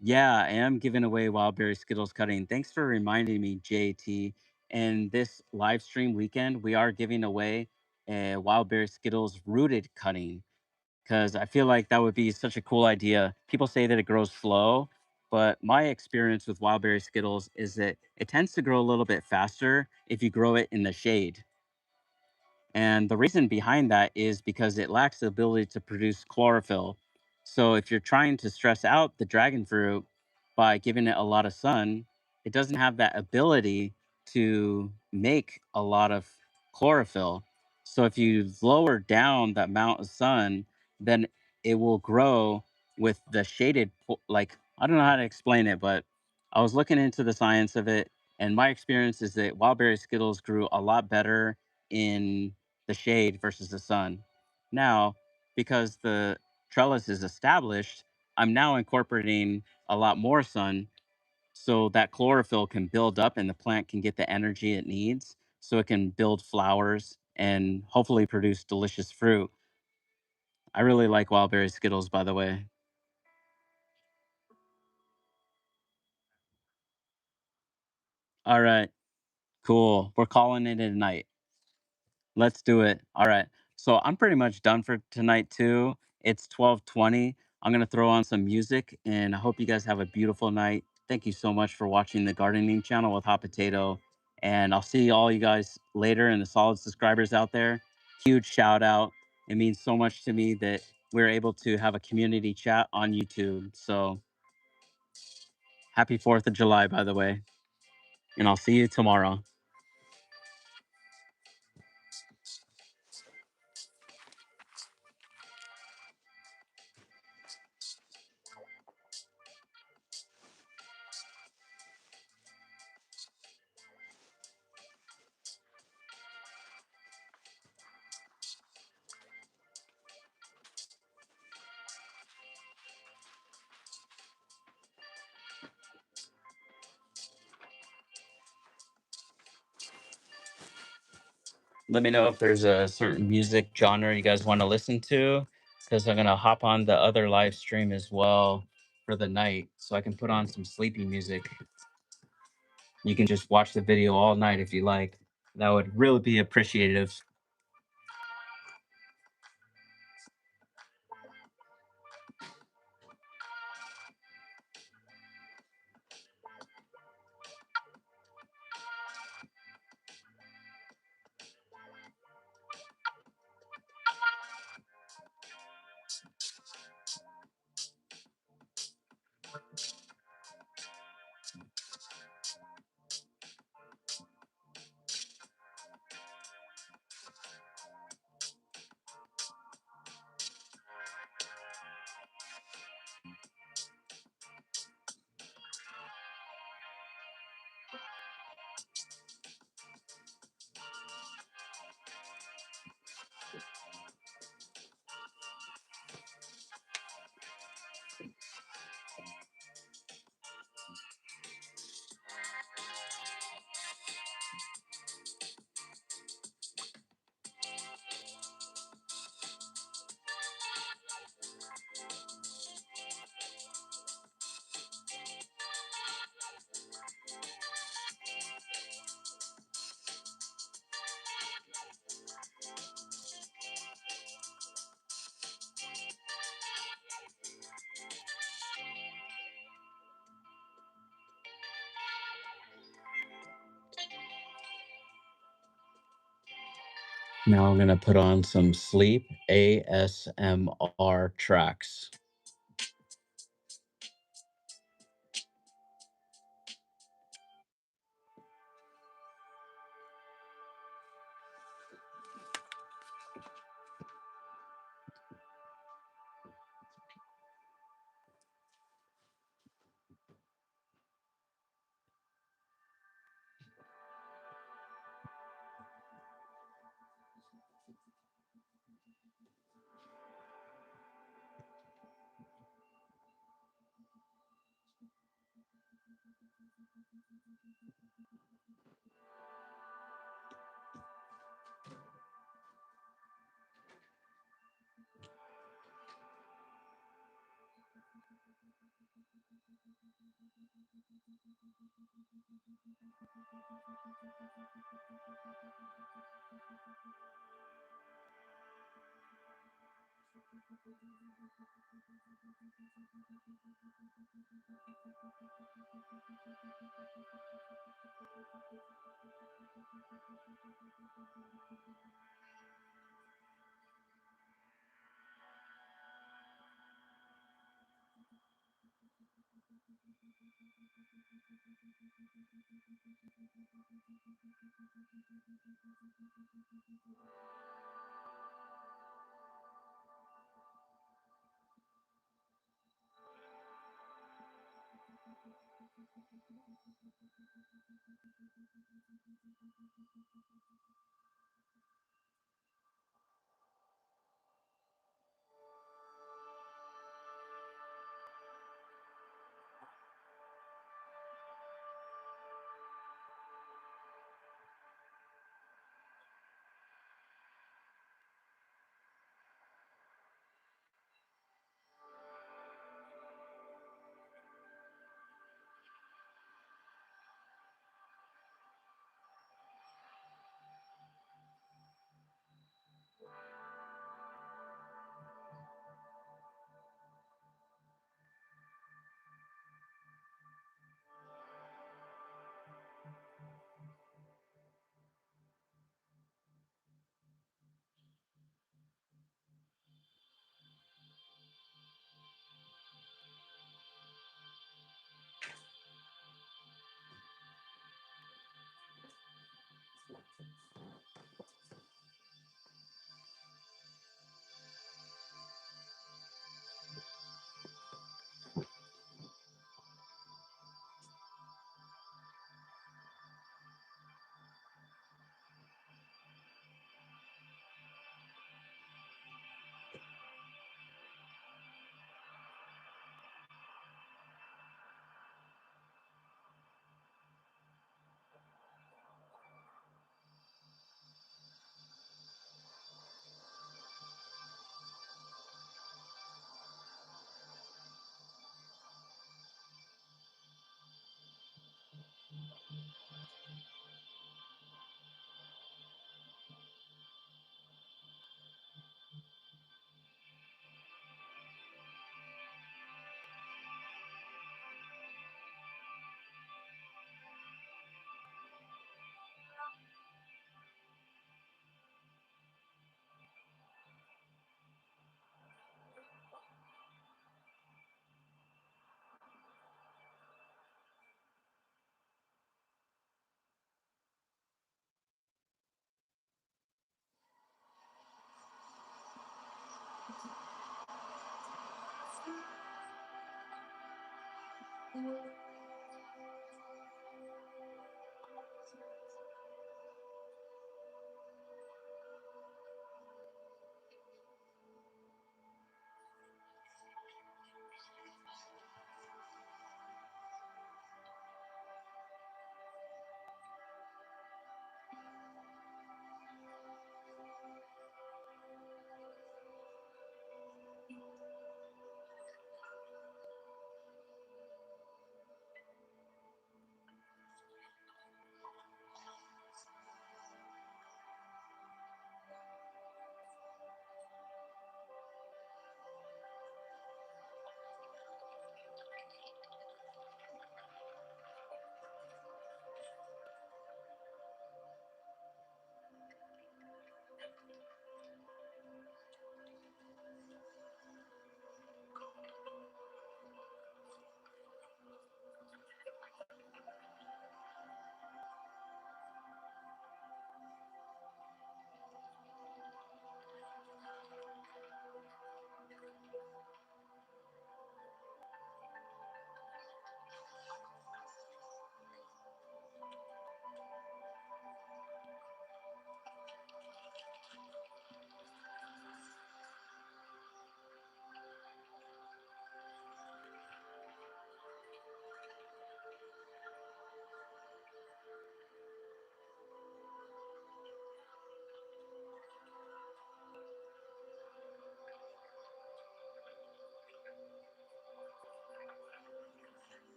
Yeah, I am giving away wild berry Skittles cutting. Thanks for reminding me, JT. And this live stream weekend, we are giving away a wild berry Skittles rooted cutting. because I feel like that would be such a cool idea. People say that it grows slow, but my experience with wild berry Skittles is that it tends to grow a little bit faster if you grow it in the shade. And the reason behind that is because it lacks the ability to produce chlorophyll. So if you're trying to stress out the dragon fruit by giving it a lot of sun, it doesn't have that ability to make a lot of chlorophyll. So if you lower down that amount of sun, then it will grow with the shaded, like, I don't know how to explain it, but I was looking into the science of it. And my experience is that wild berry Skittles grew a lot better in the shade versus the sun. Now, because the trellis is established, I'm now incorporating a lot more sun so that chlorophyll can build up and the plant can get the energy it needs so it can build flowers and hopefully produce delicious fruit. I really like wild berry Skittles, by the way. All right, cool. We're calling it a night. Let's do it. All right. So I'm pretty much done for tonight too. It's 12:20. I'm going to throw on some music and I hope you guys have a beautiful night. Thank you so much for watching the gardening channel with Hot Potato. And I'll see all you guys later and the solid subscribers out there. Huge shout out. It means so much to me that we're able to have a community chat on YouTube. So happy 4th of July, by the way. And I'll see you tomorrow. Let me know if there's a certain music genre you guys want to listen to, because I'm gonna hop on the other live stream as well for the night, so I can put on some sleepy music. You can just watch the video all night if you like. That would really be appreciative. Now I'm gonna put on some sleep ASMR tracks.